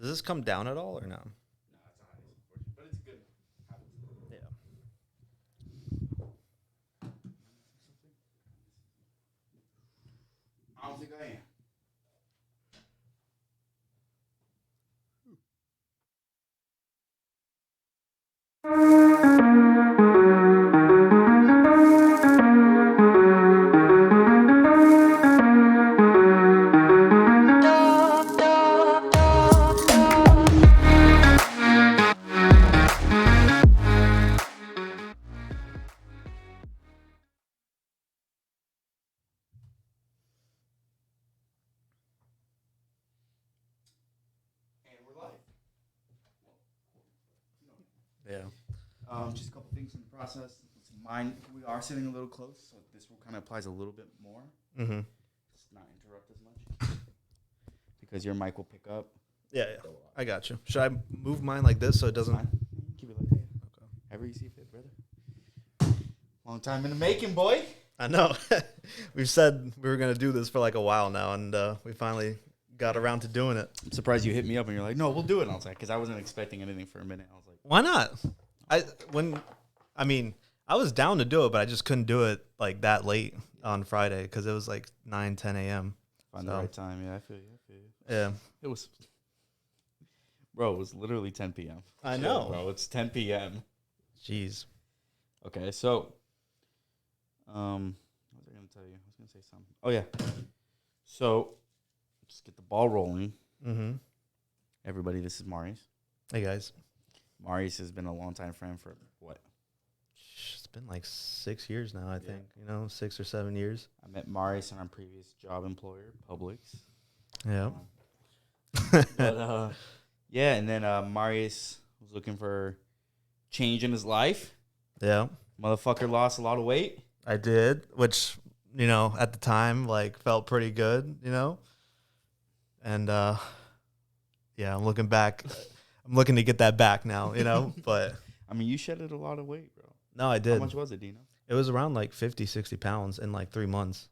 Does this come down at all or no? No, it's not as unfortunate, but it's a good habit. Yeah. I don't think I am. And we're live. Yeah. Just a couple things in the process. Mine, we are sitting a little close, so this will kind of applies a little bit more. Mm-hmm. Just not interrupt as much because your mic will pick up. Yeah, yeah. I got you. Should I move mine like this so it doesn't? Fine. Keep it like that. Okay. However you see fit, brother. Long time in the making, boy. I know. We've said we were gonna do this for like a while now, and we finally got around to doing it. I'm surprised you hit me up and you're like, no, we'll do it. And I was like, because I wasn't expecting anything for a minute. I was like, Why not? I was down to do it, but I just couldn't do it like that late on Friday because it was like 9, 10 a.m. find the right time. Yeah, I feel you. Yeah. It was, bro, it was literally 10 p.m. I know. Bro, it's 10 p.m. Jeez. Okay, so, what was I going to tell you? I was going to say something. Oh, yeah. So, just get the ball rolling. Mm-hmm. Everybody, this is Marius. Hey, guys. Marius has been a longtime friend for, what? It's been like 6 years now, I think. 6 or 7 years. I met Marius in our previous job employer, Publix. Yeah. But, yeah, and then Marius was looking for change in his life. Yeah. Motherfucker lost a lot of weight. I did, which, at the time, like, felt pretty good, And, yeah, I'm looking back. I'm looking to get that back now, but. I mean, you shedded a lot of weight, bro. No, I did. How much was it, Dino? It was around like 50, 60 pounds in like 3 months,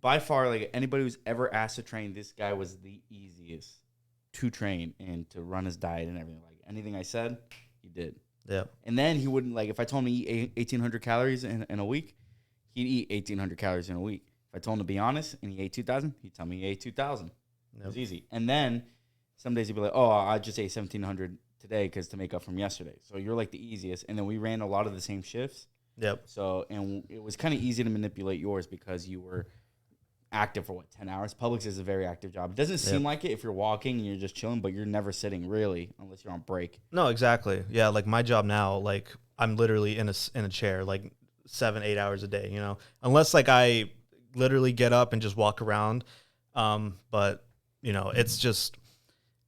By far, like, anybody who's ever asked to train, this guy was the easiest to train and to run his diet and everything. Like, anything I said, he did. Yeah. And then he wouldn't, like, if I told him to eat 1,800 calories in a week, he'd eat 1,800 calories in a week. If I told him to be honest and he ate 2,000, he'd tell me he ate 2,000. It was easy. And then some days he'd be like, oh, I just ate 1,700 today because to make up from yesterday. So you're like the easiest. And then we ran a lot of the same shifts. Yep. So, and it was kind of easy to manipulate yours because you were active for 10 hours. Publix is a very active job. It doesn't seem like it if you're walking and you're just chilling, but you're never sitting really unless you're on break. No, exactly. Yeah, like my job now, like I'm literally in a chair like 7-8 hours a day, unless like I literally get up and just walk around. But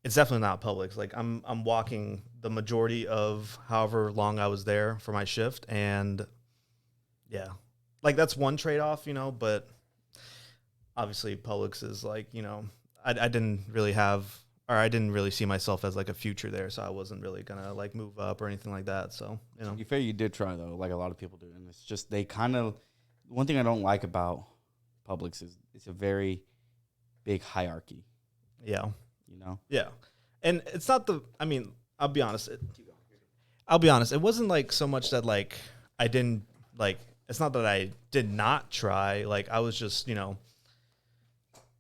it's definitely not Publix. Like I'm walking the majority of however long I was there for my shift, and yeah, like that's one trade-off, but obviously Publix is like, I didn't really see myself as like a future there, so I wasn't really gonna like move up or anything like that. So, To be fair, you did try though, like a lot of people do, and it's just they kind of one thing I don't like about Publix is it's a very big hierarchy. Yeah. Yeah. And it's not I'll be honest. It wasn't like so much that like I didn't like, it's not that I did not try. Like I was just,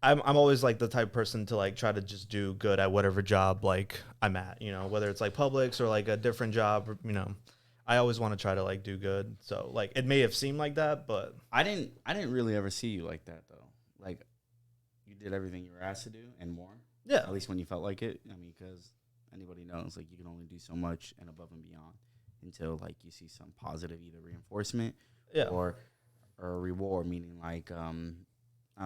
I'm always like the type of person to like try to just do good at whatever job like I'm at, whether it's like Publix or like a different job, I always want to try to like do good. So like it may have seemed like that, but I didn't really ever see you like that though. Like you did everything you were asked to do and more. Yeah. At least when you felt like it. I mean, because anybody knows like you can only do so much and above and beyond until like you see some positive either reinforcement or a reward, meaning like I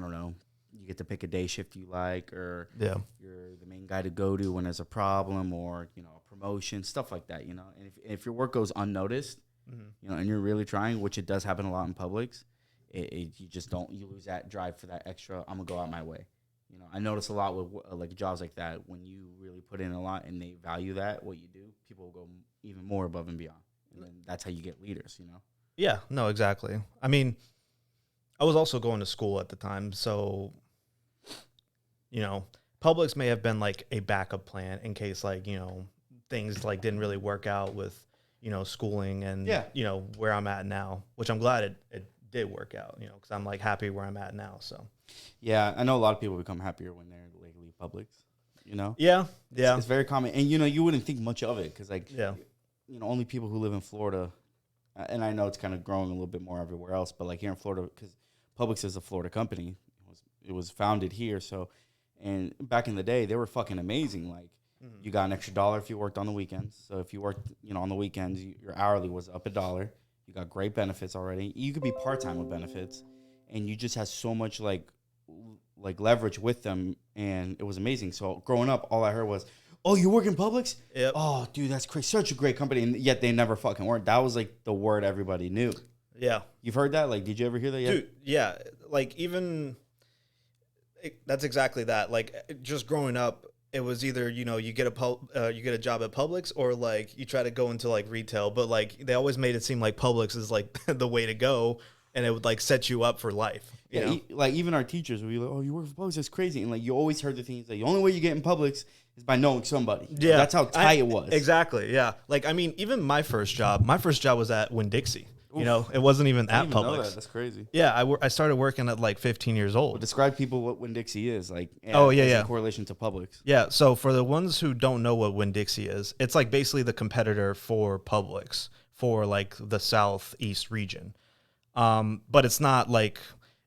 don't know, you get to pick a day shift you like, or you're the main guy to go to when there's a problem, or a promotion, stuff like that. And if your work goes unnoticed, and you're really trying, which it does happen a lot in Publix, you just you lose that drive for that extra. I'm gonna go out my way. I notice a lot with like jobs like that, when you really put in a lot and they value that what you do, people will go even more above and beyond, and then that's how you get leaders. Yeah, no, exactly. I mean, I was also going to school at the time, so Publix may have been like a backup plan in case like, things like didn't really work out with, schooling and, where I'm at now, which I'm glad it did work out, because I'm like happy where I'm at now. So, yeah, I know a lot of people become happier when they're legally Publix, Yeah. It's very common. And, you wouldn't think much of it because, like, Yeah. Only people who live in Florida, and I know it's kind of growing a little bit more everywhere else, but like here in Florida, because Publix is a Florida company, it was founded here. So, and back in the day, they were fucking amazing. Like, you got an extra $1 if you worked on the weekends. So if you worked, on the weekends, your hourly was up $1. You got great benefits already. You could be part-time with benefits, and you just had so much like leverage with them, and it was amazing. So growing up, all I heard was, "Oh, you work in Publix? Yep. Oh, dude, that's crazy. Such a great company." And yet they never fucking worked. That was like the word everybody knew. Yeah. You've heard that? Like, did you ever hear that yet? Dude, yeah. Like that's exactly that. Like just growing up, it was either, you get a job at Publix or like you try to go into like retail, but like they always made it seem like Publix is like the way to go, and it would like set you up for life. You know? Like even our teachers would be like, "Oh, you work for Publix? That's crazy." And like you always heard the things like the only way you get in Publix is by knowing somebody. Yeah, that's how tight it was. Exactly. Yeah. Like I mean, even my first job was at Winn-Dixie. It wasn't even at Publix. Know that. That's crazy. Yeah, I started working at like 15 years old. Well, describe people what Winn-Dixie is like. In correlation to Publix. Yeah, so for the ones who don't know what Winn-Dixie is, it's like basically the competitor for Publix for like the Southeast region. But it's not like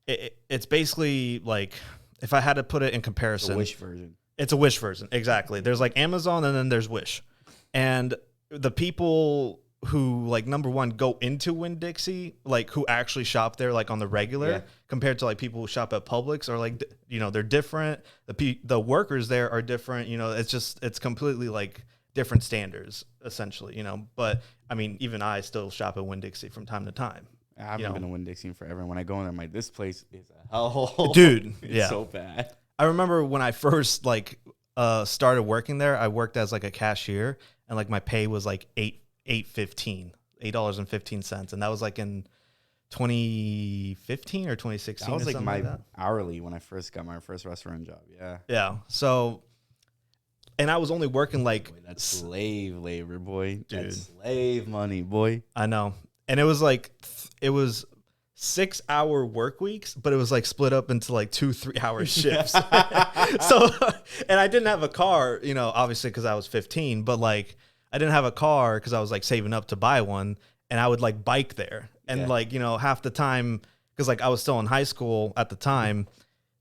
it's basically like if I had to put it in comparison, the Wish version. It's a Wish version, exactly. There's like Amazon and then there's Wish, and the people who like number one go into Winn-Dixie, like who actually shop there like on the regular, compared to like people who shop at Publix, or like they're different. The workers there are different. It's completely like different standards essentially. But I mean, even I still shop at Winn-Dixie from time to time. I haven't been to Winn-Dixie in forever. When I go in there, I'm like, this place is a hellhole. Dude, it's so bad. I remember when I first like started working there, I worked as like a cashier, and like my pay was like $8.15, and that was like in 2015 or 2016. That was like my like hourly when I first got my first restaurant job. Yeah. So, and I was only working like that's slave labor, boy. Dude. That's slave money, boy. I know. And it was like, it was 6-hour work weeks, but it was like split up into like 2-3 hour shifts. So, and I didn't have a car, obviously because I was 15, but like I didn't have a car because I was like saving up to buy one, and I would like bike there. And like, half the time, because like I was still in high school at the time,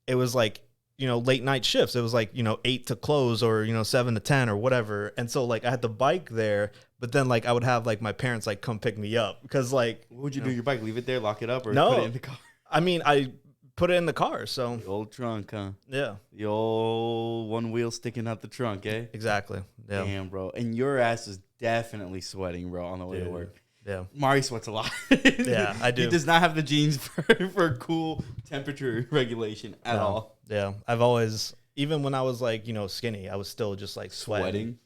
it was like, late night shifts. It was like, 8 to close or, 7 to 10 or whatever. And so like I had to bike there, but then like I would have like my parents like come pick me up because like. What would you do your bike? Leave it there, lock it up, or no, put it in the car? I mean, I put it in the car. So the old trunk, huh? Yeah. The old one wheel sticking out the trunk, eh? Exactly. Yeah. Damn, bro. And your ass is definitely sweating, bro, on the way to work. Yeah. Marius sweats a lot. Yeah, I do. He does not have the genes for cool temperature regulation at all. Yeah. I've always, even when I was like, skinny, I was still just like sweating.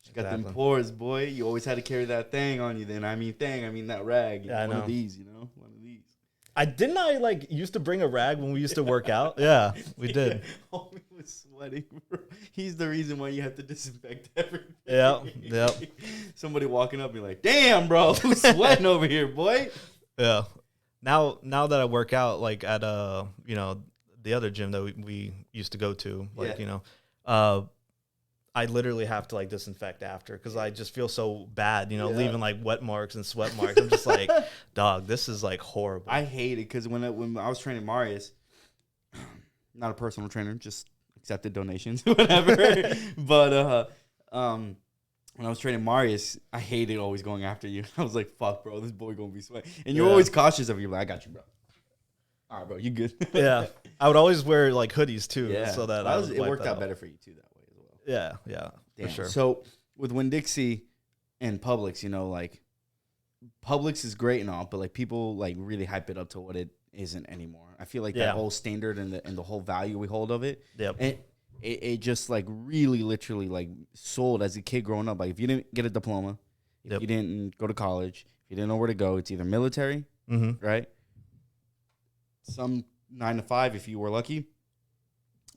You got them pores, boy. You always had to carry that thing on you. Then I mean that rag. Yeah, I know. One of these. I like used to bring a rag when we used to work out. Yeah, we did. Homie was sweating, bro. He's the reason why you have to disinfect everything. Yeah. Somebody walking up and be like, "Damn, bro, who's sweating over here, boy?" Yeah. Now that I work out like at the other gym that we used to go to, like I literally have to like disinfect after because I just feel so bad, leaving like wet marks and sweat marks. I'm just like, dog, this is like horrible. I hate it because when I was training Marius, not a personal trainer, just accepted donations, whatever. But when I was training Marius, I hated always going after you. I was like, fuck, bro, this boy gonna be sweating. And you're always cautious of you. Like, I got you, bro. All right, bro, you good? Yeah. I would always wear like hoodies too. Yeah. So that it worked out better for you too that way. Yeah, Damn. For sure. So with Winn-Dixie and Publix, like Publix is great and all, but like people like really hype it up to what it isn't anymore. I feel like that whole standard and the whole value we hold of it, it just like really literally like sold as a kid growing up. Like if you didn't get a diploma, if you didn't go to college, if you didn't know where to go, it's either military, right? Some 9 to 5 if you were lucky,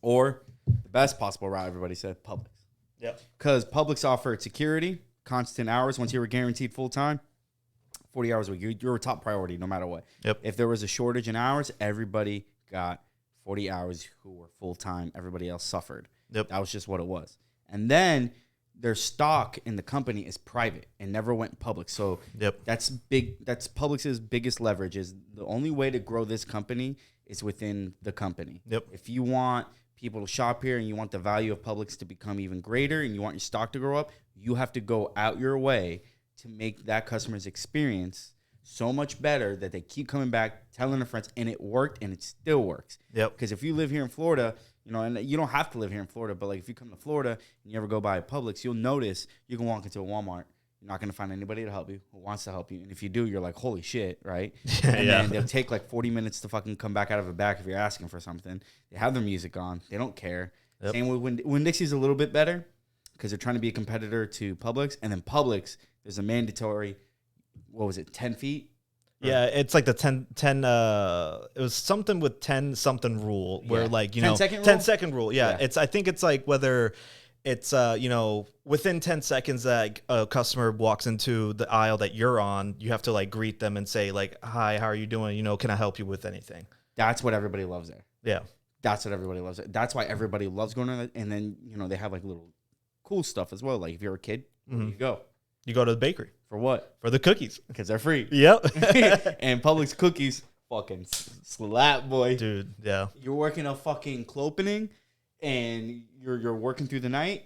or The best possible route, everybody said, Publix. Yep. Because Publix offered security, constant hours. Once you were guaranteed full time, 40 hours a week, you're a top priority no matter what. Yep. If there was a shortage in hours, everybody got 40 hours who were full time. Everybody else suffered. Yep. That was just what it was. And then their stock in the company is private and never went public. So that's big. That's Publix's biggest leverage. Is the only way to grow this company is within the company. Yep. If you want people to shop here and you want the value of Publix to become even greater and you want your stock to grow up, you have to go out your way to make that customer's experience so much better that they keep coming back, telling their friends, and it worked and it still works. Yep. Because if you live here in Florida, you know, and you don't have to live here in Florida, but like if you come to Florida and you ever go by a Publix, you'll notice you can walk into a Walmart. You're not going to find anybody to help you who wants to help you. And if you do, you're like, holy shit, right? And then they'll take like 40 minutes to fucking come back out of a back if you're asking for something. They have their music on. They don't care. Yep. Same with when Dixie's a little bit better because they're trying to be a competitor to Publix. And then Publix, there's a mandatory, 10 feet? Yeah, it's like the 10 it was something with 10 something rule where like, you know, 10 second rule. Yeah. I think it's like whether it's, you know, within 10 seconds that a customer walks into the aisle that you're on, you have to like greet them and say like, hi, how are you doing? You know, can I help you with anything? That's what everybody loves there. Yeah. That's what everybody loves. That's why everybody loves going to that. And then, you know, they have like little cool stuff as well. Like if you're a kid, where do you go? You go to the bakery. For what? For the cookies. Because they're free. Yep. And Publix cookies fucking slap, boy. Dude, yeah. You're working a fucking opening and you're working through the night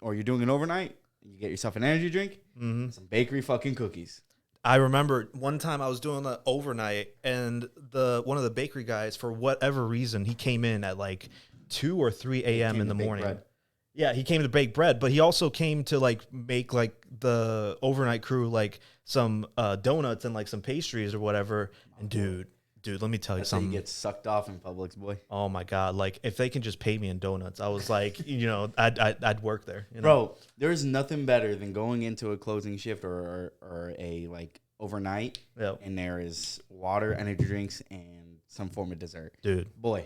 or you're doing an overnight. You get yourself an energy drink, some bakery fucking cookies. I remember one time I was doing the overnight and one of the bakery guys, for whatever reason, he came in at like 2 or 3 a.m. in the morning. Bread. Yeah, he came to bake bread, but he also came to like make like the overnight crew like some donuts and like some pastries or whatever. And dude, let me tell you something. You get sucked off in Publix, boy. Oh my god! Like if they can just pay me in donuts, I was like, you know, I'd work there. You know? Bro, there's nothing better than going into a closing shift or a like overnight, and there is water, energy drinks, and some form of dessert. Dude, boy,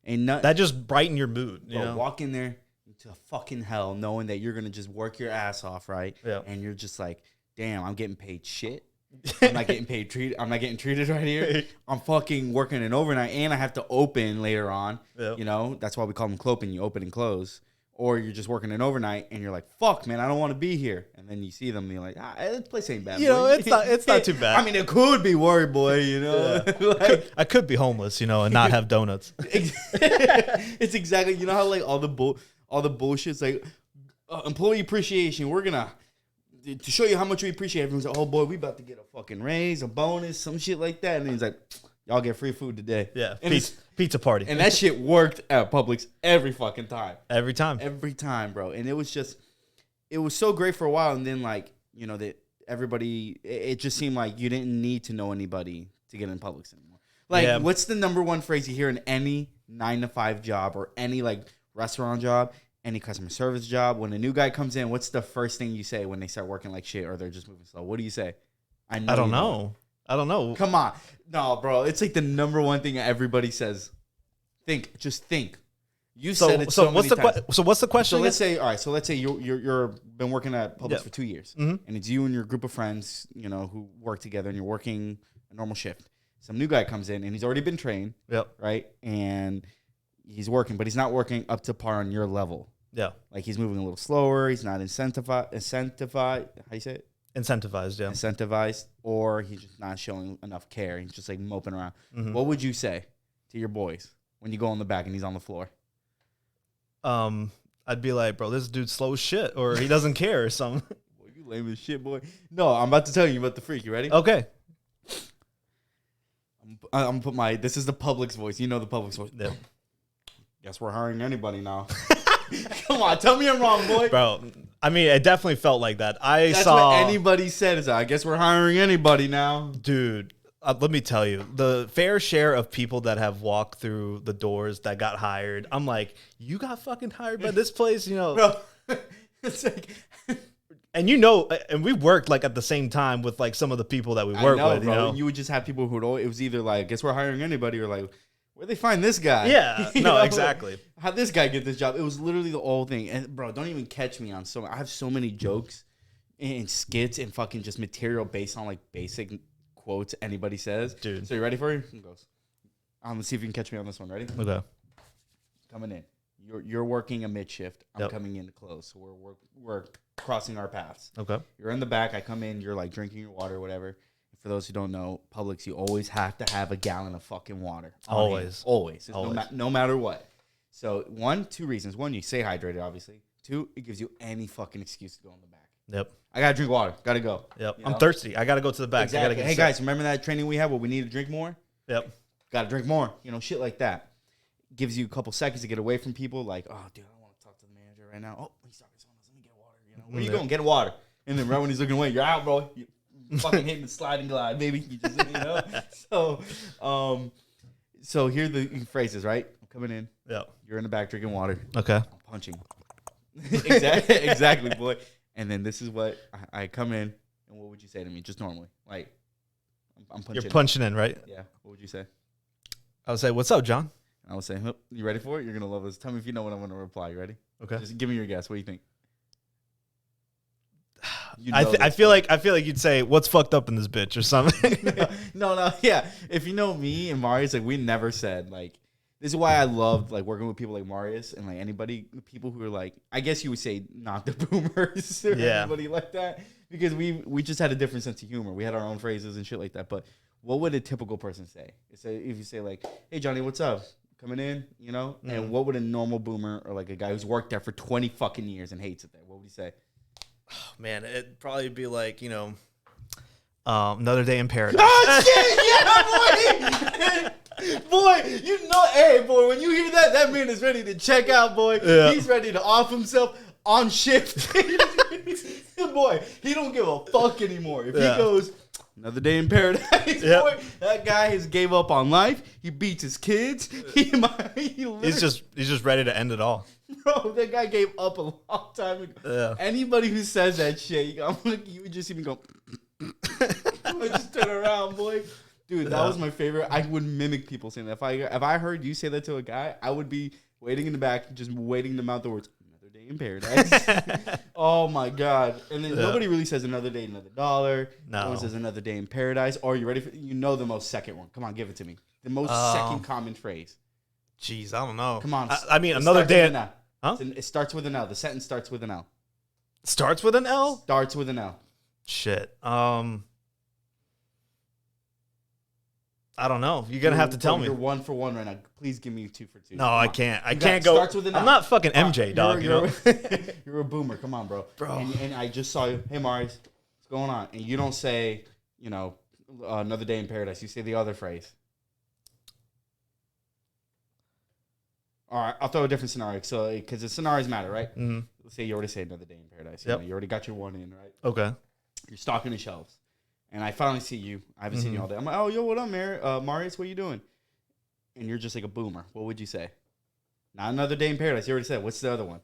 ain't nothing that just brighten your mood. You bro, know? Walk in there to fucking hell, knowing that you're gonna just work your ass off, right? Yeah. And you're just like, damn, I'm getting paid shit. I'm not getting paid. I'm not getting treated right here. I'm fucking working an overnight, and I have to open later on. Yep. You know, that's why we call them cloping. You open and close, or you're just working an overnight, and you're like, "Fuck, man, I don't want to be here." And then you see them, and you're like, "This place ain't bad." You know, it's not too bad. I mean, it could be worried, boy. You know, like, I could be homeless, you know, and not have donuts. It's exactly, you know how like all the bullshit's like employee appreciation. We're gonna. To show you how much we appreciate, everyone's like, oh, boy, we about to get a fucking raise, a bonus, some shit like that. And he's like, y'all get free food today. Yeah, pizza party. And that shit worked at Publix every fucking time. Every time, bro. And it was so great for a while. And then, like, you know, that everybody, it just seemed like you didn't need to know anybody to get in Publix anymore. Like, what's the number one phrase you hear in any 9-to-5 job or any, like, restaurant job? Any customer service job, when a new guy comes in, what's the first thing you say when they start working like shit or they're just moving slow? What do you say? I don't know. Come on. No, bro. It's like the number one thing everybody says. Just think. You said it so many times. So what's the question? So let's say you're been working at Publix for 2 years, and it's you and your group of friends, you know, who work together, and you're working a normal shift. Some new guy comes in, and he's already been trained, right? And he's working, but he's not working up to par on your level. Yeah. Like he's moving a little slower. He's not incentivized. How you say it? Incentivized, yeah. Incentivized, or he's just not showing enough care. He's just like moping around. Mm-hmm. What would you say to your boys when you go in the back and he's on the floor? I'd be like, bro, this dude's slow as shit, or he doesn't care or something. Boy, you lame as shit, boy. No, I'm about to tell you about the freak. You ready? Okay. I'm gonna put this is the Publix voice. You know the Publix voice. Yeah. Guess we're hiring anybody now. Come on, tell me I'm wrong, boy. Bro, I mean, it definitely felt like that. That's what anybody said is, I guess we're hiring anybody now. Dude, let me tell you, the fair share of people that have walked through the doors that got hired, I'm like, you got fucking hired by this place, you know? Bro, it's like... And you know, and we worked like at the same time with like some of the people that we work with, bro. You know? You would just have people who it was either like, I guess we're hiring anybody, or like, where'd they find this guy? Yeah, no, exactly. how'd this guy get this job? It was literally the whole thing. And bro, don't even catch me on I have so many jokes and skits and fucking just material based on like basic quotes anybody says. Dude. So you ready for it? Here goes. Let's see if you can catch me on this one. Ready? Okay. Coming in. You're working a mid shift. I'm coming in to close. So we're crossing our paths. Okay. You're in the back. I come in. You're like drinking your water or whatever. For those who don't know, Publix, you always have to have a gallon of fucking water. Always. No matter what. So, 2 reasons. 1, you stay hydrated, obviously. 2, it gives you any fucking excuse to go in the back. Yep. I got to drink water. Got to go. Yep. I'm thirsty. I got to go to the back. Exactly. Hey, guys, remember that training we had where we need to drink more? Yep. Got to drink more. Shit like that. Gives you a couple seconds to get away from people. Like, oh, dude, I want to talk to the manager right now. Oh, he's talking to someone else. Let me get water. Where you going? Get water. And then right when he's looking away, you're out, bro. You fucking hit the slide and glide, baby. You just, So here are the phrases, right? I'm coming in. Yeah. You're in the back drinking water. Okay. I'm punching. Exactly, boy. And then this is what I come in, and what would you say to me? Just normally, like I'm punching. You're punching in, right? Yeah. What would you say? I would say, "What's up, John?" I would say, "You ready for it? You're gonna love this. Tell me if you know what I'm gonna reply. You ready? Okay. Just give me your guess. What do you think? I feel like you'd say, "What's fucked up in this bitch?" or something. No. Yeah. If you know me and Marius, like we never said like. This is why I loved like working with people like Marius and like people who are like, I guess you would say not the boomers or anybody like that, because we just had a different sense of humor. We had our own phrases and shit like that. But what would a typical person say? If you say like, "Hey Johnny, what's up? Coming in?" And what would a normal boomer or like a guy who's worked there for 20 fucking years and hates it there? What would he say? Oh, man, it'd probably be like, another day in paradise. Oh shit! Yeah, boy. Boy, hey, boy, when you hear that, that man is ready to check out, boy. Yeah. He's ready to off himself on shift. Boy, he don't give a fuck anymore. If he goes, another day in paradise, boy, that guy has gave up on life. He beats his kids. He's just ready to end it all. Bro, that guy gave up a long time ago. Yeah. Anybody who says that shit, you would just see me go, just turn around, boy. Dude, that was my favorite. I would mimic people saying that. If I heard you say that to a guy, I would be waiting in the back, just waiting to mouth the words, "Another day in paradise." Oh my god! And then nobody really says "another day, another dollar." No one says "another day in paradise." Or you ready for? The most second one. Come on, give it to me. The most second common phrase. Jeez, I don't know. Come on. I mean, another day. Huh? It starts with an L. The sentence starts with an L. Starts with an L. Starts with an L. Shit. I don't know. You're gonna have to tell me. You're 1 for 1 right now. Please give me 2 for 2. No, I can't. I can't go. Starts with an L. I'm not fucking MJ, dog. You're a boomer. Come on, bro. And I just saw you. Hey, Marius, what's going on? And you don't say, another day in paradise. You say the other phrase. All right, I'll throw a different scenario. So, because the scenarios matter, right? Mm-hmm. Let's say you already say another day in paradise. You already got your one in, right? Okay. You're stocking the shelves. And I finally see you. I haven't seen you all day. I'm like, "Oh, yo, what up, Marius? What are you doing?" And you're just like a boomer. What would you say? Not another day in paradise. You already said. What's the other one?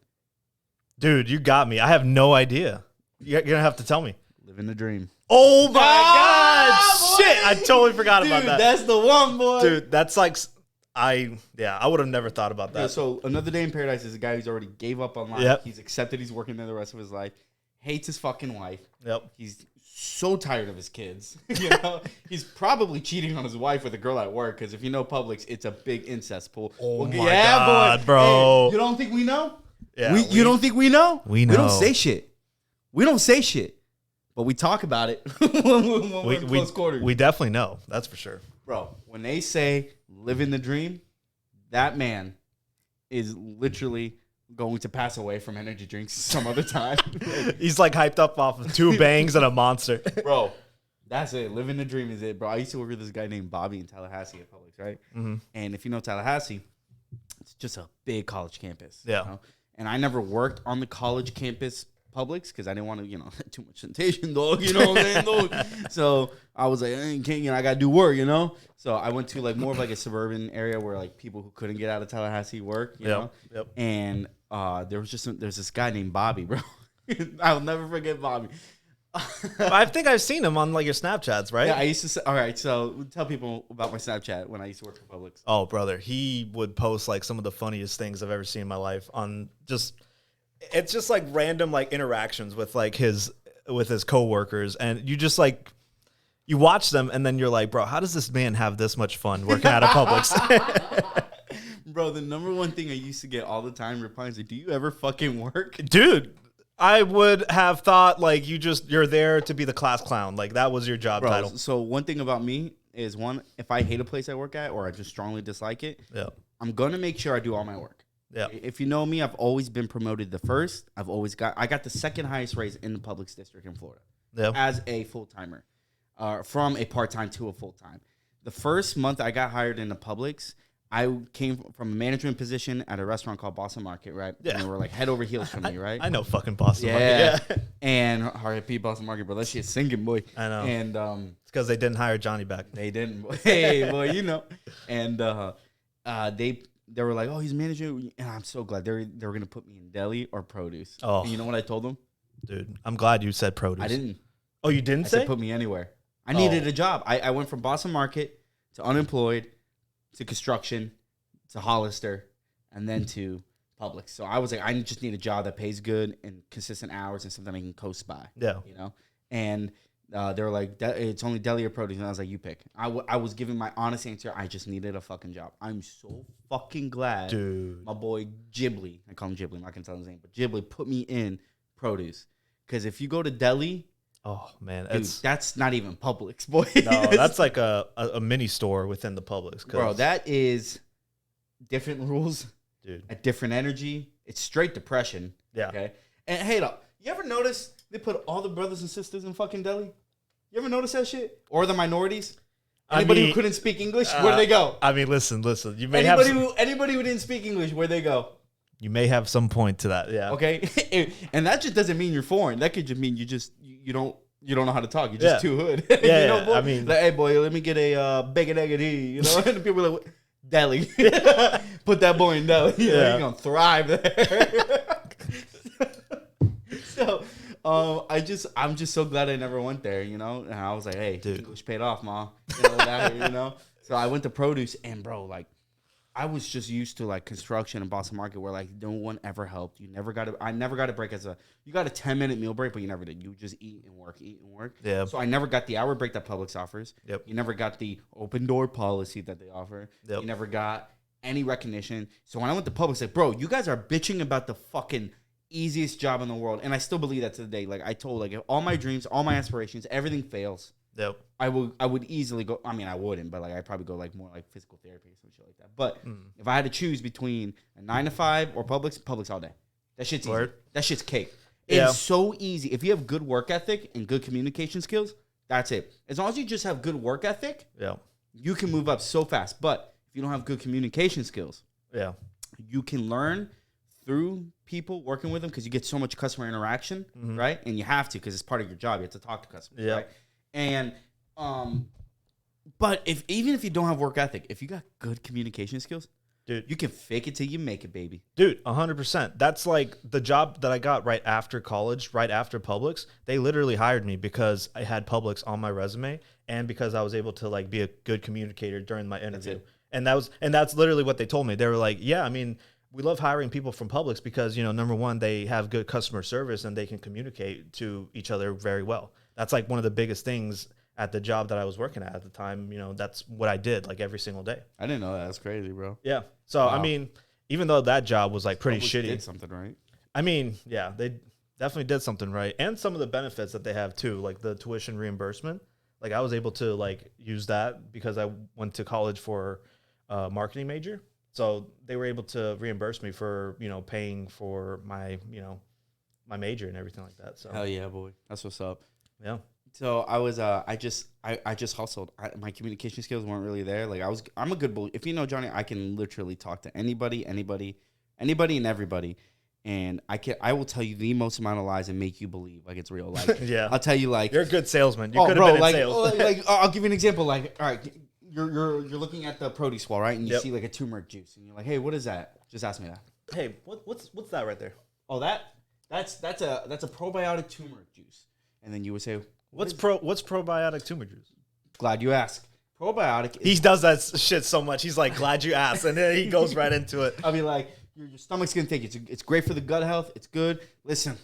Dude, you got me. I have no idea. You're going to have to tell me. Living the dream. Oh, my God. Boy. Shit. I totally forgot about that. That's the one, boy. Dude, that's like... I would have never thought about that. Yeah, so another day in paradise is a guy who's already gave up on life. Yep. He's accepted he's working there the rest of his life. Hates his fucking wife. Yep. He's so tired of his kids. He's probably cheating on his wife with a girl at work, because if you know Publix, it's a big incest pool. Oh my God, boy. Bro. Hey, you don't think we know? Yeah. You don't think we know? We know. We don't say shit. But we talk about it when we're in close quarters. We definitely know. That's for sure. Bro, when they say living the dream, that man is literally going to pass away from energy drinks some other time. He's like hyped up off of 2 bangs and a Monster. Bro, that's it. Living the dream is it, bro. I used to work with this guy named Bobby in Tallahassee at Publix, right? Mm-hmm. And if you know Tallahassee, it's just a big college campus. Yeah. And I never worked on the college campus Publix because I didn't want to, too much temptation, dog. You know what I'm saying, dog? So I was like, I got to do work, So I went to more of a suburban area where people who couldn't get out of Tallahassee work, you know? Yep. And there's this guy named Bobby, bro. I'll never forget Bobby. I think I've seen him on like your Snapchats, right? Yeah, I used to say, all right, so tell people about my Snapchat when I used to work for Publix. Oh, brother, he would post like some of the funniest things I've ever seen in my life on it's just like random like interactions with like his coworkers, and you just like you watch them and then you're like, bro, how does this man have this much fun working at a Publix? Bro, the number one thing I used to get all the time replying is like, do you ever fucking work? Dude, I would have thought like you're there to be the class clown. Like that was your job title. So one thing about me is if I hate a place I work at or I just strongly dislike it, I'm going to make sure I do all my work. Yeah. If you know me, I've always been promoted the first. I got the second highest raise in the Publix district in Florida as a full-timer, from a part-time to a full-time. The first month I got hired in the Publix, I came from a management position at a restaurant called Boston Market, right? Yeah. And they were like head over heels for me, right? I know fucking Boston Market. Yeah. And R.I.P. Boston Market, bro. That shit's singing, boy. I know. And it's because they didn't hire Johnny back. They didn't. Hey, boy, you know. And they were like, oh, he's managing. And I'm so glad they were going to put me in deli or produce. Oh. And you know what I told them? Dude, I'm glad you said produce. I didn't. Oh, you didn't I say? said put me anywhere. I needed a job. I went from Boston Market to unemployed to construction to Hollister and then to Publix. So I was like, I just need a job that pays good and consistent hours and something I can coast by. Yeah. You know? And they were like, it's only deli or produce. And I was like, you pick. I was giving my honest answer. I just needed a fucking job. I'm so fucking glad. Dude. My boy Ghibli, I call him Ghibli, I'm not going to tell him his name, but Ghibli put me in produce. Because if you go to deli, oh man, dude, that's not even Publix, boy. No, that's like a mini store within the Publix. Bro, that is different rules, dude. A different energy. It's straight depression. Yeah. Okay. And hey, look, you ever notice they put all the brothers and sisters in fucking deli? You ever notice that shit? Or the minorities? Anybody who couldn't speak English, where'd they go? I mean, listen. You may anybody who didn't speak English, where'd they go? You may have some point to that, yeah. Okay, and that just doesn't mean you're foreign. That could just mean you don't know how to talk. You're just too hood. Yeah, you know, boy? I mean, like, hey boy, let me get a bacon egg and tea. You know, and people are like, deli. Put that boy in deli. You're gonna thrive there. So, I'm just so glad I never went there. You know, and I was like, hey, dude, English paid off, ma. You know. So I went to produce, and bro, like, I was just used to like construction and Boston Market where like no one ever helped. I never got a break you got a 10-minute meal break, but you never did. You just eat and work. Yeah. So I never got the hour break that Publix offers. Yep. You never got the open door policy that they offer. Yep. You never got any recognition. So when I went to Publix, like, bro, you guys are bitching about the fucking easiest job in the world. And I still believe that to the day. Like I told, like all my dreams, all my aspirations, everything fails. Yep. I would easily go. I mean, I wouldn't, but like I'd probably go like more like physical therapy or some shit like that. But if I had to choose between a 9 to 5 or Publix all day. That shit's easy. That shit's cake. It's so easy. If you have good work ethic and good communication skills, that's it. As long as you just have good work ethic, you can move up so fast. But if you don't have good communication skills, you can learn through people working with them because you get so much customer interaction, right? And you have to because it's part of your job. You have to talk to customers, right? And but even if you don't have work ethic, if you got good communication skills, dude, you can fake it till you make it, baby. Dude, 100%. That's like the job that I got right after college, right after Publix. They literally hired me because I had Publix on my resume and because I was able to like be a good communicator during my interview. And that's literally what they told me. They were like, yeah, I mean, we love hiring people from Publix because, you know, number one, they have good customer service and they can communicate to each other very well. That's like one of the biggest things at the job that I was working at the time. You know, that's what I did like every single day. I didn't know that. That's crazy, bro. Yeah. So, wow. I mean, even though that job was like pretty shitty. Did something right. I mean, yeah, they definitely did something right. And some of the benefits that they have too, like the tuition reimbursement. Like I was able to like use that because I went to college for a marketing major. So they were able to reimburse me for, you know, paying for my, you know, my major and everything like that. So hell yeah, boy. That's what's up. Yeah. So I was, I just hustled. My communication skills weren't really there. Like I'm a good bully. If you know Johnny, I can literally talk to anybody, and everybody. And I will tell you the most amount of lies and make you believe like it's real. Like, yeah, I'll tell you like you're a good salesman. You could have been in sales. Like, I'll give you an example. Like, all right, you're looking at the produce wall, right? And you see like a turmeric juice, and you're like, hey, what is that? Just ask me that. Hey, what's that right there? Oh, that's a probiotic turmeric juice. and then you would say, What's probiotic tumor juice? Glad you asked. Probiotic. He does that shit so much. He's like, glad you asked, and then he goes right into it. I'll be like, your stomach's gonna take it. It's great for the gut health. It's good. Listen,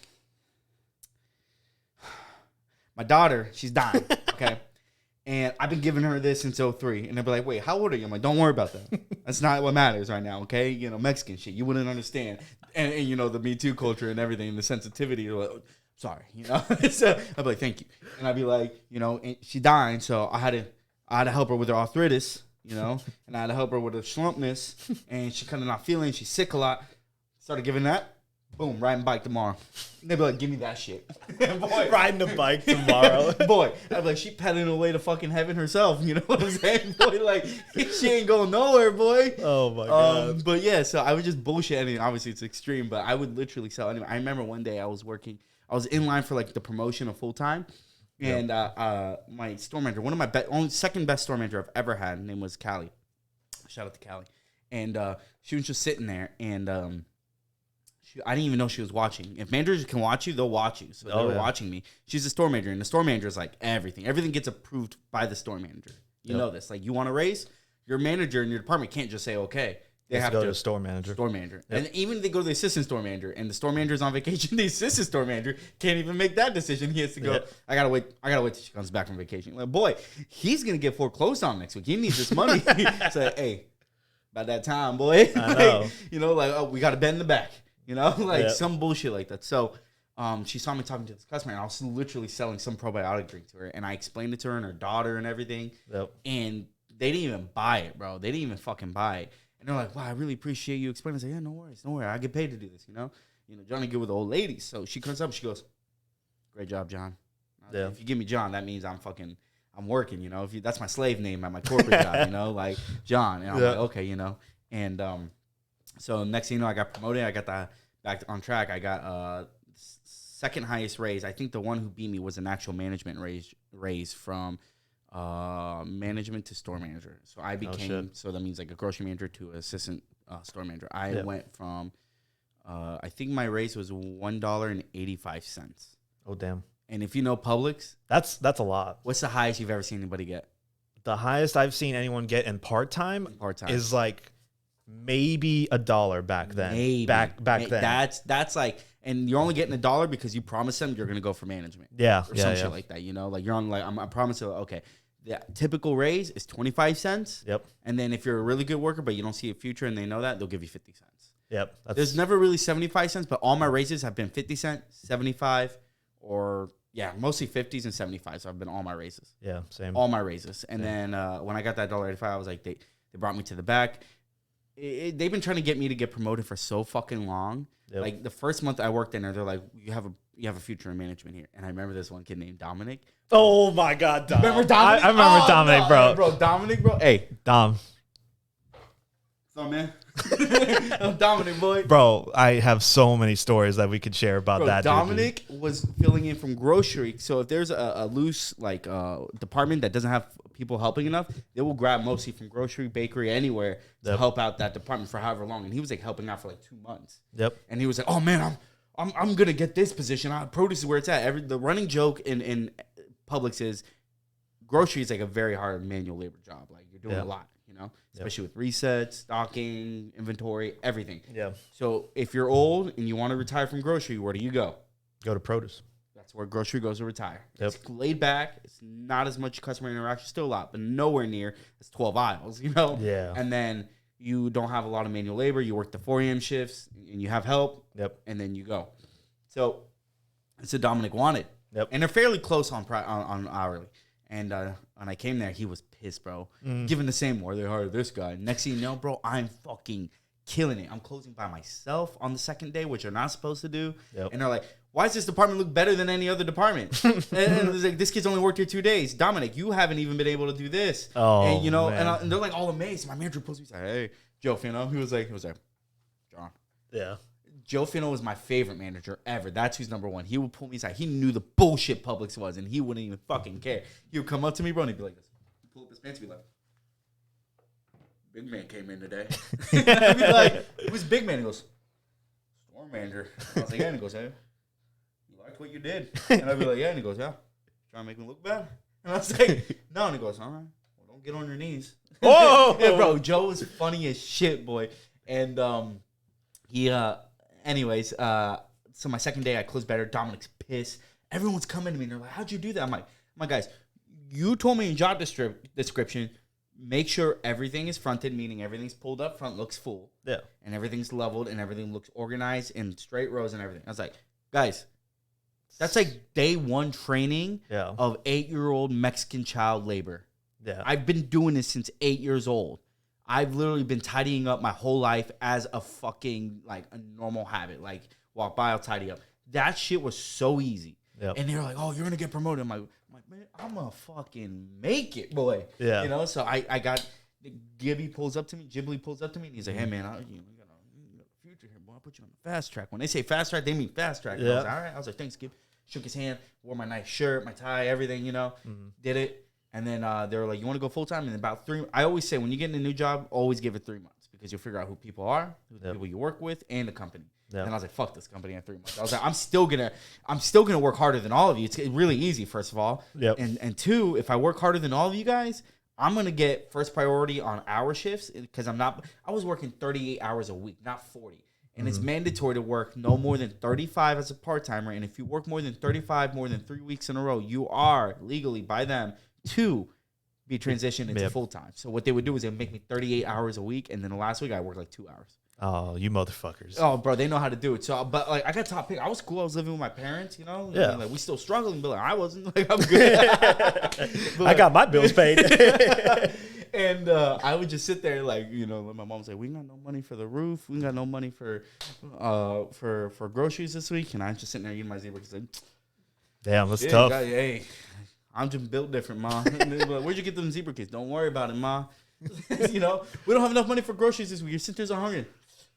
my daughter, she's dying. Okay. And I've been giving her this since 03. And they'll be like, wait, how old are you? I'm like, don't worry about that. That's not what matters right now, okay? You know, Mexican shit. You wouldn't understand. And you know, the Me Too culture and everything, and the sensitivity. Like, sorry, you know? So I'd be like, thank you. And I'd be like, you know, and she dying, so I had to help her with her arthritis, you know? And I had to help her with her slumpness. And she kind of not feeling. She's sick a lot. Started giving that. Boom, riding bike tomorrow. They'd be like, give me that shit. Boy, riding a bike tomorrow. Boy, I'd be like, she pedaling away to fucking heaven herself. You know what I'm saying? Boy, like, she ain't going nowhere, boy. Oh, my God. But yeah, so I would just bullshit anything. Obviously, it's extreme, but I would literally sell anything. I remember one day I was in line for like the promotion of full time. And my store manager, one of my second best store manager I've ever had, her name was Callie. Shout out to Callie. And she was just sitting there, and I didn't even know she was watching. If managers can watch you, they'll watch you. So they were watching me. She's a store manager, and the store manager is like everything. Everything gets approved by the store manager. You know this. Like, you want to raise, your manager in your department can't just say okay. They have to go to store manager. Store manager. Yep. And even if they go to the assistant store manager, and the store manager's on vacation, the assistant store manager can't even make that decision. He has to go, I gotta wait till she comes back from vacation. Like, boy, he's gonna get foreclosed on next week. He needs this money. So, hey, about that time, boy. I know. You know, like, oh, we got to bend the back. You know, like some bullshit like that. So she saw me talking to this customer, and I was literally selling some probiotic drink to her. And I explained it to her and her daughter and everything. Yep. And they didn't even buy it, bro. They didn't even fucking buy it. And they're like, wow, I really appreciate you explaining. I said, yeah, no worries. I get paid to do this, you know? Johnny good with the old ladies. So she comes up and she goes, great job, John. Yeah. If you give me John, that means I'm working, you know? That's my slave name at my corporate job, you know? Like, John. And I'm like, okay, you know? And so next thing you know, I got promoted. I got back on track. I got second highest raise. I think the one who beat me was an actual management raise from management to store manager. So I became, so that means like a grocery manager to assistant store manager. I went from, I think my raise was $1.85. Oh, damn. And if you know Publix, that's a lot. What's the highest you've ever seen anybody get? The highest I've seen anyone get in part-time is like maybe $1 back then. Maybe. Back then. That's like, and you're only getting $1 because you promised them you're gonna go for management. Yeah. Or some shit like that. You know, like you're on like I promise you, okay. The typical raise is 25 cents. Yep. And then if you're a really good worker but you don't see a future and they know that, they'll give you 50 cents. Yep. There's never really 75 cents, but all my raises have been 50 cents, 75, or mostly 50s and 75s. So I've been all my raises. Yeah, same. All my raises. And then when I got that $1.85, I was like, they brought me to the back. They've been trying to get me to get promoted for so fucking long. Yep. Like the first month I worked in there, they're like, you have a future in management here. And I remember this one kid named Dominic. Oh my God, Dom. Remember Dominic? I remember Dominic, no, bro. Hey, bro, Dominic, bro. Hey, Dom. What's up, man? I'm Dominic, boy. Bro, I have so many stories that we could share about that. Dominic was filling in from grocery. So if there's a loose department that doesn't have people helping enough, they will grab mostly from grocery, bakery, anywhere to help out that department for however long. And he was like helping out for like 2 months. Yep. And he was like, oh man, I'm gonna get this position. Produce is where it's at. The running joke in Publix is grocery is like a very hard manual labor job. Like you're doing a lot, you know, especially with resets, stocking, inventory, everything. Yeah. So if you're old and you want to retire from grocery, where do you go? Go to produce. That's where grocery goes to retire. Yep. It's laid back. It's not as much customer interaction, still a lot, but nowhere near as 12 aisles, you know? Yeah. And then you don't have a lot of manual labor. You work the 4 a.m. shifts and you have help. Yep. And then you go. So that's what Dominic wanted. Yep. And they're fairly close on hourly. And when I came there, he was pissed, bro. Given the same where they hired this guy. Next thing you know, bro, I'm fucking killing it. I'm closing by myself on the second day, which you're not supposed to do. Yep. And they're like, why does this department look better than any other department? and it's like, this kid's only worked here 2 days. Dominic, you haven't even been able to do this. Oh, and you know, man. And they're like all amazed. My manager pulls me. He's like, hey, Joe Fino. He was like, John. Yeah. Joe Fino was my favorite manager ever. That's who's number one. He would pull me aside. He knew the bullshit Publix was, and he wouldn't even fucking care. He would come up to me, bro, and he'd be like this. He'd pull up his pants and be like, big man came in today. I'd be like, who's big man? He goes, store manager. I was like, yeah. And he goes, hey, you like respect what you did. And I'd be like, yeah. And he goes, yeah. Trying to make me look bad? And I was like, no. And he goes, all right. Well, don't get on your knees. Oh! Yeah, bro, Joe was funny as shit, boy. And anyways, so my second day, I closed better. Dominic's pissed. Everyone's coming to me, and they're like, how'd you do that? I'm like, guys, you told me in job description, make sure everything is fronted, meaning everything's pulled up front, looks full. Yeah. And everything's leveled, and everything looks organized in straight rows and everything. I was like, guys, that's like day one training of 8-year-old Mexican child labor. Yeah. I've been doing this since 8 years old. I've literally been tidying up my whole life as a fucking, like, a normal habit. Like, walk by, I'll tidy up. That shit was so easy. Yep. And they were like, oh, you're going to get promoted. I'm like, man, I'm going to fucking make it, boy. Yeah. You know, so I got, Ghibli pulls up to me, and he's like, hey, man, you got a future here, boy. I'll put you on the fast track. When they say fast track, they mean fast track. Yeah. I was like, all right. I was like, thanks, Gib. Shook his hand, wore my nice shirt, my tie, everything, you know, did it. And then they were like, you want to go full-time? And about 3, I always say, when you get in a new job, always give it 3 months because you'll figure out who people are, who the people you work with, and the company. Yep. And I was like, fuck this company in 3 months. I was like, I'm still gonna work harder than all of you. It's really easy, first of all. Yep. And 2, if I work harder than all of you guys, I'm gonna get first priority on hour shifts because I was working 38 hours a week, not 40. And it's mandatory to work no more than 35 as a part-timer. And if you work more than 35, more than 3 weeks in a row, you are legally by them to be transitioned into full-time. So what they would do is they would make me 38 hours a week. And then the last week I worked like 2 hours. Oh, you motherfuckers. Oh, bro, they know how to do it. So, but like, I got top pick. I was cool. I was living with my parents, you know? Yeah. I mean, like, we still struggling, but like, I wasn't. Like, I'm good. I got my bills paid. And I would just sit there, like, you know, my mom was like, we got no money for the roof. We got no money for groceries this week. And I'm just sitting there eating my zebra because, like, damn, that's tough. Hey, I'm just built different, Ma. Like, where'd you get them zebra kids? Don't worry about it, Ma. You know, we don't have enough money for groceries this week. Your sisters are hungry.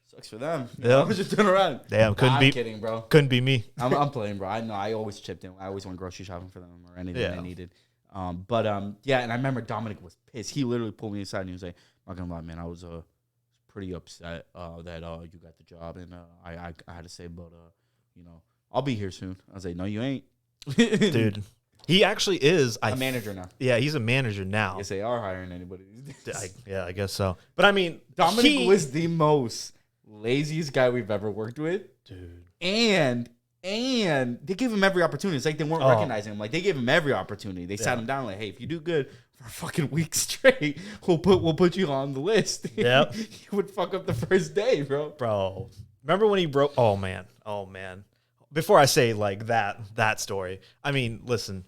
Sucks for them. Yeah, I just turn around. Damn, I'm kidding, bro. Couldn't be me. I'm playing, bro. I know. I always chipped in. I always went grocery shopping for them or anything they needed. Yeah, and I remember Dominic was pissed. He literally pulled me aside and he was like, "Not gonna lie, man, I was pretty upset that you got the job, and I had to say, but you know, I'll be here soon." I was like, "No, you ain't, dude." He actually is a manager now. Yeah, he's a manager now. Yes, they are hiring anybody. I guess so. But I mean, Dominic was the most laziest guy we've ever worked with, dude. And they gave him every opportunity. It's like they weren't recognizing him. Like, they gave him every opportunity. They sat him down like, hey, if you do good for a fucking week straight, we'll put you on the list. Yep. He would fuck up the first day, bro. Bro, remember when he broke? Oh man. Before I say like that story, I mean, listen.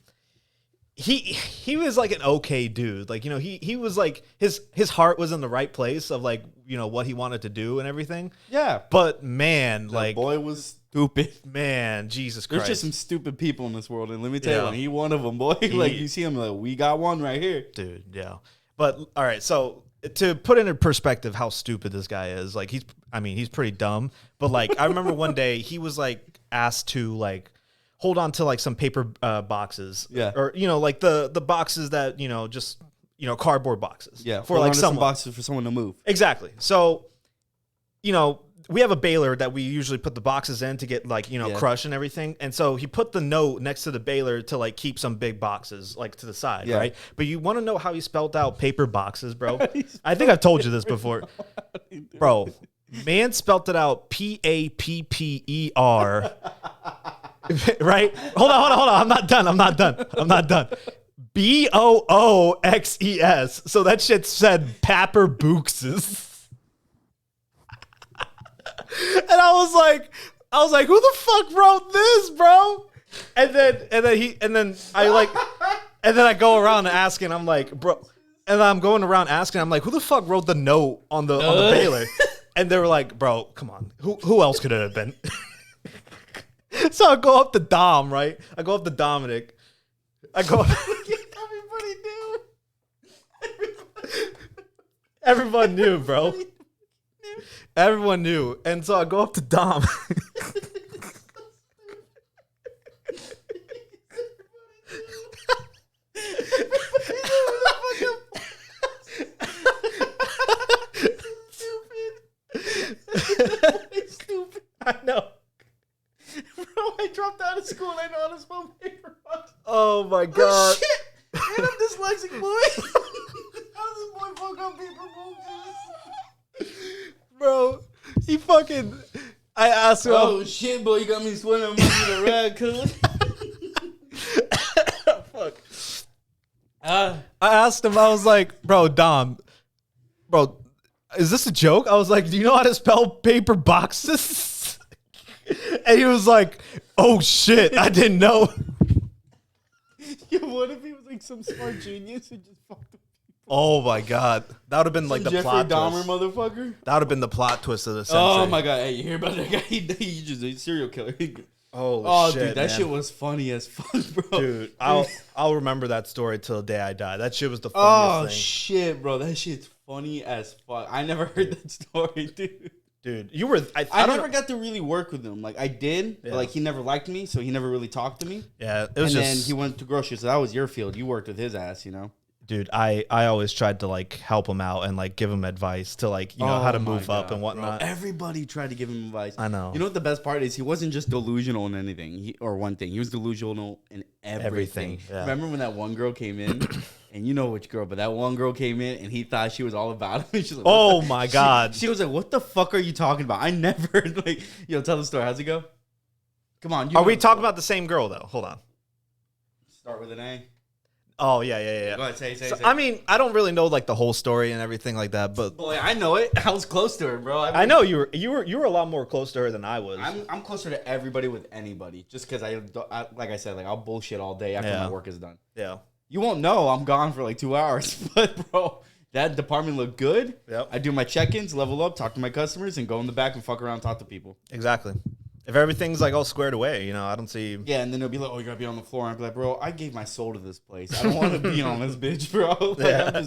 He was like an okay dude. Like, you know, he was like, his heart was in the right place of like, you know, what he wanted to do and everything. Yeah. But man, like, boy was stupid. Man, Jesus Christ. There's just some stupid people in this world. And let me tell you, he one of them, boy. Like, you see him like, we got one right here. Dude, yeah. But all right, so to put into perspective how stupid this guy is, like, he's pretty dumb. But like, I remember one day he was like asked to like hold on to like some paper boxes, or you know, like the boxes that, you know, just, you know, cardboard boxes, for like some boxes for someone to move. Exactly. So, you know, we have a baler that we usually put the boxes in to get like, you know, crushed and everything. And so he put the note next to the baler to like keep some big boxes like to the side, right? But you want to know how he spelled out paper boxes, bro? I think I've told you this before, bro. Man spelled it out Papper. Right? Hold on. I'm not done. Booxes. So that shit said Papper Bookses. And I was like, who the fuck wrote this, bro? And then I go around asking, I'm like, bro, and I'm going around asking, I'm like, who the fuck wrote the note on the baler? And they were like, bro, come on, who else could it have been? So I go up to Dom, right? I go up to Dominic. Everybody knew. Everyone knew, bro. Everyone knew. And so I go up to Dom. Stupid. I know. Bro, I dropped out of school and I Oh my god. Shit. And I'm dyslexic, boy. How does this boy fuck up paper boxes? Bro, he fucking... I asked him... Oh, shit, boy. You got me sweating. I'm moving a rag, cuz. Fuck. I asked him, I was like, bro, Dom, bro, is this a joke? I was like, do you know how to spell paper boxes? And he was like, oh shit, I didn't know. Yo, what if he was like some smart genius and just fucked up? Oh my god, that would have been like the Jeffrey plot Dahmer twist. Motherfucker. That would have been the plot twist of the century. Oh my god, hey, you hear about that guy? He just a serial killer. Holy shit, dude, that man. shit was funny as fuck, bro. Dude, I'll remember that story till the day I die. That shit was the funniest thing. Shit, bro, that shit's funny as fuck. I never heard that story, dude. Dude, you were... I never got to really work with him. Like, I did, Yeah. but like, he never liked me, so he never really talked to me. Yeah, it was and just... then he went to groceries, so that was your field. You worked with his ass, you know? Dude, I always tried to like help him out and like give him advice to like, you know, how to move up and whatnot. Bro. Everybody tried to give him advice. I know. You know what the best part is? He wasn't just delusional in anything or one thing. He was delusional in everything. Yeah. Remember when that one girl came in? And you know which girl, but that one girl came in and he thought she was all about him. She's like, oh my God. She was like, what the fuck are you talking about? I never, like, tell the story. How's it go? Come on. Are we talking about the same girl though? Hold on. Start with an A. Oh, yeah. Go ahead, say. I mean, I don't really know like the whole story and everything like that, but Boy, I know it. I was close to her, bro. I know you were a lot more close to her than I was. I'm closer to everybody with anybody, just because I like I said, like I'll bullshit all day after my work is done. Yeah. You won't know I'm gone for like 2 hours, but bro, that department looked good. Yep. I do my check-ins, level up, talk to my customers, and go in the back and fuck around, and talk to people. Exactly. If everything's like all squared away, you know, I don't see. Yeah, and then they'll be like, "Oh, you gotta be on the floor." And I'll be like, "Bro, I gave my soul to this place. I don't want to be on this bitch, bro." Like,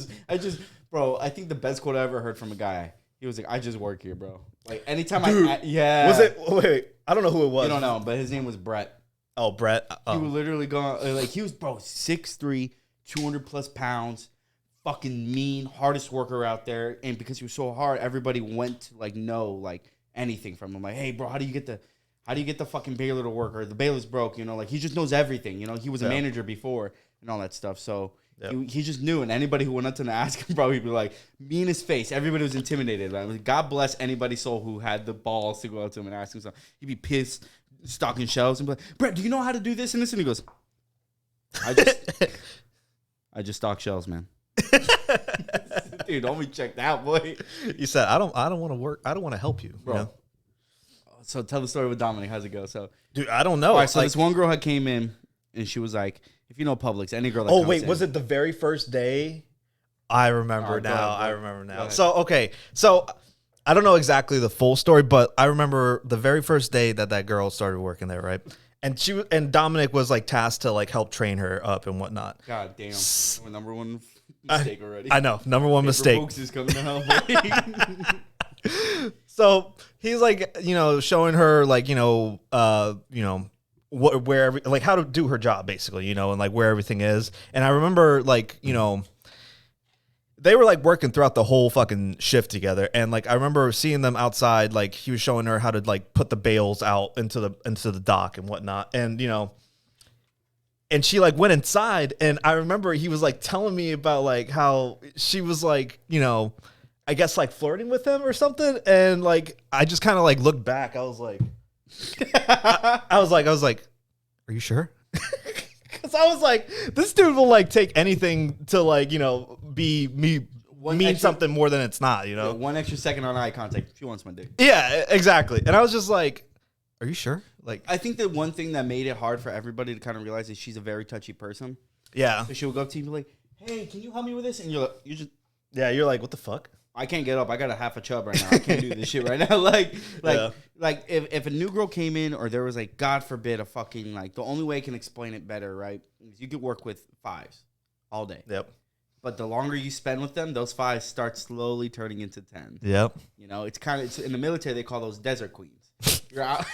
bro. I think the best quote I ever heard from a guy. He was like, "I just work here, bro." Like anytime Dude, Was it? Wait, I don't know who it was. You don't know, but his name was Brett. Oh, Brett. He would literally go like he was 6'3", 200 plus pounds, fucking mean, hardest worker out there. And because he was so hard, everybody went to like know like anything from him. Like, hey, bro, how do you get the fucking baler to work? Or the baler's broke, you know? Like he just knows everything. You know, he was a manager before and all that stuff. So he just knew. And anybody who went up to him to ask him, bro, he'd be like, me in his face. Everybody was intimidated. Like, God bless anybody's soul who had the balls to go up to him and ask him something. He'd be pissed, stocking shelves, and be like, Brett, do you know how to do this and this? And he goes, I just stock shelves, man. Dude, don't be checked out, boy. You said I don't want to work. I don't want to help you, bro. You know? So tell the story with Dominic. How's it go? So, dude, I don't know. All right, so this one girl had came in and she was like, if you know Publix, any girl that comes in. Was it the very first day? I remember now. I remember now. So, okay. So, I don't know exactly the full story, but I remember the very first day that girl started working there, right? And Dominic was like tasked to like help train her up and whatnot. God damn. Number one mistake already. I know. Number one mistake. Folks is coming to hell, So he's like, you know, showing her like, where like how to do her job basically, you know, and like where everything is. And I remember like, you know, they were like working throughout the whole fucking shift together. And like, I remember seeing them outside, like he was showing her how to like put the bales out into the dock and whatnot. And, you know, and she like went inside and I remember he was like telling me about like how she was like, you know, I guess like flirting with him or something. And like, I just kind of like looked back. I was like, I was like, are you sure? Cause I was like, this dude will like take anything to like, you know, mean something more than it's not, you know? Yeah, 1 extra second on eye contact. She wants my dick. Yeah, exactly. And I was just like, are you sure? Like, I think the one thing that made it hard for everybody to kind of realize is she's a very touchy person. Yeah. So she would go up to you and be like, hey, can you help me with this? And you're like, what the fuck? I can't get up. I got a half a chub right now. I can't do this shit right now. Like if a new girl came in or there was like, God forbid, a fucking like, the only way I can explain it better, right? Is you could work with fives all day. Yep. But the longer you spend with them, those fives start slowly turning into 10. Yep. You know, it's in the military, they call those desert queens. You're out.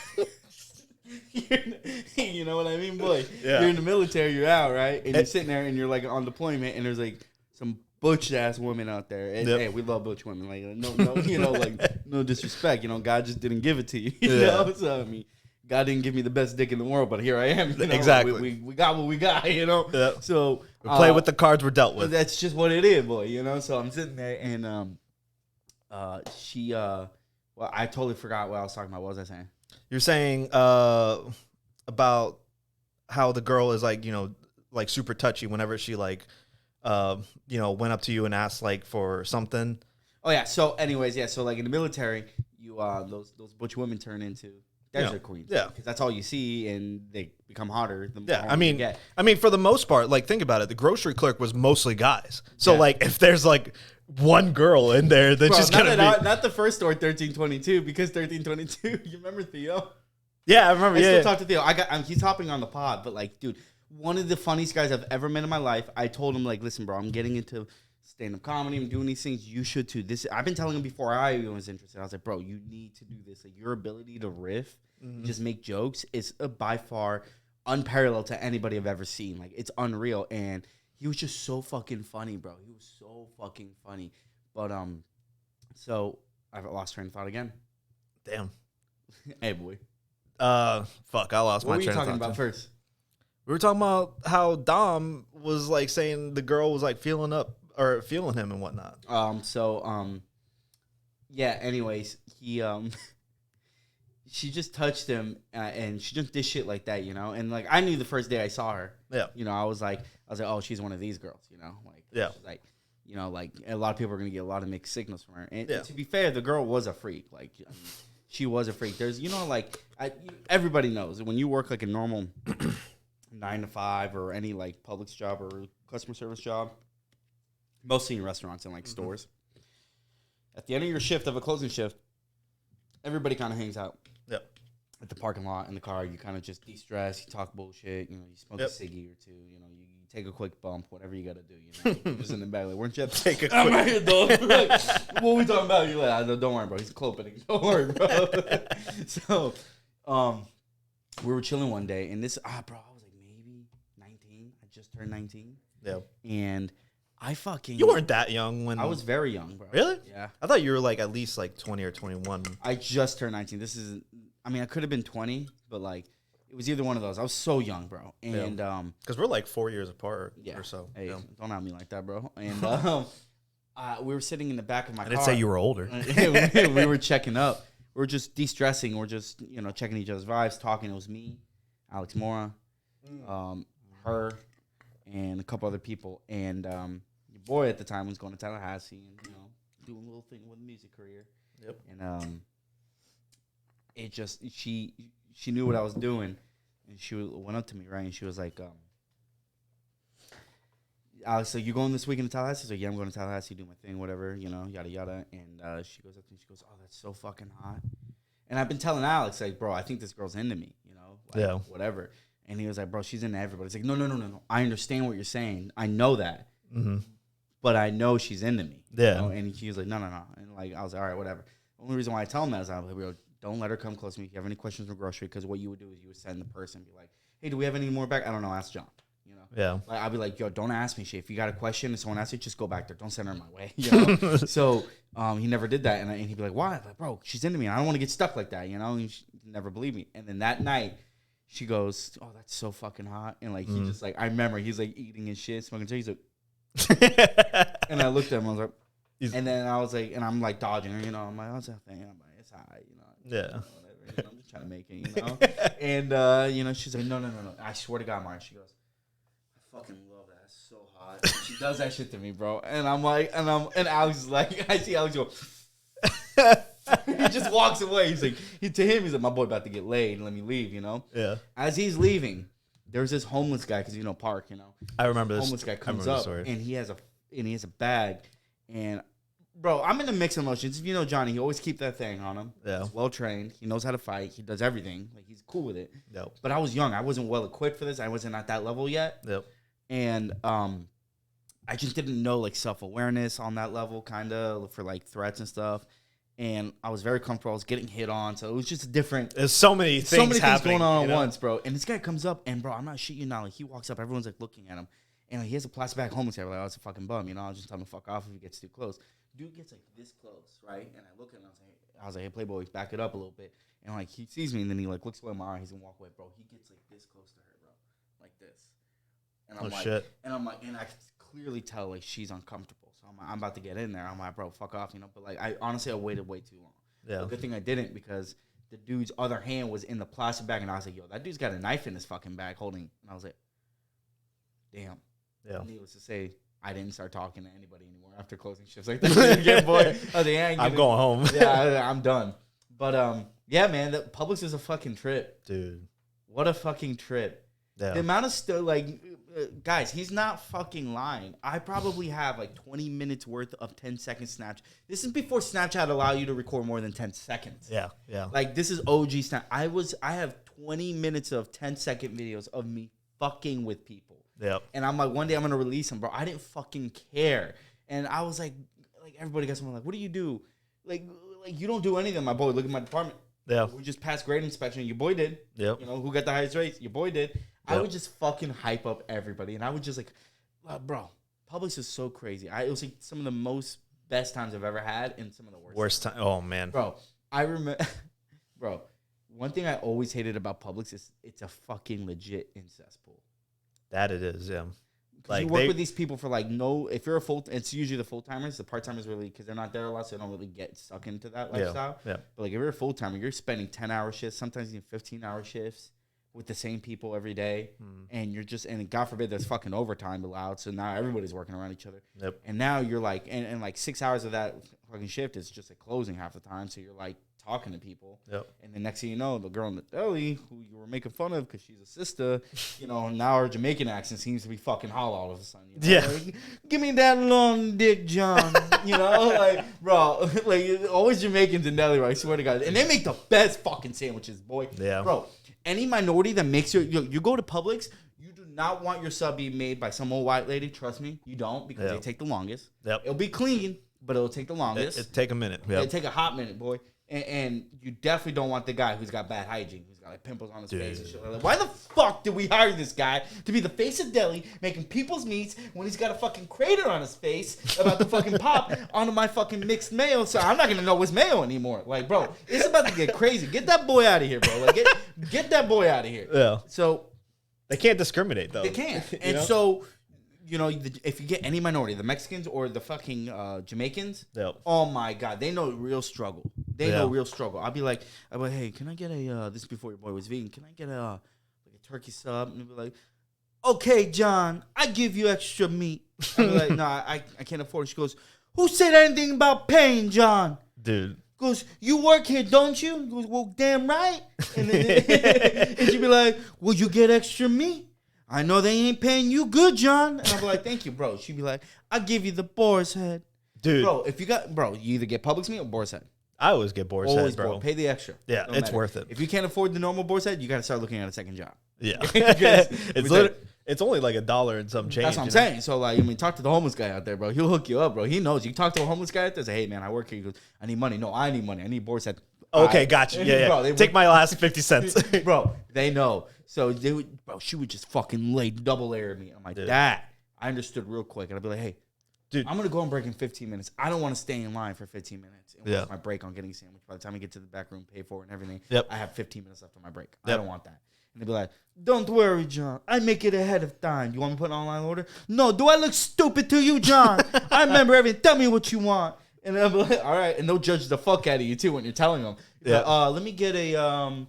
You know what I mean, boy? Yeah. You're in the military, you're out, right? And you're sitting there and you're like on deployment and there's like some butch ass women out there. And hey, we love butch women. Like no, you know, like no disrespect. You know, God just didn't give it to you. You know? So I mean, God didn't give me the best dick in the world, but here I am. You know? Exactly. We got what we got, you know? Yeah. So we play with the cards we're dealt with. That's just what it is, boy, you know? So I'm sitting there, and well, I totally forgot what I was talking about. What was I saying? You're saying about how the girl is like, like super touchy whenever she like, went up to you and asked like for something. Oh yeah. So anyways, yeah. So like in the military, you those butch women turn into desert queens. Yeah. Because that's all you see, and they become hotter. The Yeah. more you get. I mean, for the most part, like think about it. The grocery clerk was mostly guys. So like if there's like one girl in there, that's just gonna be not the first store 1322, because 1322. You remember Theo? Yeah, I remember. I still talk to Theo. He's hopping on the pod, but like, dude, one of the funniest guys I've ever met in my life. I told him like, listen, bro, I'm getting into stand-up comedy. I'm doing these things. You should too. I've been telling him before I even was interested. I was like, bro, you need to do this. Like, your ability to riff, just make jokes is by far unparalleled to anybody I've ever seen. Like, it's unreal. And he was just so fucking funny, bro. He was so fucking funny. But so I've lost train of thought again. Damn. Hey, boy. Fuck, I lost my train of thought. What were you talking about first? We were talking about how Dom was like saying the girl was like feeling him and whatnot. Yeah, anyways, he she just touched him, and she just did shit like that, you know? And like, I knew the first day I saw her. Yeah. You know, I was like, oh, she's one of these girls, you know? Like, yeah. Like, you know, like a lot of people are going to get a lot of mixed signals from her. And yeah. To be fair, the girl was a freak. Like, I mean, she was a freak. There's, like, everybody knows when you work like a normal 9 to 5 or any like Publix job or customer service job, mostly in restaurants and like stores. At the end of your shift, of a closing shift, everybody kind of hangs out. Yep. At the parking lot, in the car, you kind of just de-stress, you talk bullshit, you smoke a ciggy or two, you take a quick bump, whatever you got to do, You're just in the back, like, weren't you at take a quick I'm right here, dog. Like, what we talking about? You're like, don't worry, bro. He's clopening. Don't worry, bro. So, we were chilling one day, and bro, I was like maybe 19. I just turned 19. Yeah. And You weren't that young when... I was very young, bro. Really? Yeah. I thought you were like at least like 20 or 21. I just turned 19. I could have been 20, but like it was either one of those. I was so young, bro. And because we're like 4 years apart or so. Hey, don't at me like that, bro. And we were sitting in the back of my car. I didn't say you were older. We were checking up. We were just de-stressing. We're just, checking each other's vibes, talking. It was me, Alex Mora, her, and a couple other people. And your boy at the time was going to Tallahassee and, doing a little thing with a music career. Yep. And it just, she knew what I was doing. And she went up to me, right? And she was like, Alex, so you going this weekend to Tallahassee? So yeah, I'm going to Tallahassee, do my thing, whatever, yada, yada. And she goes up to me, she goes, oh, that's so fucking hot. And I've been telling Alex, like, bro, I think this girl's into me, whatever. And he was like, bro, she's into everybody. It's like, no. I understand what you're saying. I know that. Mm-hmm. But I know she's into me. Yeah. And he was like, no. And like, I was like, all right, whatever. The only reason why I tell him that is I'm like, bro, don't let her come close to me. If you have any questions from grocery, because what you would do is you would send the person, be like, hey, do we have any more back? I don't know, ask John. Yeah. Like, I'll be like, yo, don't ask me shit. If you got a question and someone asks you, just go back there. Don't send her my way. So he never did that. And he'd be like, why? I'm like, bro, she's into me. And I don't want to get stuck like that, And she never believed me. And then that night, she goes, oh, that's so fucking hot. And like, he just like, I remember he's like eating his shit, smoking tea. He's like, and I looked at him. I was like, and then I was like, and I'm like dodging her, I'm like, what's that thing? I'm like, it's hot, Yeah. Whatever, I'm just trying to make it, And, she's like, no. I swear to God, Marius. She goes, I fucking love that. It's so hot. She does that shit to me, bro. And I'm like, and Alex is like, I see Alex go, he just walks away. He's like, to him, he's like, my boy about to get laid and let me leave, Yeah. As he's leaving, there's this homeless guy, because, Park, I remember this. Homeless guy comes up, and he has a bag. And, bro, I'm in a mix of emotions. If you know Johnny, he always keep that thing on him. Yeah. He's well-trained. He knows how to fight. He does everything. Like, he's cool with it. Yep. But I was young. I wasn't well-equipped for this. I wasn't at that level yet. Yep. And I just didn't know, like, self-awareness on that level, kind of, for, like, threats and stuff. And I was very comfortable. I was getting hit on. So it was just different. There's so many things going on at once, bro. And this guy comes up, and, bro, I'm not shitting you now. Like, he walks up. Everyone's, like, looking at him. And he has a plastic bag homeless guy. Like, oh, it's a fucking bum. I'll just tell him to fuck off if he gets too close. Dude gets, like, this close, right? And I look at him, and I was like, I was like, hey, Playboy, back it up a little bit. And like he sees me and then he like looks away in my eye. He's gonna walk away, bro. He gets like this close to her, bro, like this. And I'm like, shit. And I'm like, and I can clearly tell like she's uncomfortable. So I'm about to get in there. I'm like, bro, fuck off, you know. But like, I honestly waited way too long. Yeah. But good thing I didn't because the dude's other hand was in the plastic bag, and I was like, yo, that dude's got a knife in his fucking bag holding. And I was like, damn. Yeah. Needless to say, I didn't start talking to anybody anymore after closing shifts like that. Yeah, boy. I'm going home. Yeah, I'm done. But yeah, man, the Publix is a fucking trip, dude. What a fucking trip. Yeah. The amount of stuff, like, guys, he's not fucking lying. I probably have like 20 minutes worth of 10-second Snapchat. This is before Snapchat allowed you to record more than 10 seconds. Yeah, yeah. Like, this is OG Snap. I have 20 minutes of 10-second videos of me fucking with people. Yep. And I'm like, one day I'm gonna release them, bro. I didn't fucking care. And I was like everybody got someone like, what do you do? Like you don't do anything, my boy. Look at my department. Yeah. We just passed grade inspection. Your boy did. Yep. You know, who got the highest rates? Your boy did. Yep. I would just fucking hype up everybody. And I would just like, bro, Publix is so crazy. It was like some of the most best times I've ever had and some of the worst time. Oh, man. Bro, I remember, bro, one thing I always hated about Publix is it's a fucking legit incest pool. That it is, yeah. Like you work with these people for like if you're it's usually the full timers. The part timers really, because they're not there a lot, so they don't really get stuck into that lifestyle. Yeah. But like if you're a full timer, you're spending 10-hour shifts, sometimes even 15-hour shifts with the same people every day, and you're just and God forbid there's fucking overtime allowed. So now everybody's working around each other. Yep. And now you're like, and like 6 hours of that fucking shift is just like closing half the time. So you're like talking to people. Yep. And the next thing you know, the girl in the deli who you were making fun of because she's a sister, you know, now her Jamaican accent seems to be fucking hollow all of a sudden. You know? Yeah. Like, give me that long dick, John. You know, like, bro, like, always Jamaicans in deli, right? I swear to God. And they make the best fucking sandwiches, boy. Yeah. Bro, any minority that makes you go to Publix, you do not want your sub being made by some old white lady. Trust me, you don't, because they take the longest. Yep. It'll be clean, but it'll take the longest. It'll take a minute. It'll take a hot minute, boy. And you definitely don't want the guy who's got bad hygiene, who's got like pimples on his face and shit like that. Why the fuck did we hire this guy to be the face of deli, making people's meats when he's got a fucking crater on his face about to fucking pop onto my fucking mixed mayo? So I'm not gonna know what's mayo anymore. Like, bro, it's about to get crazy. Get that boy out of here, bro. Like, get that boy out of here. Yeah. So they can't discriminate though. They can't. And so, you know, if you get any minority, the Mexicans or the fucking Jamaicans, oh my God, they know real struggle. They know real struggle. I'll be like, hey, can I get this before your boy was vegan, can I get a turkey sub? And he'll be like, okay, John, I give you extra meat. I'll be like, no, I can't afford it. She goes, who said anything about paying, John? Dude. Goes, you work here, don't you? Goes, well, damn right. And she'd be like, well, you get extra meat. I know they ain't paying you good, John. And I'll be like, thank you, bro. She'd be like, I'll give you the boar's head. Dude. Bro, you either get Publix meat or boar's head. I always get boar's head, bro. Pay the extra. Yeah, it's worth it. If you can't afford the normal boar's head, you got to start looking at a second job. Yeah. It's only like $1 and some change. That's what I'm saying. So, like, I mean, talk to the homeless guy out there, bro. He'll hook you up, bro. He knows. You talk to a homeless guy out there, say, hey, man, I work here. He goes, I need money. No, I need money. I need boar's head. Okay, gotcha. Yeah, bro, take my last 50 cents. Bro, they know. So, she would just fucking lay double layer at me. I'm like, Dad. I understood real quick. And I'd be like, hey, dude, I'm going to go and break in 15 minutes. I don't want to stay in line for 15 minutes and waste my break on getting a sandwich. By the time I get to the back room, pay for it and everything, I have 15 minutes left on my break. I don't want that. And they'd be like, don't worry, John. I make it ahead of time. You want me to put an online order? No. Do I look stupid to you, John? I remember everything. Tell me what you want. And they'll be like, all right. And they'll judge the fuck out of you, too, when you're telling them. Yeah. Like, let me get a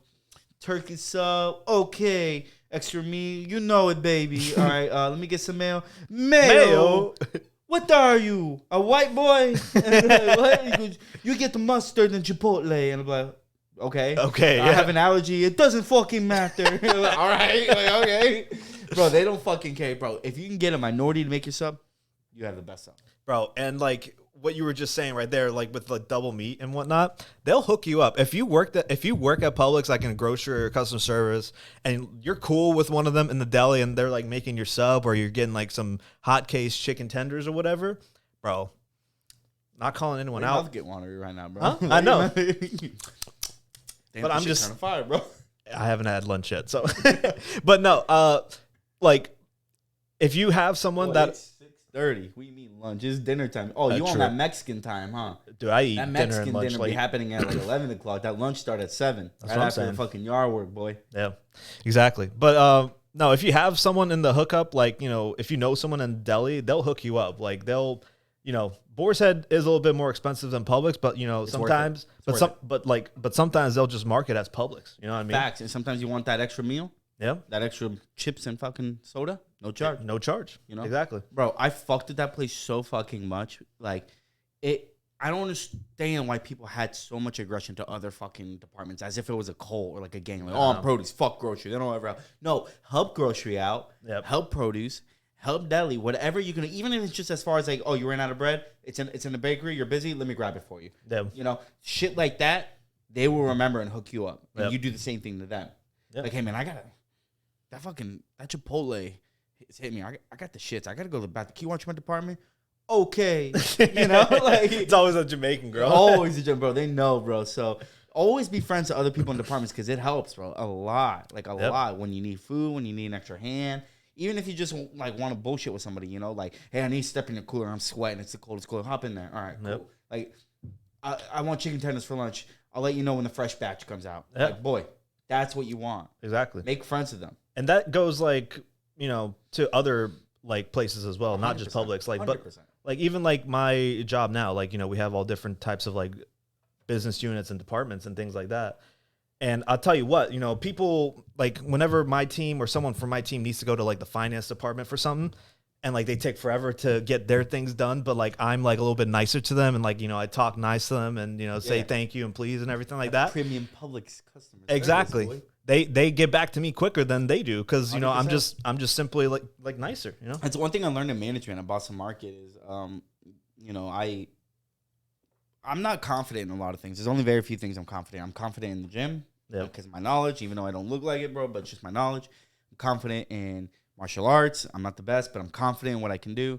turkey sub. Okay. Extra meat. You know it, baby. All right. Let me get some mayo. Mayo? What are you? A white boy? And like, what? He goes, you get the mustard and Chipotle. And I'm like, okay. Okay. I have an allergy. It doesn't fucking matter. Like, all right. Like, okay. Bro, they don't fucking care, bro. If you can get a minority to make your sub, you have the best sub. Bro, and like what you were just saying right there, like with the double meat and whatnot, they'll hook you up. If you work at Publix, like in grocery or customer service, and you're cool with one of them in the deli, and they're like making your sub, or you're getting like some hot case chicken tenders or whatever, bro. Not calling anyone out. I'll get watery right now, bro. Huh? I know. Damn, but I'm just on fire, bro. I haven't had lunch yet, so. But no, like if you have someone 6:30. We mean lunch. It's dinner time. Oh, you on that Mexican time, huh? Dude, I eat that dinner Mexican and lunch dinner be happening at like 11 o'clock. That lunch start at 7. That's right what I'm after saying. the fucking yard work, boy. Yeah, exactly. But no, if you have someone in the hookup, like, you know, if you know someone in Delhi, they'll hook you up. Like they'll, you know, Boar's Head is a little bit more expensive than Publix, but you know, sometimes, but sometimes they'll just market as Publix. You know what I mean? Facts. And sometimes you want that extra meal. Yeah. That extra chips and fucking soda, no charge. No charge. You know? Exactly. Bro, I fucked with that place so fucking much. Like, I don't understand why people had so much aggression to other fucking departments as if it was a cult or like a gang. Like, oh, I'm produce. Fuck grocery. They don't ever help. No, help grocery out. Yep. Help produce. Help deli. Whatever you can, even if it's just as far as like, oh, you ran out of bread. It's in the bakery. You're busy. Let me grab it for you. Yep. You know, shit like that. They will remember and hook you up. And Yep. you do the same thing to them. Yep. Like, hey man, I gotta. That Chipotle it's hit me. I got the shits. I got to go to the bathroom. Can you watch my department? Okay. You know? Like, it's always a Jamaican girl. Always a Jamaican, bro. They know, bro. So always be friends to other people in departments because it helps, bro. A lot. Like, a lot. When you need food, when you need an extra hand. Even if you just, like, want to bullshit with somebody, you know? Like, hey, I need to step in the cooler. I'm sweating. It's the coldest cooler. Hop in there. All right, cool. Like, I want chicken tenders for lunch. I'll let you know when the fresh batch comes out. Like, boy, that's what you want. Exactly. Make friends with them. And that goes, like, you know, to other, like, places as well, not just Publix. Like, 100%. but, like, even, like, my job now, like, you know, we have all different types of, like, business units and departments and things like that. And I'll tell you what, you know, people, like, whenever my team or someone from my team needs to go to, like, the finance department for something, and, like, they take forever to get their things done, but, like, I'm, like, a little bit nicer to them, and, like, you know, I talk nice to them and, you know, say thank you and please and everything like that. Premium Publix customers. Exactly. They get back to me quicker than they do because, you know, 100%. I'm just simply, like nicer, you know? That's one thing I learned in management at Boston Market is, you know, I'm not confident in a lot of things. There's only very few things I'm confident in. I'm confident in the gym because of my knowledge, even though I don't look like it, bro, but it's just my knowledge. I'm confident in martial arts. I'm not the best, but I'm confident in what I can do.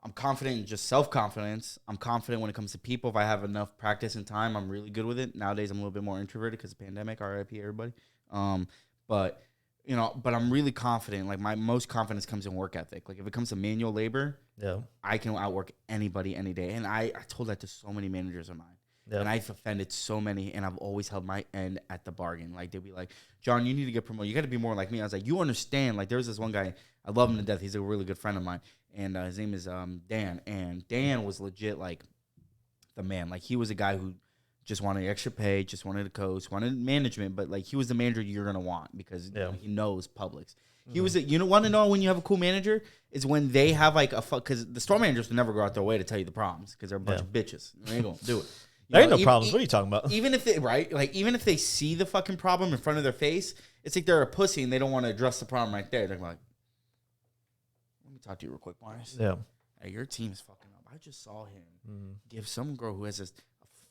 I'm confident in just self-confidence. I'm confident when it comes to people. If I have enough practice and time, I'm really good with it. Nowadays, I'm a little bit more introverted because of the pandemic. RIP, everybody. But you know, but I'm really confident. Like, my most confidence comes in work ethic. Like, if it comes to manual labor, I can outwork anybody any day. And I told that to so many managers of mine. And I've offended so many, and I've always held my end at the bargain. Like, they'd be like, John, you need to get promoted. You got to be more like me. I was like, you understand. Like, there's this one guy, I love him to death. He's a really good friend of mine. And his name is Dan. And Dan was legit, like, the man. Like, he was a guy who just wanted extra pay, just wanted a coach, wanted management. But, like, he was the manager you're going to want because you know, he knows Publix. He was you know, want to know when you have a cool manager is when they have, like, because the store managers will never go out their way to tell you the problems because they're a bunch of bitches. They ain't going to do it. There ain't no problems. What are you talking about? Even if they, right? Like, even if they see the fucking problem in front of their face, it's like they're a pussy and they don't want to address the problem right there. They're like, let me talk to you real quick, Marius. Yeah. Hey, your team is fucking up. I just saw him give some girl who has a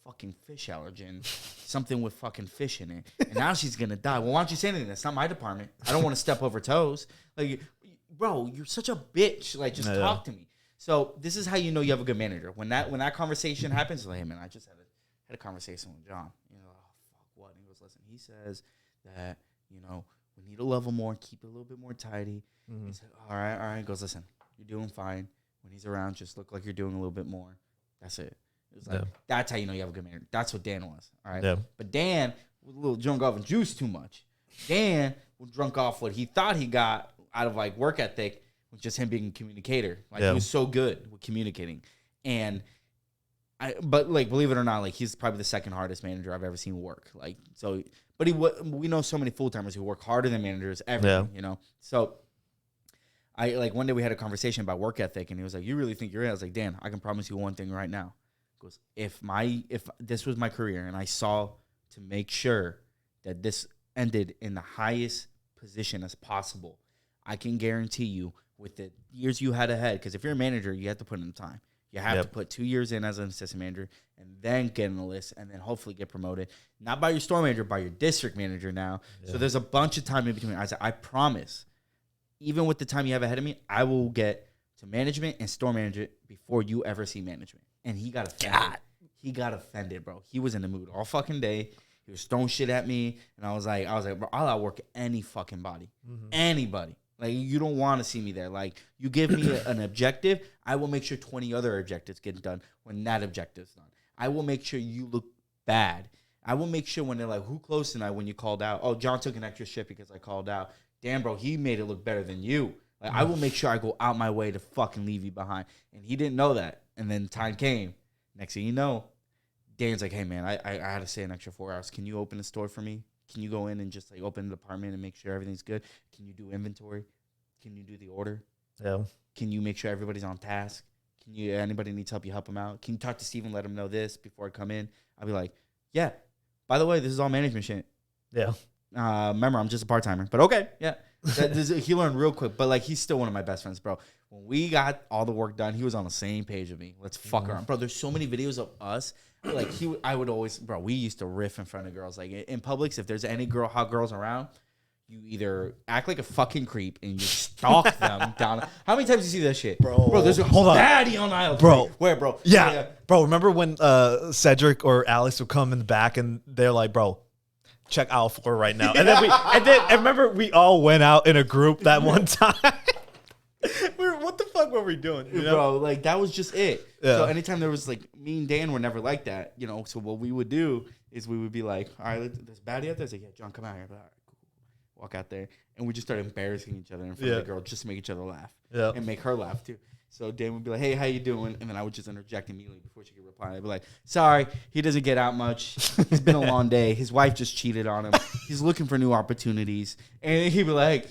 fucking fish allergen something with fucking fish in it. And now she's going to die. Well, why don't you say anything? That's not my department. I don't want to step over toes. Like, bro, you're such a bitch. Like, just talk to me. So this is how you know you have a good manager. When that conversation happens, like, hey, man, I just had a conversation with John. You know, oh, fuck, what? And he goes, listen, he says that, you know, we need to level more, keep it a little bit more tidy. He said, all right. He goes, listen, you're doing fine. When he's around, just look like you're doing a little bit more. That's it. It was like, that's how you know you have a good manager. That's what Dan was, all right? Yeah. But Dan was a little drunk off of juice too much. Dan was drunk off what he thought he got out of, like, work ethic with just him being a communicator. Like, he was so good with communicating. But, like, believe it or not, like, he's probably the second hardest manager I've ever seen work. Like, so, but we know so many full-timers who work harder than managers ever, you know? So, like, one day we had a conversation about work ethic, and he was like, you really think you're it? I was like, Dan, I can promise you one thing right now. He goes, if this was my career and I saw to make sure that this ended in the highest position as possible, I can guarantee you with the years you had ahead, because if you're a manager, you have to put in the time. You have to put 2 years in as an assistant manager and then get in the list and then hopefully get promoted. Not by your store manager, by your district manager now. So there's a bunch of time in between. I said, I promise, even with the time you have ahead of me, I will get to management and store manager before you ever see management. And he got offended. He got offended, bro. He was in the mood all fucking day. He was throwing shit at me. And I was like, bro, I'll outwork any fucking body. Anybody. Like, you don't want to see me there. Like, you give me an objective, I will make sure 20 other objectives get done when that objective's done. I will make sure you look bad. I will make sure when they're like, who closed tonight when you called out? Oh, John took an extra shift because I called out. Damn, bro, he made it look better than you. Like, I will make sure I go out my way to fucking leave you behind. And he didn't know that. And then time came. Next thing you know, Dan's like, hey, man, I had to stay an extra 4 hours. Can you open the store for me? Can you go in and just, like, open the department and make sure everything's good? Can you do inventory? Can you do the order? Yeah. Can you make sure everybody's on task? Can you, anybody needs help, you help them out? Can you talk to Steven, let him know this before I come in? I'll be like, yeah. By the way, this is all management shit. Yeah. Remember, I'm just a part-timer. But okay, yeah. He learned real quick. But, like, he's still one of my best friends, bro. When we got all the work done, he was on the same page with me. Let's fuck around. Bro, there's so many videos of us. Like, I would always, bro, we used to riff in front of girls. Like, in Publix, if there's any hot girls around, you either act like a fucking creep and you stalk them down. How many times do you see that shit? Bro, there's a baddie on aisle 3. Bro. Where, bro? Yeah. Bro, remember when Cedric or Alex would come in the back and they're like, bro, check aisle 4 right now. And then I remember we all went out in a group that one time. What the fuck were we doing? You know? Bro, like, that was just it. Yeah. So anytime there was, like, me and Dan were never like that, you know. So what we would do is we would be like, all right, there's baddie out there. It's like, yeah, John, come out here. Like, all right, cool. Walk out there. And we just started embarrassing each other in front of the girl just to make each other laugh. Yeah. And make her laugh, too. So Dan would be like, hey, how you doing? And then I would just interject immediately before she could reply. I'd be like, sorry, he doesn't get out much. It's been a long day. His wife just cheated on him. He's looking for new opportunities. And he'd be like,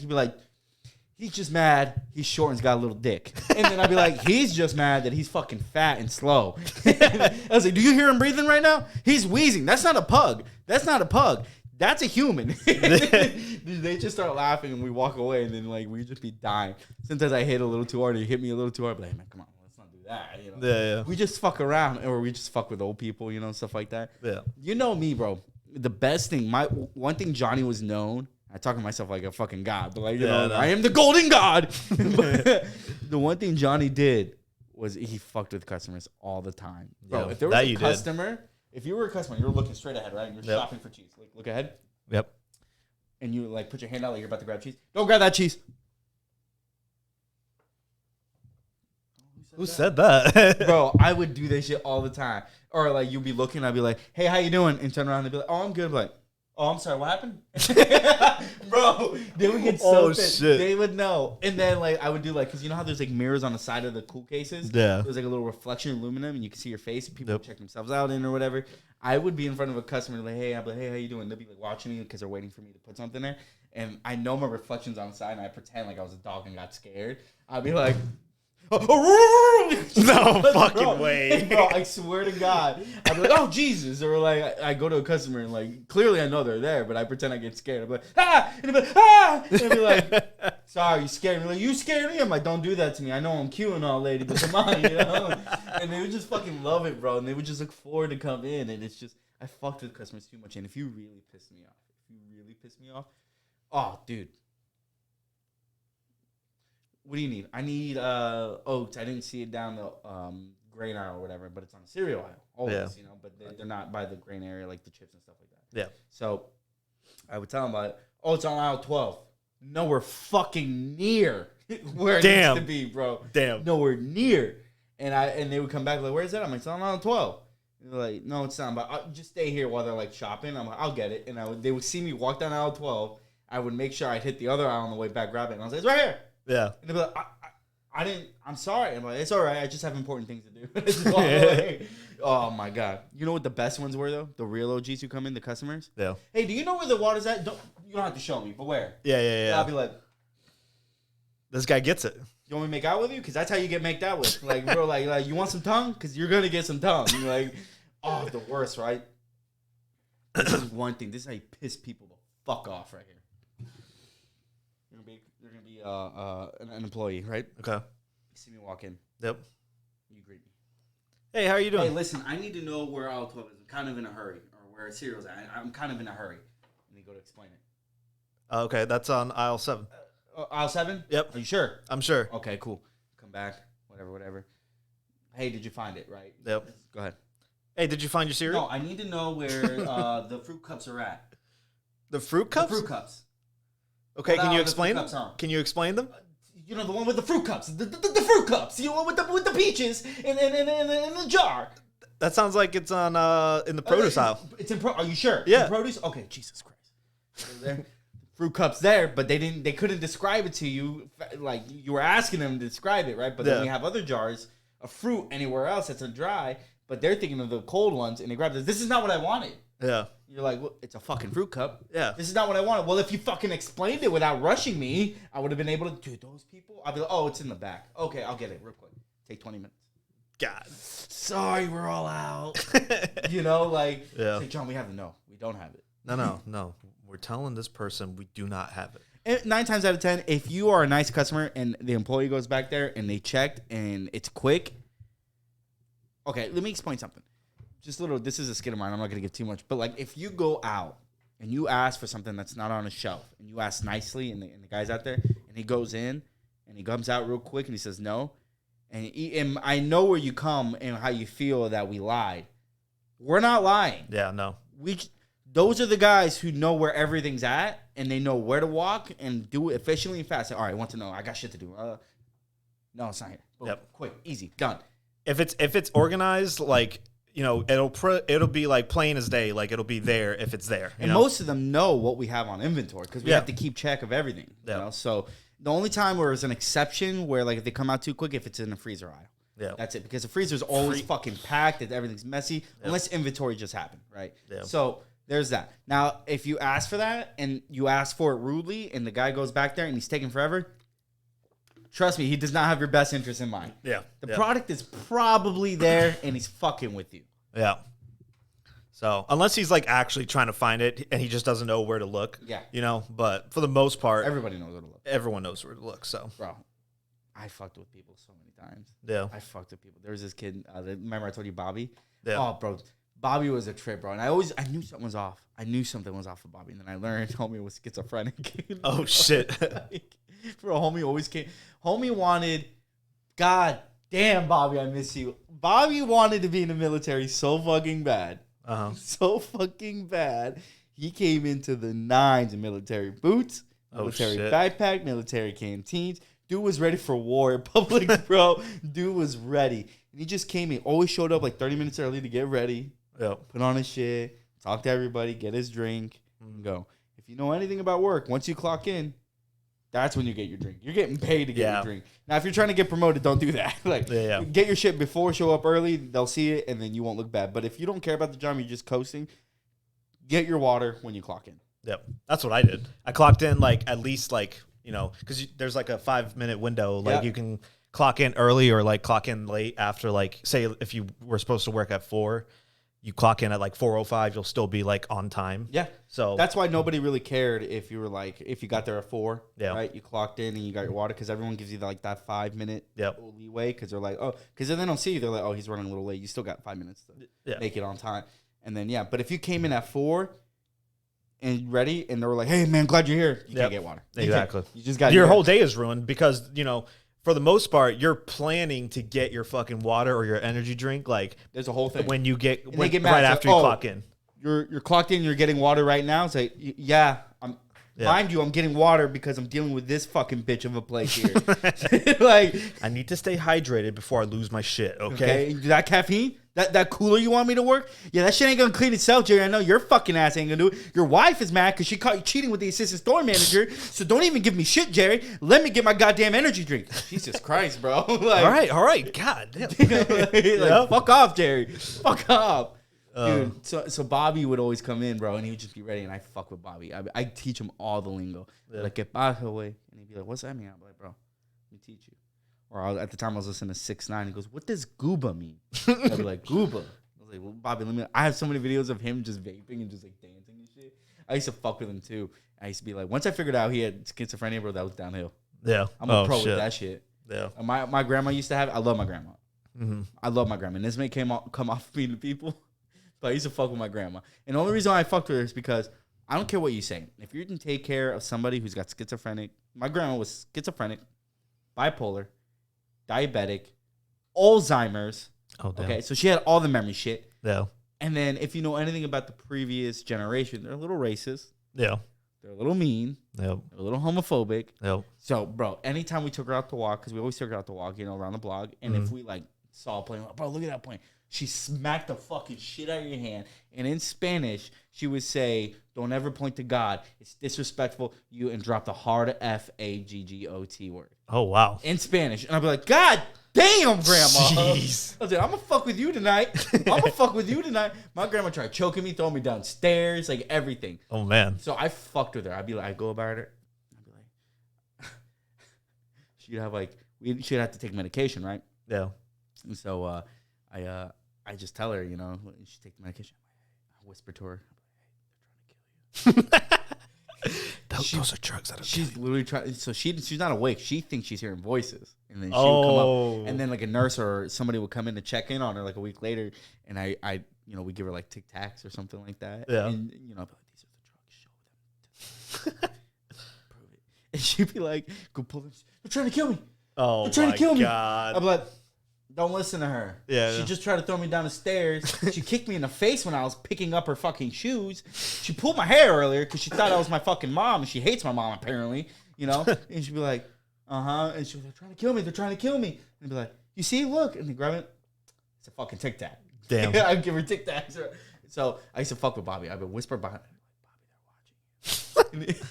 he's just mad he's short and's got a little dick. And then I'd be like, he's just mad that he's fucking fat and slow. I was like, do you hear him breathing right now? He's wheezing. That's not a pug. That's not a pug. That's a human. They just start laughing and we walk away and then, like, we just be dying. Sometimes I hit a little too hard or you hit me a little too hard. But, hey, man, come on, let's not do that. You know? Yeah. We just fuck around or we just fuck with old people, you know, stuff like that. Yeah. You know me, bro. The best thing, one thing Johnny was known, I talk to myself like a fucking god, but, like, you know, I am the golden god. But the one thing Johnny did was he fucked with customers all the time. Bro, if there was a customer, if you were a customer, you're looking straight ahead, right? And you're shopping for cheese. Like, look ahead. Yep. And you, like, put your hand out like you're about to grab cheese. Don't grab that cheese. Who said that? Bro, I would do this shit all the time. Or, like, you'd be looking, I'd be like, hey, how you doing? And turn around and be like, oh, I'm good. I'm like, oh, I'm sorry, what happened? Bro, they would get so pissed. Shit. They would know. And then, like, I would do, like, because you know how there's, like, mirrors on the side of the cool cases? Yeah. There's, like, a little reflection aluminum, and you can see your face, and people would check themselves out in or whatever. I would be in front of a customer, like, hey, I'd be like, hey, how you doing? They'd be, like, watching me because they're waiting for me to put something there. And I know my reflection's on the side, and I pretend like I was a dog and got scared. I'd be like... No fucking way. Bro, I swear to God. I'd be like, oh, Jesus. Or, like, I go to a customer and, like, clearly I know they're there, but I pretend I get scared. I'm like, ah! And I'd be like, ah! And I'd be like, sorry, you scared me. Like, you scared me? I'm like, don't do that to me. I know I'm cute and all, lady, but come on, you know? And they would just fucking love it, bro. And they would just look forward to come in. And it's just, I fucked with customers too much. And if you really piss me off, oh, dude. What do you need? I need oats. I didn't see it down the grain aisle or whatever, but it's on the cereal aisle. Always, you know, but they're not by the grain area like the chips and stuff like that. Yeah. So I would tell them about it. Oh, it's on aisle 12. Nowhere fucking near where it needs to be, bro. Damn. Nowhere near. And they would come back like, where's that? I'm like, it's on aisle 12. And they're like, no, it's not. But I'll just stay here while they're, like, shopping. I'm like, I'll get it. And they would see me walk down aisle 12. I would make sure I'd hit the other aisle on the way back, grab it. And I was like, it's right here. Yeah. And they'd be like, I didn't, I'm sorry. I'm like, it's all right. I just have important things to do. Oh, my God. You know what the best ones were, though? The real OGs who come in, the customers? Yeah. Hey, do you know where the water's at? You don't have to show me, but where? Yeah. I'll be like, this guy gets it. You want me to make out with you? Because that's how you get made out with. Like, bro, like you want some tongue? Because you're going to get some tongue. You're like, oh, the worst, right? This is one thing. This is how you piss people the fuck off right here. You're gonna be an employee, right? Okay. You see me walk in. Yep. You greet me. Hey, how are you doing? Hey, listen, I need to know where aisle 12 is. I'm kind of in a hurry, or where cereal's at. I'm kind of in a hurry. And they go to explain it. Okay, that's on aisle 7. Aisle 7? Yep. Are you sure? I'm sure. Okay, cool. Come back. Whatever. Hey, did you find it? Right. Yep. Go ahead. Hey, did you find your cereal? No, I need to know where the fruit cups are at. The fruit cups? The fruit cups. Okay, can you explain them? Can you explain them? You know, the one with the fruit cups. The fruit cups. You know, with the peaches in the jar. That sounds like it's on in the produce aisle. It's in Are you sure? Yeah. In produce? Okay, Jesus Christ. Fruit cups there, but they couldn't describe it to you. Like, you were asking them to describe it, right? But then we have other jars of fruit anywhere else that's dry, but they're thinking of the cold ones, and they grab this. This is not what I wanted. Yeah. You're like, well, it's a fucking fruit cup. Yeah. This is not what I wanted. Well, if you fucking explained it without rushing me, I would have been able to. Dude, those people. I'd be like, oh, it's in the back. Okay, I'll get it real quick. Take 20 minutes. God. Sorry, we're all out. You know, like, yeah. Say, John, we have it. No, we don't have it. No. We're telling this person we do not have it. And 9 times out of 10, if you are a nice customer and the employee goes back there and they checked and it's quick. Okay, let me explain something. Just a little, this is a skit of mine. I'm not going to give too much. But, like, if you go out and you ask for something that's not on a shelf and you ask nicely and the guy's out there and he goes in and he comes out real quick and he says no. And I know where you come and how you feel that we lied. We're not lying. Yeah, no. Those are the guys who know where everything's at and they know where to walk and do it efficiently and fast. All right, I want to know. I got shit to do. No, it's not here. Boom. Yep. Quick, easy, done. If it's organized, like, you know, it'll be like plain as day. Like, it'll be there if it's there. And most of them know what we have on inventory because we have to keep track of everything. Yeah. You know? So the only time where there's an exception where, like, if they come out too quick, if it's in the freezer aisle. Yeah. That's it. Because the freezer's always fucking packed and everything's messy unless inventory just happened, right? Yeah. So there's that. Now, if you ask for that and you ask for it rudely and the guy goes back there and he's taking forever, trust me, he does not have your best interest in mind. Yeah. The product is probably there and he's fucking with you. Yeah. So, unless he's, like, actually trying to find it and he just doesn't know where to look. Yeah. You know, but for the most part, everybody knows where to look. Everyone knows where to look, so. Bro, I fucked with people so many times. Yeah. I fucked with people. There was this kid, remember I told you Bobby? Yeah. Oh, bro. Bobby was a trip, bro. And I knew something was off. I knew something was off with Bobby. And then I learned homie was schizophrenic. Oh, shit. Bro, homie always came. Homie wanted, God damn, Bobby, I miss you. Bobby wanted to be in the military so fucking bad. Uh-huh. So fucking bad. He came into the 9s in military boots, military backpack, military canteens. Dude was ready for war in public, bro. Dude was ready. And he just came in. Always showed up like 30 minutes early to get ready. Yep. Put on his shit. Talk to everybody. Get his drink. And go. If you know anything about work, once you clock in, that's when you get your drink. You're getting paid to get your drink. Now, if you're trying to get promoted, don't do that. Get your shit before, show up early. They'll see it, and then you won't look bad. But if you don't care about the job, you're just coasting, get your water when you clock in. Yep. That's what I did. I clocked in, like, at least, like, you know, because there's, like, a 5-minute window. Like, you can clock in early or, like, clock in late after, like, say, if you were supposed to work at 4, you clock in at, like, 4:05, you'll still be, like, on time. Yeah. So that's why nobody really cared if you were, like, if you got there at 4, right? You clocked in and you got your water because everyone gives you, like, that 5-minute leeway because they're like, oh, because then they don't see you. They're like, oh, he's running a little late. You still got 5 minutes to make it on time. And then, but if you came in at 4 and ready and they were like, hey, man, glad you're here, you can't get water. Exactly. You just got your whole day is ruined because, you know, for the most part, you're planning to get your fucking water or your energy drink. Like, there's a whole thing when you get right after you clock in. You're clocked in. You're getting water right now. It's like, mind you, I'm getting water because I'm dealing with this fucking bitch of a place here. Like, I need to stay hydrated before I lose my shit. Okay. That caffeine. That cooler you want me to work? Yeah, that shit ain't gonna clean itself, Jerry. I know your fucking ass ain't gonna do it. Your wife is mad because she caught you cheating with the assistant store manager. So don't even give me shit, Jerry. Let me get my goddamn energy drink. Jesus Christ, bro. Like, all right. God damn. Fuck off, Jerry. Fuck off. Dude, so Bobby would always come in, bro, and he would just be ready, and I fuck with Bobby. I teach him all the lingo. Like, que pasa, güey? And he'd be like, what's that mean? I'm like, bro, let me teach you. Or at the time I was listening to 6ix9ine. He goes, what does gooba mean? I'd be like, gooba. I was like, well, Bobby, I have so many videos of him just vaping and just, like, dancing and shit. I used to fuck with him, too. I used to be like, once I figured out he had schizophrenia, bro, that was downhill. Yeah. I'm a pro with that shit. Yeah. My grandma used to have it. I love my grandma. Mm-hmm. I love my grandma. And this may come off me to people, but I used to fuck with my grandma. And the only reason why I fucked with her is because I don't care what you say. If you can take care of somebody who's got schizophrenic, my grandma was schizophrenic, bipolar, diabetic, Alzheimer's. Oh, damn. Okay, so she had all the memory shit. Yeah. And then if you know anything about the previous generation, they're a little racist. Yeah. They're a little mean. Yep. They're a little homophobic. Yep. So, bro, anytime we took her out to walk, because we always took her out to walk, around the block, and if we like saw a plane, bro, look at that plane. She smacked the fucking shit out of your hand, and in Spanish, she would say, "Don't ever point to God. It's disrespectful." And drop the hard F-A-G-G-O-T word. Oh wow. In Spanish, and I'd be like, "God damn, grandma." Jeez. I was like, "I'm gonna fuck with you tonight. My grandma tried choking me, throwing me downstairs, like everything. Oh man. So I fucked with her. I'd be like, I go about her. I'd be like, she'd have like, she'd have to take medication, right? Yeah. And so I just tell her, she take the medication. I whisper to her, "Hey, they're trying to kill you." Those are drugs that are. She's literally trying. So she's not awake. She thinks she's hearing voices, and then she would come up, and then like a nurse or somebody would come in to check in on her like a week later, and I we give her like Tic Tacs or something like that. Yeah. And I'd be like, "These are the drugs. Show them. Prove it." And she'd be like, "Go pull them. They're trying to kill me. Oh, they're trying to kill God. me." I'd be like, "Don't listen to her. Yeah, She just tried to throw me down the stairs. She kicked me in the face when I was picking up her fucking shoes. She pulled my hair earlier because she thought I was my fucking mom, and she hates my mom apparently, And she'd be like, and she'd be like, "They're trying to kill me." And I'd be like, "You see, look." And they grab it. It's a fucking Tic Tac. Damn. I'd give her Tic Tacs. So I used to fuck with Bobby. I would whisper behind her, "Bobby, they're watching."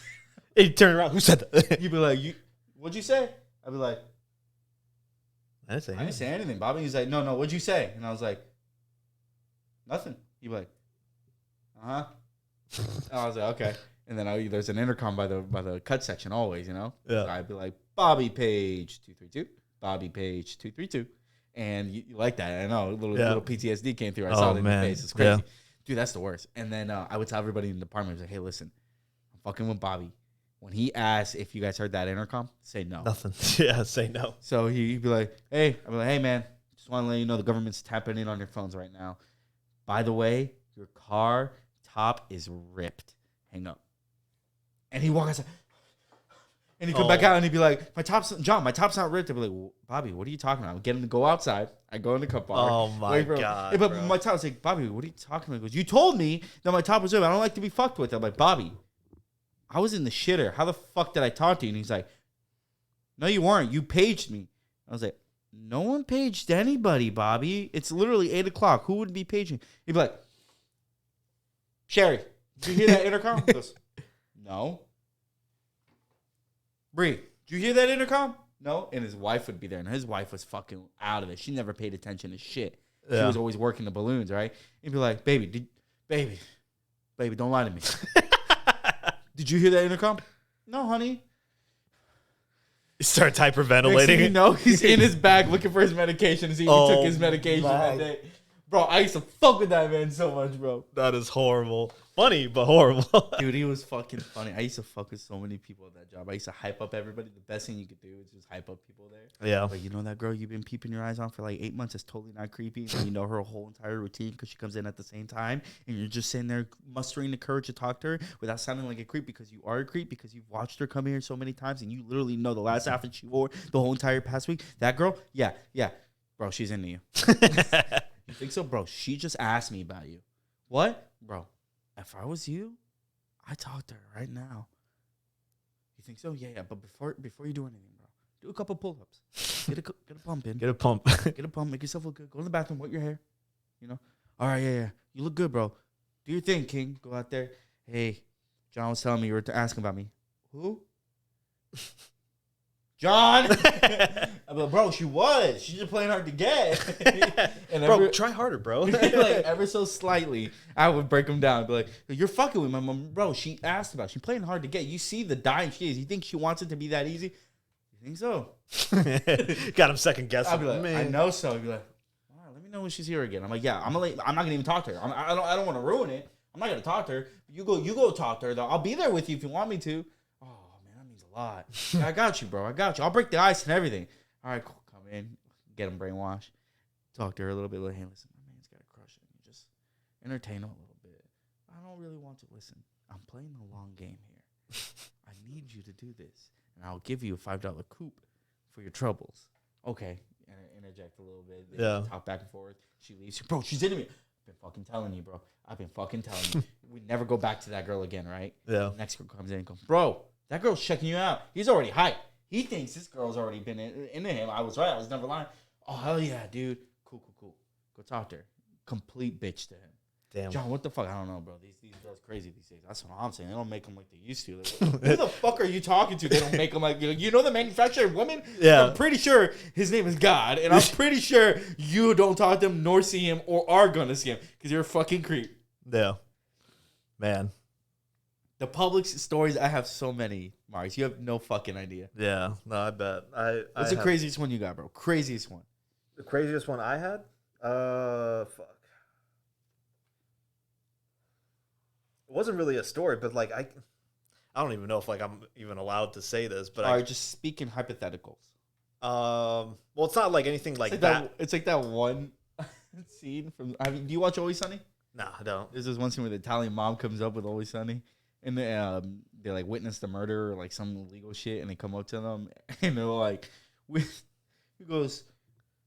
He turned around. Who said that? You'd be like, "What'd you say?" I'd be like, I didn't say anything. "I didn't say anything, Bobby." He's like, no, what'd you say? And I was like, "Nothing." He'd be like, "Uh-huh." And I was like, "Okay." And then there's an intercom by the cut section always, Yeah. So I'd be like, "Bobby page 232, Bobby page 232. And you like that. I know. Little PTSD came through. I saw it in your face. It's crazy. Yeah. Dude, that's the worst. And then I would tell everybody in the department, I was like, "Hey, listen, I'm fucking with Bobby. When he asks if you guys heard that intercom, say no." Nothing. Yeah, say no. So he'd be like, "Hey," I'd be like, "Hey, man, just want to let you know the government's tapping in on your phones right now. By the way, your car top is ripped. Hang up." And he'd walk outside. And he'd come back out and he'd be like, my top's not ripped." I'd be like, "Well, Bobby, what are you talking about?" I get him to go outside. I go in the cup bar. Oh, my God. But bro. my top was like, "Bobby, what are you talking about?" He goes, "You told me that my top was ripped. I don't like to be fucked with." I'm like, "Bobby, I was in the shitter. How the fuck did I talk to you?" And he's like, "No, you weren't. You paged me." I was like, "No one paged anybody, Bobby. It's literally 8 o'clock. Who would be paging?" He'd be like, "Sherry, did you hear that intercom?" He goes, "No." "Bree, did you hear that intercom?" "No." And his wife would be there, and his wife was fucking out of it. She never paid attention to shit. She was always working the balloons, right? He'd be like, baby, don't lie to me. "Did you hear that intercom?" "No, honey." He started hyperventilating. He's in his bag looking for his medication. He took his medication that day. Bro, I used to fuck with that man so much, bro. That is horrible. Funny, but horrible. Dude, he was fucking funny. I used to fuck with so many people at that job. I used to hype up everybody. The best thing you could do is just hype up people there. Yeah. Like, that girl you've been peeping your eyes on for like 8 months is totally not creepy. And you know her whole entire routine because she comes in at the same time. And you're just sitting there mustering the courage to talk to her without sounding like a creep because you are a creep because you've watched her come here so many times and you literally know the last outfit she wore the whole entire past week. That girl, yeah. Bro, she's into you. You think so? Bro, she just asked me about you. What? Bro, if I was you, I'd talk to her right now. You think so? Yeah. But before you do anything, bro, do a couple pull-ups. Get a pump in. Get a pump. Get a pump. Make yourself look good. Go in the bathroom. Wet your hair. All right, yeah. You look good, bro. Do your thing, King. Go out there. Hey, John was telling me you were asking about me. Who? John. I'm like, bro, she was. She's just playing hard to get. And bro, try harder, bro. Like ever so slightly, I would break him down. Be like, "You're fucking with my mom, bro. She asked about. She's playing hard to get. You see the dying she is. You think she wants it to be that easy? You think so?" Got him second guessing. I'd be like, "Man, "I know so." He'd be like, "All right, let me know when she's here again." I'm like, "Yeah, I'm not gonna even talk to her. I don't want to ruin it. I'm not gonna talk to her. You go talk to her though. I'll be there with you if you want me to." Lot. Yeah, I got you, bro. I got you. I'll break the ice and everything. All right, cool. Come in. Get him brainwashed. Talk to her a little bit. Like, "Hey, listen, my man's got a crush on you. Just entertain him a little bit. I don't really want to listen. I'm playing the long game here. I need you to do this. And I'll give you a $5 coupe for your troubles." Okay. Interject a little bit. Yeah. Talk back and forth. She leaves. "Bro, she's into me. been fucking telling you, bro. I've been fucking telling you. We never go back to that girl again, right? Yeah. The next girl comes in and goes, bro, that girl's checking you out. He's already hyped. He thinks this girl's already been into him. I was right. I was never lying. Oh, hell yeah, dude. Cool. Go talk to her. Complete bitch to him. Damn. John, what the fuck? I don't know, bro. These girls crazy these days. That's what I'm saying. They don't make them like they used to. Like, who the fuck are you talking to? They don't make them like, you know the manufacturer of women? Yeah. I'm pretty sure his name is God. And I'm pretty sure you don't talk to him nor see him or are going to see him because you're a fucking creep. Yeah. Man. The public stories, I have so many, Marius. You have no fucking idea. Yeah. No, I bet. What's the craziest one you got, bro? Craziest one. The craziest one I had? Fuck. It wasn't really a story, but like I don't even know if like I'm even allowed to say this, but all right, just speak in hypotheticals. Well, it's not like anything like that. It's like that one scene from. I mean, do you watch Always Sunny? No, I don't. There's this one scene where the Italian mom comes up with Always Sunny, and they like witness the murder or like some illegal shit, and they come up to them, and they're like, he goes,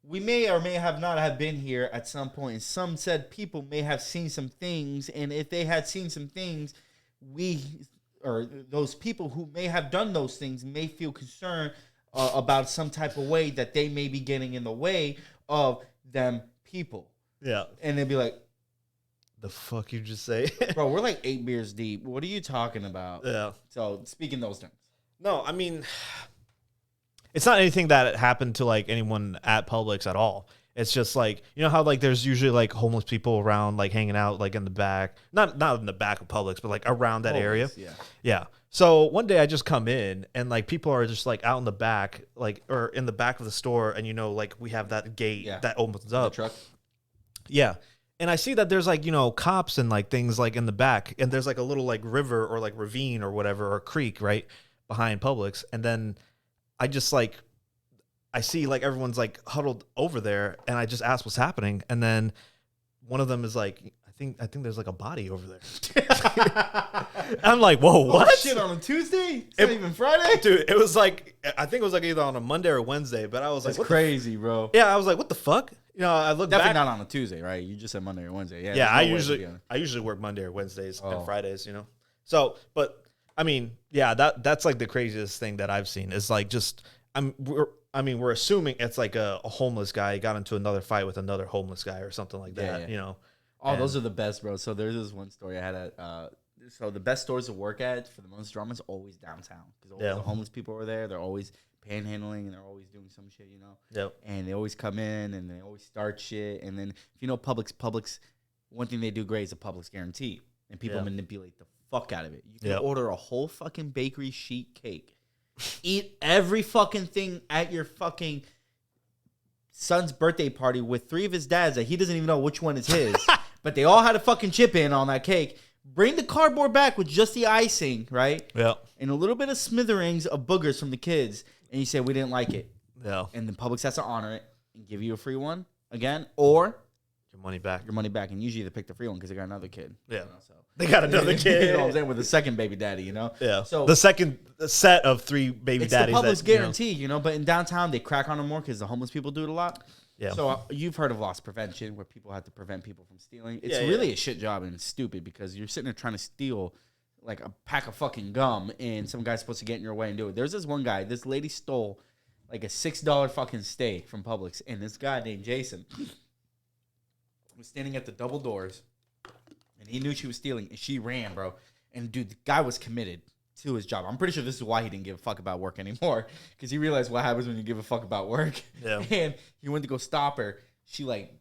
we may or may have not have been here at some point, and some said people may have seen some things, and if they had seen some things, or those people who may have done those things may feel concerned about some type of way that they may be getting in the way of them people. Yeah. And they'd be like, the fuck you just say? bro, we're like 8 beers deep. What are you talking about? Yeah. So speaking those terms. No, I mean, it's not anything that happened to like anyone at Publix at all. It's just like, you know how like there's usually like homeless people around like hanging out like in the back, not in the back of Publix, but like around that area. Yeah. So one day I just come in and like people are just like out in the back, like, or in the back of the store, and you know, like we have that gate that opens up. The truck. Yeah. And I see that there's like, you know, cops and like things like in the back, and there's like a little like river or like ravine or whatever, or creek right behind Publix. And then I just like, I see like everyone's like huddled over there, and I just ask what's happening. And then one of them is like, I think there's like a body over there. I'm like, whoa, what? Oh, shit, on a Tuesday? It's not even Friday? Dude, it was like, I think it was like either on a Monday or Wednesday, but I was like, that's crazy, bro. Yeah, I was like, what the fuck? You know, I looked definitely back. not on a Tuesday, right? You just said Monday or Wednesday. Yeah, I usually work Monday or Wednesdays and Fridays, you know. So, but I mean, yeah, that's like the craziest thing that I've seen is like just we're assuming it's like a homeless guy got into another fight with another homeless guy or something like that, you know. Oh, those are the best, bro. So there's this one story I had at so the best stores to work at for the most drama is always downtown, because the homeless people are there. They're always panhandling and they're always doing some shit, you know. Yep. And they always come in and they always start shit. And then if you know Publix, one thing they do great is a Publix guarantee, and people manipulate the fuck out of it. You can order a whole fucking bakery sheet cake, eat every fucking thing at your fucking son's birthday party with 3 of his dads that he doesn't even know which one is his, but they all had a fucking chip in on that cake. Bring the cardboard back with just the icing, right? Yeah. And a little bit of smithereens of boogers from the kids, and you say we didn't like it. Yeah. And then Publix has to honor it and give you a free one again, or your money back. And usually they pick the free one because they got another kid. Yeah. You know, so. They got another kid. You know what I'm saying? With the second baby daddy, you know? Yeah. So the second set of 3 baby daddies. It's the Publix guarantee, you know? But in downtown, they crack on them more because the homeless people do it a lot. Yeah. So you've heard of loss prevention, where people have to prevent people from stealing. It's really a shit job, and it's stupid because you're sitting there trying to steal like a pack of fucking gum, and some guy's supposed to get in your way and do it. There's this one guy, this lady stole like a $6 fucking steak from Publix, and this guy named Jason was standing at the double doors, and he knew she was stealing, and she ran, bro. And dude, the guy was committed to his job. I'm pretty sure this is why he didn't give a fuck about work anymore, because he realized what happens when you give a fuck about work. Yeah. And he went to go stop her. She like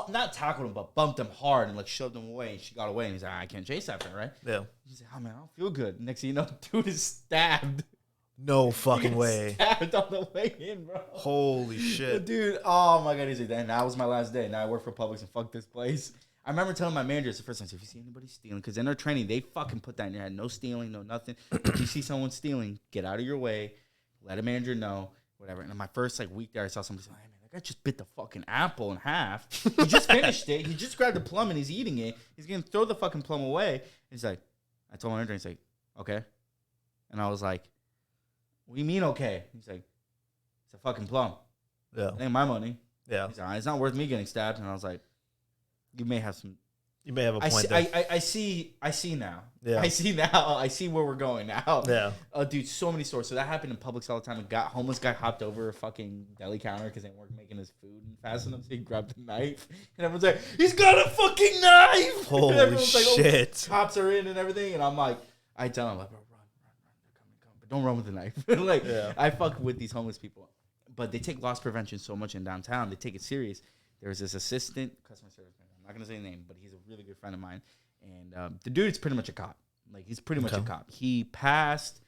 not tackled him, but bumped him hard and like shoved him away. And she got away, and he's like, I can't chase after her, right? Yeah. He's like, oh man, I don't feel good. Next thing you know, dude is stabbed. No fucking way. Stabbed on the way in, bro. Holy shit. Dude, oh my god, he's like, that was my last day. Now I work for Publix and fuck this place. I remember telling my managers the first time, if you see anybody stealing, because in their training, they fucking put that in your head. No stealing, no nothing. If you see someone stealing, get out of your way. Let a manager know, whatever. And in my first like week there, I saw somebody say, hey, man, that guy just bit the fucking apple in half. He just finished it. He just grabbed the plum and he's eating it. He's going to throw the fucking plum away. He's like, I told my manager, he's like, okay. And I was like, what do you mean okay? He's like, it's a fucking plum. Yeah. It ain't my money. Yeah. He's like, it's not worth me getting stabbed. And I was like, You may have some. You may have a point I see now. Yeah. I see now. I see where we're going now. Yeah. Dude, so many stores. So that happened in Publix all the time. A homeless guy hopped over a fucking deli counter because they weren't making his food fast enough. So he grabbed a knife. And everyone's like, he's got a fucking knife. Holy shit. Like, cops are in and everything. And I'm like, I tell him, like, bro, run. They're coming. But don't run with the knife. I fuck with these homeless people. But they take loss prevention so much in downtown. They take it serious. There's this assistant customer service manager. I'm not going to say the name, but he's a really good friend of mine. And the dude's pretty much a cop. Like, he's pretty much a cop. He passed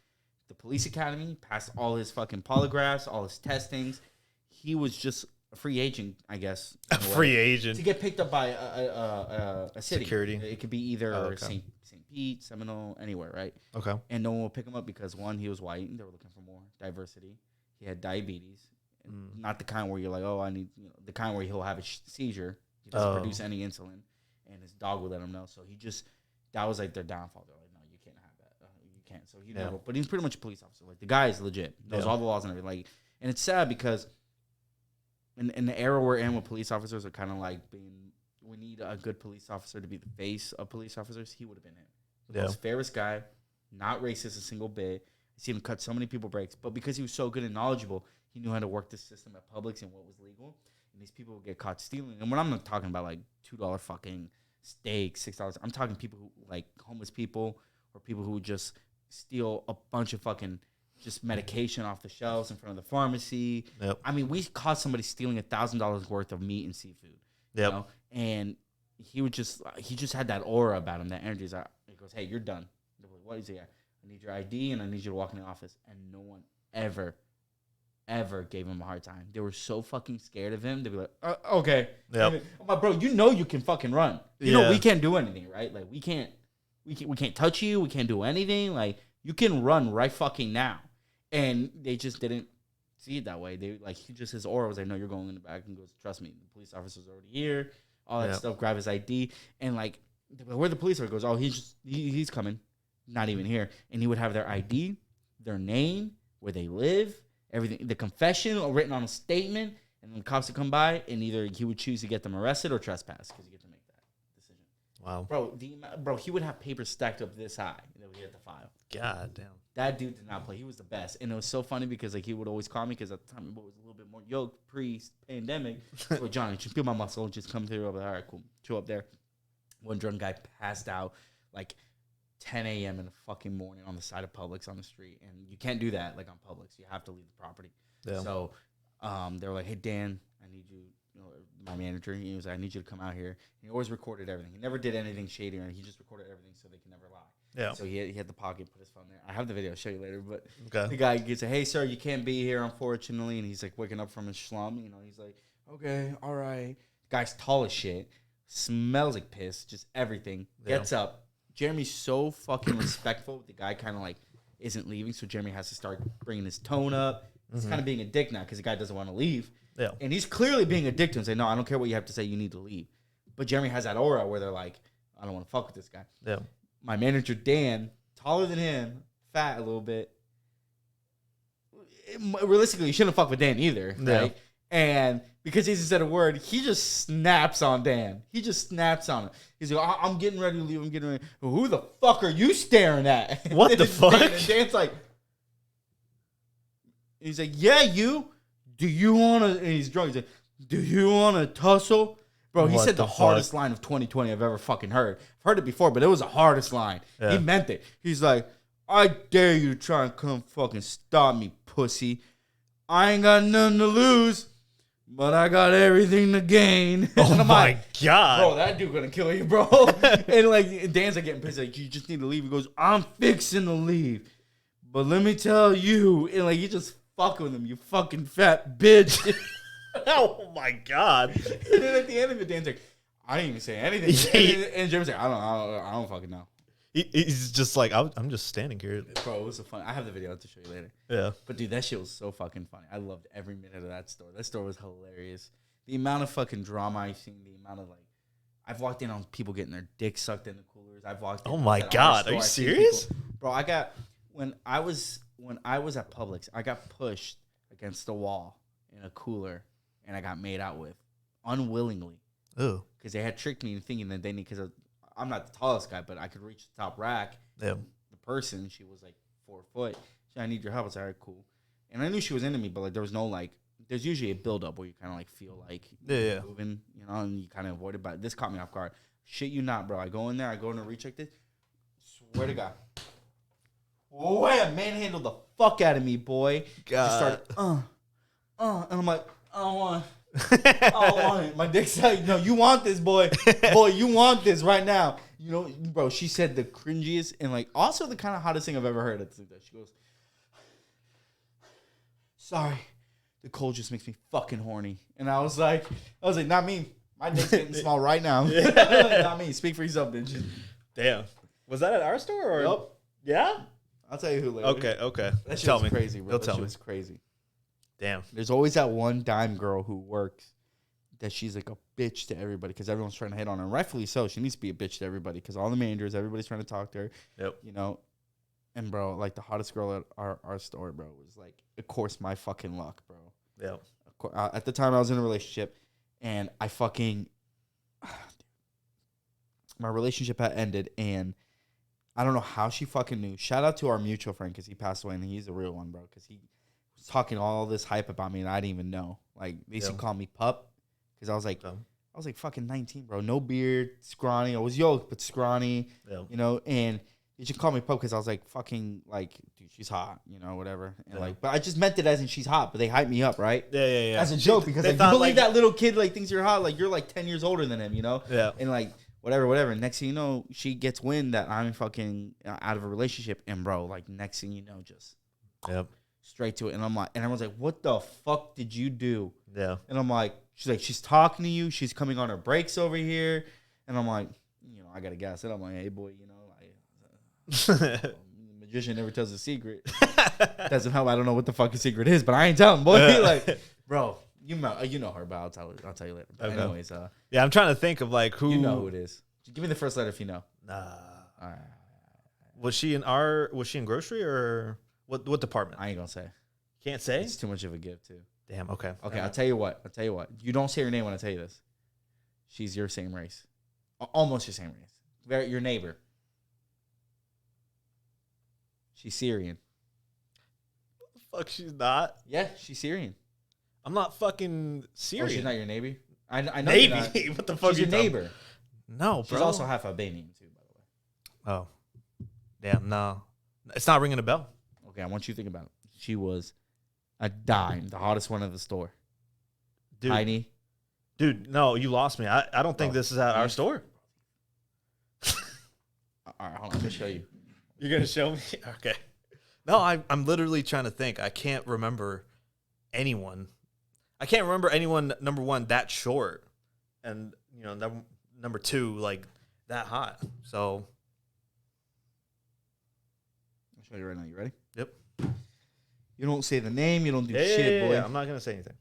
the police academy, passed all his fucking polygraphs, all his testings. He was just a free agent, I guess. A free agent. To get picked up by a city. Security. It could be either St. Pete, Seminole, anywhere, right? Okay. And no one will pick him up because, one, he was white, and they were looking for more diversity. He had diabetes. Not the kind where you're like, oh, I need, the kind where he'll have a seizure. He doesn't produce any insulin, and his dog will let him know. So that was like their downfall. They're like, no, you can't have that. You can't. So he never, but he's pretty much a police officer. Like, the guy is legit, knows all the laws and everything. Like, and it's sad because in the era we're in, where police officers are kind of like we need a good police officer to be the face of police officers. He would have been him. The most fairest guy, not racist a single bit. I see him cut so many people breaks, but because he was so good and knowledgeable, he knew how to work the system at Publix and what was legal. And these people would get caught stealing. And when I'm not talking about like $2 fucking steak, $6, I'm talking people who like homeless people or people who just steal a bunch of fucking just medication off the shelves in front of the pharmacy. Yep. I mean, we caught somebody stealing $1,000 worth of meat and seafood. Yep. You know? And he just had that aura about him, that energy. He goes, hey, you're done. What is he at? I need your ID and I need you to walk in the office. And no one ever gave him a hard time. They were so fucking scared of him. They'd be like, okay. Yep. I'm like, bro, you know you can fucking run. You know we can't do anything, right? Like, we can't touch you. We can't do anything. Like, you can run right fucking now. And they just didn't see it that way. They his aura was like, no, you're going in the back. And goes, trust me, the police officer's already here. All that stuff. Grab his ID. And like, where the police are? Goes, oh, he's coming. Not even here. And he would have their ID, their name, where they live, everything, the confession or written on a statement, and then the cops would come by, and either he would choose to get them arrested or trespass because you get to make that decision. Wow. Bro, he would have papers stacked up this high that we had to file. God damn. That dude did not play. He was the best. And it was so funny because like he would always call me because at the time it was a little bit more yoked pre-pandemic. So, Johnny, just feel my muscle. Just come through. All right, cool. Show up there. One drunk guy passed out like 10 a.m. in the fucking morning on the side of Publix on the street. And you can't do that like on Publix. You have to leave the property. Yeah. So they were like, hey, Dan, I need you, my manager, he was like, I need you to come out here. And he always recorded everything. He never did anything shady or anything. He just recorded everything so they can never lie. Yeah. So he had the pocket, put his phone there. I have the video. I'll show you later. But the guy gets hey, sir, you can't be here, unfortunately. And he's like waking up from his slum. He's like, okay, all right. Guy's tall as shit. Smells like piss. Just everything. Yeah. Gets up. Jeremy's so fucking respectful. The guy kind of like isn't leaving. So Jeremy has to start bringing his tone up. He's kind of being a dick now because the guy doesn't want to leave. Yeah. And he's clearly being a dick to him and saying, no, I don't care what you have to say. You need to leave. But Jeremy has that aura where they're like, I don't want to fuck with this guy. Yeah. My manager, Dan, taller than him, fat a little bit. Realistically, you shouldn't fuck with Dan either, right? And because he hasn't said a word, he just snaps on Dan. He just snaps on him. He's like, I'm getting ready to leave. I'm getting ready. Well, who the fuck are you staring at? What the fuck? And Dan's like, he's like, yeah, you. Do you want to? And he's drunk. He's like, do you want to tussle? Bro, he said the hardest line of 2020 I've ever fucking heard. I've heard it before, but it was the hardest line. Yeah. He meant it. He's like, I dare you to try and come fucking stop me, pussy. I ain't got nothing to lose, but I got everything to gain. Oh my God. Bro, that dude gonna kill you, bro. And like, Dan's like getting pissed. Like, you just need to leave. He goes, I'm fixing to leave. But let me tell you. And like, you just fucking with him, you fucking fat bitch. Oh my God. And then at the end of it, Dan's like, I didn't even say anything. And Jeremy's like, I don't fucking know. He's just like, I'm just standing here. Bro, it was so fun. I have the video to show you later. Yeah. But dude, that shit was so fucking funny. I loved every minute of that store. That store was hilarious. The amount of fucking drama I've seen, the amount of like, I've walked in on people getting their dick sucked in the coolers. I've walked in. Oh my God. Are you serious? Bro, when I was at Publix, I got pushed against the wall in a cooler and I got made out with unwillingly. Oh. Because they had tricked me into thinking that they need, because I'm not the tallest guy, but I could reach the top rack. Yeah. The person, she was like 4 foot. She said, I need your help. I was like, all right, cool. And I knew she was into me, but like there was no like, there's usually a buildup where you kind of like feel like you're moving, you know, and you kind of avoid it. But this caught me off guard. Shit you not, bro. I go in there, I go in a reach like this. Swear to God. Wham! Manhandled the fuck out of me, boy. God. Just started, and I'm like, I don't want it. I don't want it. My dick's like, no, you want this, boy. Boy, you want this right now. You know, bro, she said the cringiest and like also the kind of hottest thing I've ever heard. She goes, sorry, the cold just makes me fucking horny. And I was like, not me. My dick's getting small right now. Not me. Speak for yourself, bitch. Damn. Was that at our store or? Yep. Yeah? I'll tell you who later. Okay. That shit was crazy, bro. That shit was crazy. Damn. There's always that one dime girl who works that she's like a bitch to everybody because everyone's trying to hit on her. And rightfully so. She needs to be a bitch to everybody because all the managers, everybody's trying to talk to her. Yep. You know? And, bro, like, the hottest girl at our store, bro, was, like, of course, my fucking luck, bro. Yep. At the time, I was in a relationship, and I fucking... my relationship had ended, and I don't know how she fucking knew. Shout out to our mutual friend because he passed away, and he's a real one, bro, because he was talking all this hype about me, and I didn't even know. Like, they used to call me Pup because I was like... I was like fucking 19, bro. No beard, scrawny. I was yoked, but scrawny, you know, and... You should call me Pup because I was like, fucking, like, dude, she's hot, you know, whatever. And like, but I just meant it as in she's hot, but they hype me up, right? Yeah. As a joke because like, you believe that little kid like thinks you're hot, like you're like 10 years older than him, you know? Yeah. And like, whatever. And next thing you know, she gets wind that I'm fucking out of a relationship, and bro, like next thing you know, just straight to it. And I'm like, and everyone's like, what the fuck did you do? Yeah. And I'm like, she's talking to you, she's coming on her breaks over here, and I'm like, you know, I gotta gas it. I'm like, hey boy, you know. The magician never tells a secret. Doesn't help. I don't know what the fucking secret is, but I ain't telling, boy. Like, bro, you know her, but I'll tell you later. But anyways, yeah, I'm trying to think of like who. You know who it is. Give me the first letter if you know. Nah. All right. Was she in grocery or what department? I ain't gonna say. Can't say. It's too much of a gift too. Damn. Okay. Okay. I'll tell you what. You don't say her name when I tell you this. She's your same race, almost your same race. Your neighbor. She's Syrian. Fuck, she's not. Yeah, she's Syrian. I'm not fucking Syrian. Oh, she's not your neighbor? I know Navy. What the fuck? She's your neighbor. No, bro. She's also half Albanian too, by the way. Oh, damn. No, it's not ringing a bell. Okay, I want you to think about it. She was a dime, the hottest one at the store. Dude, tiny. Dude, no, you lost me. I don't think this is at our store. All right, hold on. Let me show you. You're going to show me? Okay. No, I'm literally trying to think. I can't remember anyone. I can't remember anyone, number one, that short. And, you know, number two, like, that hot. So. I'll show you right now. You ready? Yep. You don't say the name. You don't do shit, boy. Yeah, I'm not going to say anything.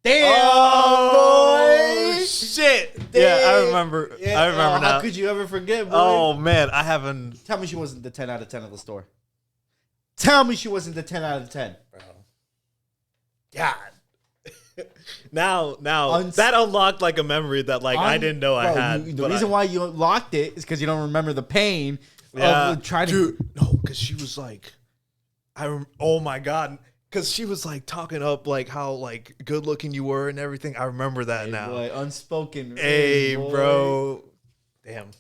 Damn, oh, boy. Shit. Damn. Yeah, I remember. Yeah. I remember now. How could you ever forget, boy? Oh, man. I haven't. Tell me she wasn't the 10 out of 10 of the store. Tell me she wasn't the 10 out of 10. Bro. God. now that unlocked like a memory that like I didn't know I had. The reason why you unlocked it is because you don't remember the pain of trying to. No, because she was like, oh my God. Because she was like talking up like how like good looking you were and everything. I remember that now. Boy, unspoken. Hey, boy. Bro. Damn.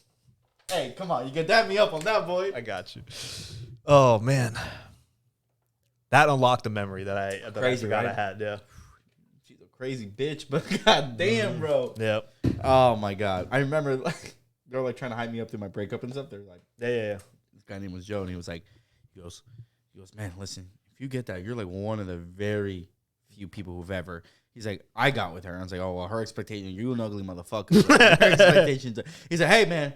Hey, come on. You can dab me up on that, boy. I got you. Oh, man. That unlocked a memory that I forgot I had. Yeah. She's a crazy bitch, but god damn, bro. Yep. Oh, my God. I remember like they were like trying to hype me up through my breakup and stuff. They're like, yeah. This guy named was Joe, and he was like, he goes, man, listen. If you get that, you're like one of the very few people who've ever. He's like, I got with her. I was like, oh, well, her expectation, you an ugly motherfucker. Her expectations. He's like, hey, man,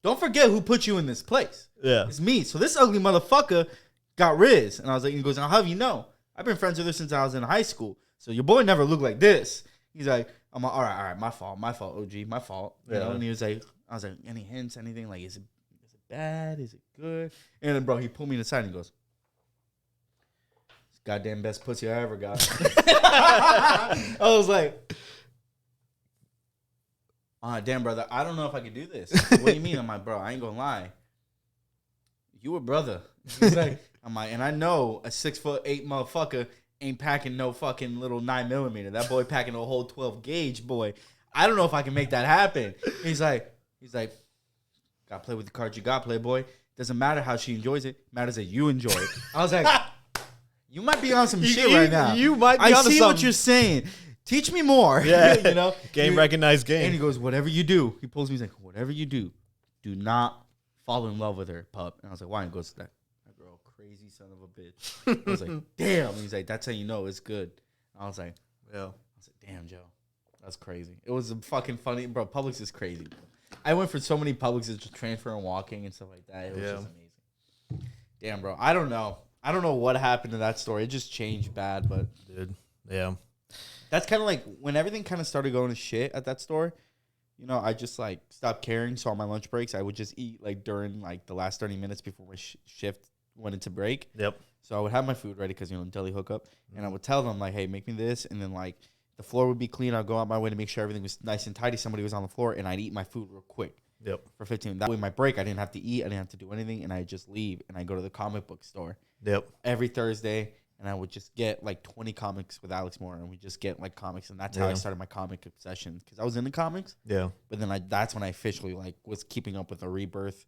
don't forget who put you in this place. Yeah. It's me. So this ugly motherfucker got Riz. And I was like, he goes, I'll have you know, I've been friends with her since I was in high school. So your boy never looked like this. He's like, I'm like, all right, my fault, OG, my fault. You know? And he was like, I was like, any hints, anything? Like, is it bad? Is it good? And then, bro, he pulled me to the side and he goes, goddamn best pussy I ever got. I was like, damn, brother, I don't know if I could do this. What do you mean? I'm like, bro, I ain't gonna lie. You a brother. He's like, I'm like, and I know a 6'8" motherfucker ain't packing no fucking little 9mm. That boy packing a whole 12 gauge, boy. I don't know if I can make that happen. He's like, gotta play with the cards you got, playboy. Doesn't matter how she enjoys it. Matters that you enjoy it. I was like, you might be on some shit right now. You might be on I see something. what you're saying. Teach me more. Yeah. You know? Game recognized game. And he goes, whatever you do. He pulls me. He's like, whatever you do, do not fall in love with her, pup. And I was like, why? And he goes, that girl, crazy son of a bitch. I was like, damn. And he's like, that's how you know it's good. And I was like, yeah. I was like, damn, Joe. That's crazy. It was fucking funny. Bro, Publix is crazy. I went for so many Publixes, just transfer and walking and stuff like that. It was just amazing. Damn, bro. I don't know. I don't know what happened to that story. It just changed bad, but dude, yeah. That's kind of like when everything kind of started going to shit at that store. You know, I just like stopped caring. So on my lunch breaks, I would just eat like during like the last 30 minutes before my shift went into break. Yep. So I would have my food ready because, you know, deli hookup. And I would tell them like, hey, make me this. And then like the floor would be clean. I'd go out my way to make sure everything was nice and tidy. Somebody was on the floor and I'd eat my food real quick. Yep. For 15 minutes. That way my break, I didn't have to eat. I didn't have to do anything. And I just leave and I go to the comic book store. Yep. Every Thursday. And I would just get like 20 comics with Alex Moore. And we just get like comics. And that's how I started my comic obsession. Because I was into comics. Yeah. But then that's when I officially like was keeping up with the Rebirth.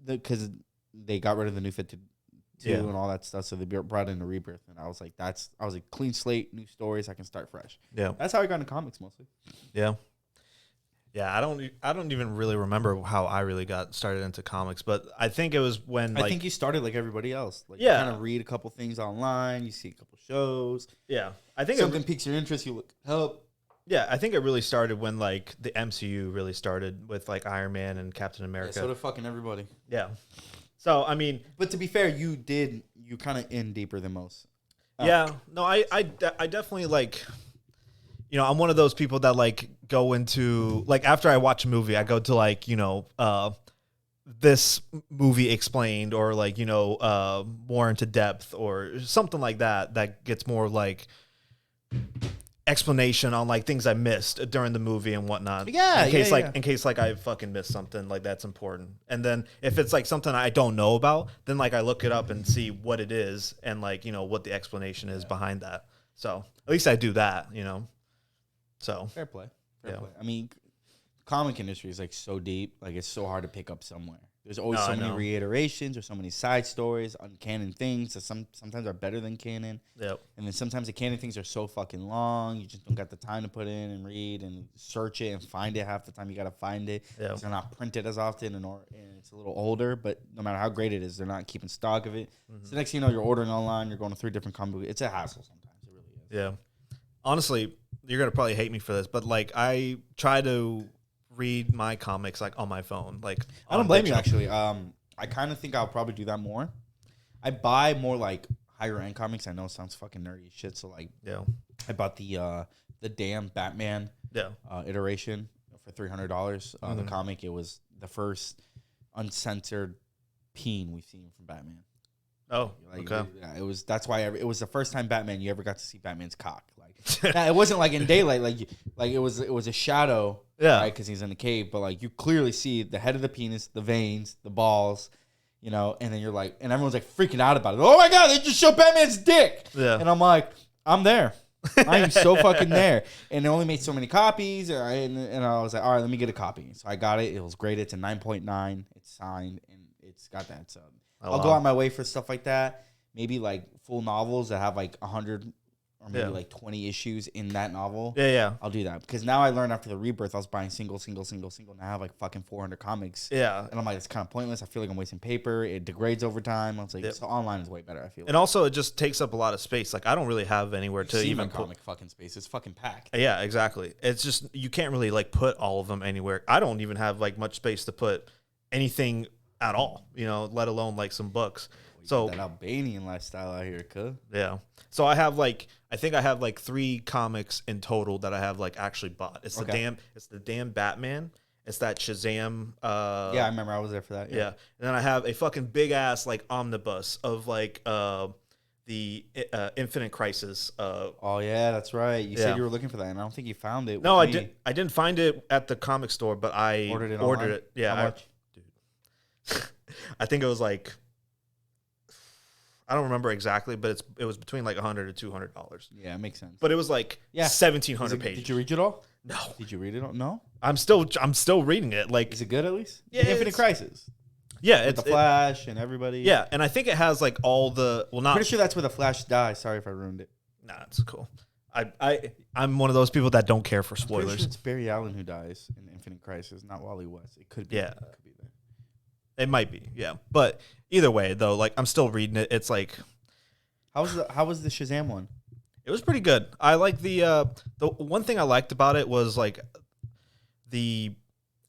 Because they got rid of the New 52 and all that stuff. So they brought in the Rebirth. And I was like, I was like, clean slate, new stories. I can start fresh. Yeah. That's how I got into comics mostly. Yeah. Yeah, I don't even really remember how I really got started into comics, but I think it was when I think you started like everybody else. Like, yeah, you kind of read a couple things online, you see a couple shows. Yeah, I think something piques your interest, you look help. Yeah, I think it really started when like the MCU really started with like Iron Man and Captain America. Yeah, so did fucking everybody. Yeah. So I mean, but to be fair, you kind of in deeper than most. Yeah. No, I definitely like. You know, I'm one of those people that like go into like after I watch a movie, I go to like, you know, this movie explained or like, you know, more into depth or something like that gets more like explanation on like things I missed during the movie and whatnot. Yeah. In case like I fucking missed something like that's important. And then if it's like something I don't know about, then like I look it up and see what it is and like, you know, what the explanation is behind that. So at least I do that, you know. So fair play. Fair play. I mean, comic industry is like so deep, like it's so hard to pick up somewhere. There's always so many reiterations or so many side stories, uncanon things that sometimes are better than canon. Yep. And then sometimes the canon things are so fucking long, you just don't got the time to put in and read and search it and find it. Half the time you got to find it. Yep. They're not printed as often and it's a little older, but no matter how great it is, they're not keeping stock of it. Mm-hmm. So next thing you know, you're ordering online, you're going to 3 different comic books. It's a hassle sometimes. It really is. Yeah. Honestly, you're going to probably hate me for this, but like I try to read my comics like on my phone. Like I don't blame you actually. I kind of think I'll probably do that more. I buy more like higher end comics. I know it sounds fucking nerdy as shit. So like, yeah, I bought the damn Batman iteration for $300. The comic, it was the first uncensored peen we've seen from Batman. Oh, like, okay. It was. That's why it was the first time Batman you ever got to see Batman's cock. Like it wasn't like in daylight. Like it was a shadow. Yeah, right, because he's in the cave. But like you clearly see the head of the penis, the veins, the balls. You know, and then you're like, and everyone's like freaking out about it. Oh my god, they just showed Batman's dick. Yeah, and I'm like, I'm there. I am so fucking there. And they only made so many copies, and I was like, all right, let me get a copy. So I got it. It was great. It's a 9.9. It's signed, and it's got that. So I'll go out my way for stuff like that. Maybe like full novels that have like 100 or maybe like 20 issues in that novel. Yeah. I'll do that. Because now I learned after the Rebirth, I was buying single. Now I have like fucking 400 comics. Yeah. And I'm like, it's kind of pointless. I feel like I'm wasting paper. It degrades over time. I was like, so online is way better, I feel. And also, it just takes up a lot of space. Like, I don't really have anywhere to even put comic fucking space. It's fucking packed. Yeah, exactly. It's just, you can't really like put all of them anywhere. I don't even have like much space to put anything at all, you know, let alone like some books. So that Albanian lifestyle out here, cuz. Yeah. So I have like, I think I have like 3 comics in total that I have like actually bought. It's the damn Batman. It's that Shazam. Yeah, I remember I was there for that. Yeah. And then I have a fucking big ass like omnibus of like the Infinite Crisis. Oh yeah, that's right. You said you were looking for that, and I don't think you found it. No, I didn't. I didn't find it at the comic store, but I ordered it. Yeah, how much? Dude, I think it was like, I don't remember exactly, but it was between like $100 to $200. Yeah, it makes sense. But it was like 1,700 pages. Did you read it all? No. Did you read it all? No. I'm still reading it. Like, is it good at least? Yeah, Infinite Crisis. Yeah, it's the Flash and everybody. Yeah, and I think it has like all the Pretty sure that's where the Flash dies. Sorry if I ruined it. Nah, it's cool. I'm one of those people that don't care for spoilers. I'm pretty sure it's Barry Allen who dies in Infinite Crisis, not Wally West. It could be. Yeah, it could be there. It might be. Yeah, but either way, though, like I'm still reading it. It's like, how was the Shazam one? It was pretty good. I like the one thing I liked about it was like the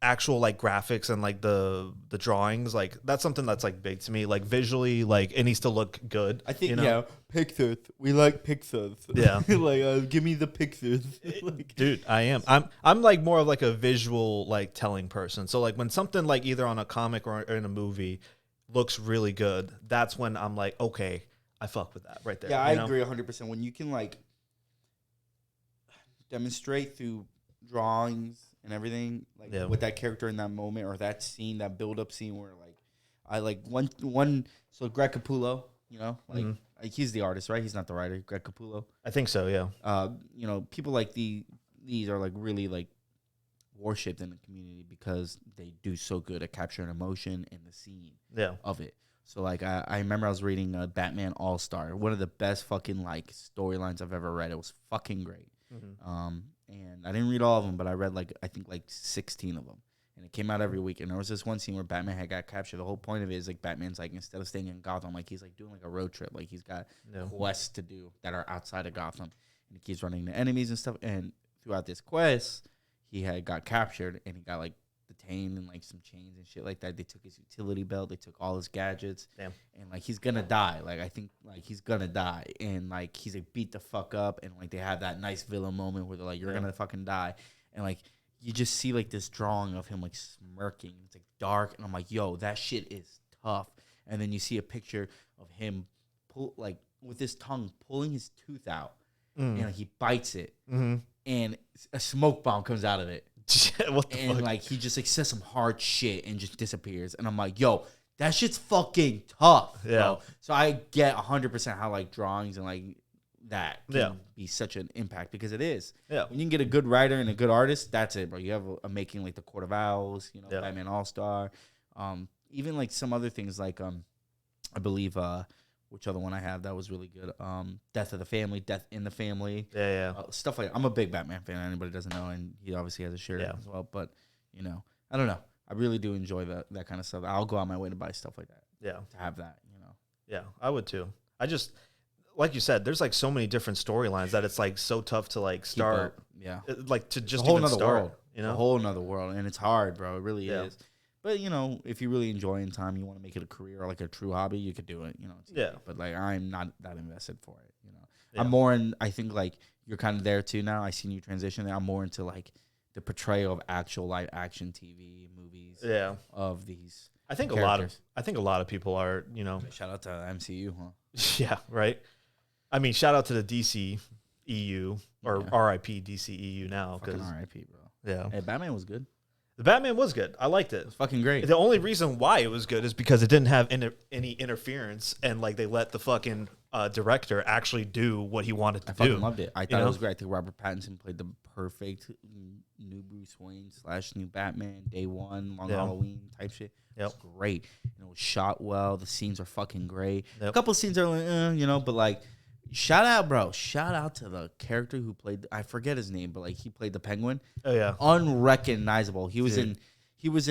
actual like graphics and like the drawings. Like that's something that's like big to me. Like visually, like it needs to look good. I think Pixar. We like Pixar. Yeah, like give me the Pixar. Like, dude, I am. I'm like more of like a visual like telling person. So like when something like either on a comic or in a movie looks really good, that's when I'm like, okay, I fuck with that right there. Yeah, I agree 100%. When you can like demonstrate through drawings and everything, like with that character in that moment or that scene, that build-up scene where like I like one. So Greg Capullo, you know, like, like he's the artist, right? He's not the writer. Greg Capullo. I think so. Yeah. You know, people like these are like really like worshipped in the community because they do so good at capturing emotion in the scene. Of it. So like I remember I was reading Batman All-Star, one of the best fucking like storylines I've ever read. It was fucking great. And I didn't read all of them, but I read like I think like 16 of them, and it came out every week. And there was this one scene where Batman had got captured. The whole point of it is like Batman's like instead of staying in Gotham, like he's like doing like a road trip, like he's got quests to do that are outside of Gotham, and he keeps running into enemies and stuff. And throughout this quest, he had got captured and he got like detained and like some chains and shit like that. They took his utility belt, they took all his gadgets. And like he's gonna die. Like I think like he's gonna die. And like he's like beat the fuck up, and like they have that nice villain moment where they're like, you're gonna fucking die. And like you just see like this drawing of him like smirking. It's like dark, and I'm like, yo, that shit is tough. And then you see a picture of him pull like with his tongue pulling his tooth out, and like, he bites it, and a smoke bomb comes out of it. What the and fuck? like he just like says some hard shit and just disappears, and I'm like, yo, that shit's fucking tough. Bro. So I get 100% how like drawings and like that can be such an impact, because it is. When you can get a good writer and a good artist, that's it, bro. You have a making like the Court of Owls, you know, Batman All-Star, even like some other things like I believe which other one I have that was really good? Death of the Family, Death in the Family. Stuff like that. I'm a big Batman fan. Anybody doesn't know, and he obviously has a shirt as well. But, you know, I don't know. I really do enjoy that kind of stuff. I'll go out my way to buy stuff like that. To have that, you know. Yeah, I would too. I just, like you said, there's like so many different storylines that it's like so tough to like start. Like to just a whole even nother start. World. You know? A whole nother world. And it's hard, bro. It really is. But, you know, if you really enjoy in time, you want to make it a career or like a true hobby, you could do it, you know. But, like, I'm not that invested for it, you know. I'm more in, I think, like, you're kind of there, too, now. I seen you transition. I'm more into, like, the portrayal of actual live action TV movies of these I think characters. a lot of people are, you know. Shout out to MCU, huh? Yeah, right? I mean, shout out to the DC EU, or RIP DC EU now. Fucking RIP, bro. Yeah. Hey, Batman was good. The Batman was good. I liked it. It was fucking great. The only reason why it was good is because it didn't have any interference, and like they let the fucking director actually do what he wanted to do. I fucking loved it. I thought it was great. I think Robert Pattinson played the perfect new Bruce Wayne / new Batman, day one, long Halloween type shit. It was great. And it was shot well. The scenes are fucking great. A couple of scenes are like, you know, but like, shout out, bro. Shout out to the character who played, I forget his name, but like he played the Penguin. Oh yeah. Unrecognizable. He was in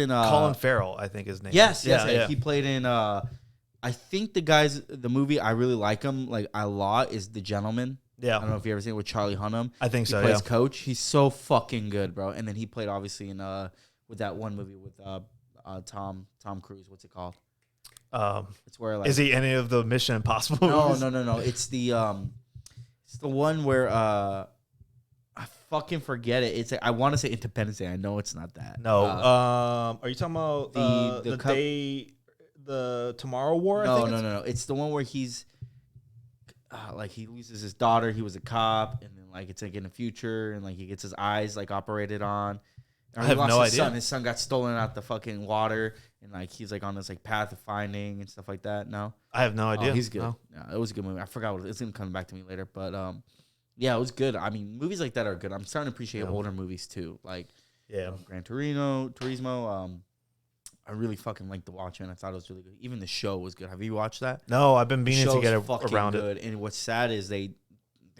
Colin Farrell, I think his name. Yes. He played in I think the movie I really like him like a lot is The Gentleman. I don't know if you ever seen it with Charlie Hunnam. I think so. He plays Coach. He's so fucking good, bro. And then he played obviously in with that one movie with Tom Cruise. What's it called? It's where like, is he any of the Mission Impossible movies? No. It's the one where I fucking forget it. It's like, I want to say Independence Day. I know it's not that. No. Are you talking about the Tomorrow War? No. It's the one where he's like he loses his daughter. He was a cop, and then like it's like in the future, and like he gets his eyes like operated on. I have no idea. His son got stolen out the fucking water, and like he's like on this like path of finding and stuff like that. No, I have no idea. Oh, he's good. No. Yeah, it was a good movie. I forgot what it's gonna come back to me later, but yeah, it was good. I mean, movies like that are good. I'm starting to appreciate older movies too, like Gran Turismo. I really fucking liked The Watchmen. I thought it was really good. Even the show was good. Have you watched that? No, I've been meaning to get around good. it. And what's sad is they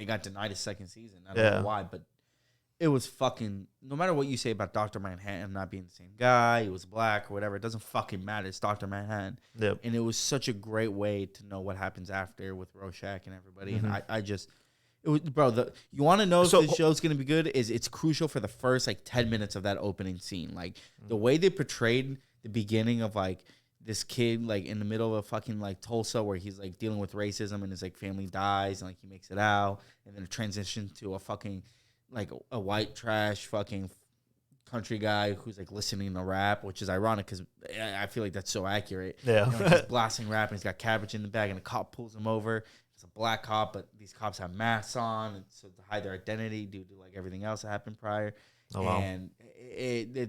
got denied a second season. I don't know why, but it was fucking. No matter what you say about Dr. Manhattan not being the same guy, he was black or whatever, it doesn't fucking matter. It's Dr. Manhattan. Yep. And it was such a great way to know what happens after with Rorschach and everybody. Mm-hmm. And I just. It was, bro, you want to know if the show's going to be good? It's crucial for the first, like, 10 minutes of that opening scene. Like, the way they portrayed the beginning of, like, this kid, like, in the middle of fucking, like, Tulsa where he's, like, dealing with racism and his, like, family dies and, like, he makes it out. And then it transitions to a fucking, like, a white trash fucking country guy who's, like, listening to rap, which is ironic because I feel like that's so accurate. Yeah. You know, he's blasting rap and he's got cabbage in the bag and a cop pulls him over. It's a black cop, but these cops have masks on, and so to hide their identity due to like everything else that happened prior. Oh, wow. And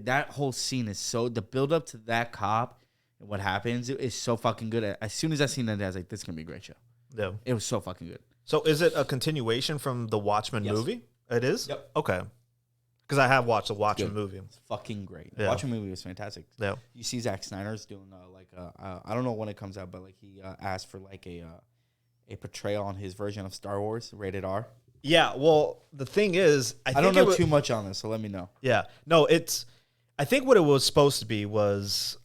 that whole scene is so the build up to that cop and what happens is so fucking good. As soon as I seen that, I was like, "This is gonna be a great show." Yeah, it was so fucking good. So, is it a continuation from the Watchmen movie? It is. Yep. Okay. Because I have watched the Watchmen movie. It's fucking great. The Watchmen movie was fantastic. Yeah. You see, Zack Snyder's doing I don't know when it comes out, but like he asked for like a portrayal on his version of Star Wars, rated R. Yeah, well, the thing is, I don't know too much on this, so let me know. Yeah, no, I think what it was supposed to be was,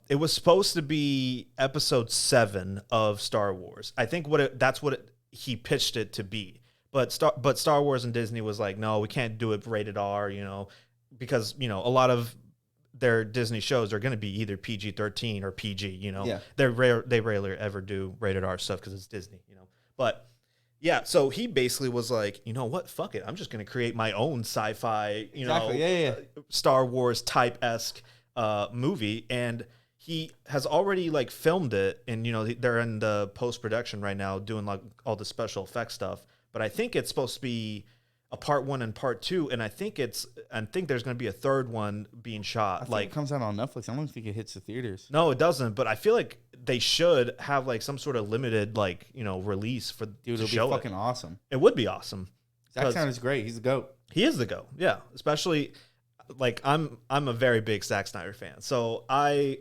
it was supposed to be Episode 7 of Star Wars. I think he pitched it to be, but Star Wars and Disney was like, no, we can't do it rated R, because a lot of their Disney shows are going to be either PG-13 or PG, Yeah. They rarely ever do rated R stuff because it's Disney, But yeah, so he basically was like, you know what, fuck it, I'm just going to create my own sci-fi, Star Wars type-esque movie, and he has already like filmed it, and they're in the post-production right now doing like all the special effects stuff. But I think it's supposed to be a part 1 and part 2, and I think there's going to be a third one being shot. I think it comes out on Netflix. I don't think it hits the theaters. No, it doesn't. But I feel like they should have like some sort of limited release for it'll be fucking awesome. It would be awesome. Zack Snyder's great. He's the GOAT. He is the GOAT. Yeah, especially like I'm a very big Zack Snyder fan, so I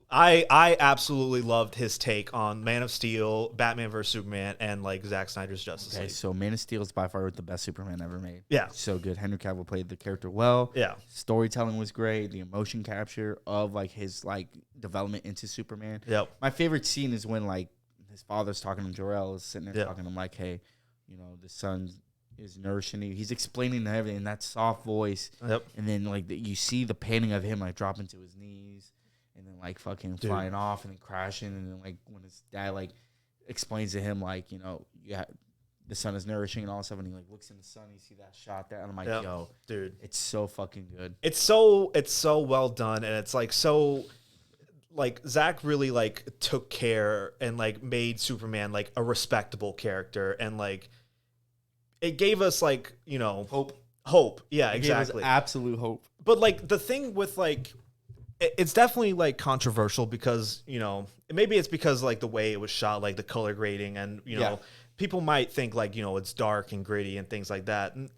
absolutely loved his take on Man of Steel, Batman vs Superman, and like Zack Snyder's Justice League. So Man of Steel is by far the best Superman ever made. Yeah, so good. Henry Cavill played the character well. Yeah, storytelling was great. The emotion capture of like his like development into Superman. Yep. My favorite scene is when like his father's talking to Jor-El, is sitting there talking to him like, "Hey, the son is nourishing you." He's explaining to everything in that soft voice. Yep. And then like you see the painting of him like dropping to his knees. And then like fucking flying off and then crashing, and then like when his dad like explains to him like the sun is nourishing and all that stuff, and he like looks in the sun, you see that shot there, and I'm like, yo, dude, it's so fucking good. It's so well done, and it's like so like Zach really like took care and like made Superman like a respectable character, and like it gave us like hope. Yeah, exactly, gave us absolute hope. But like the thing with like. It's definitely like controversial because maybe it's because like the way it was shot, like the color grading, and people might think like it's dark and gritty and things like that, and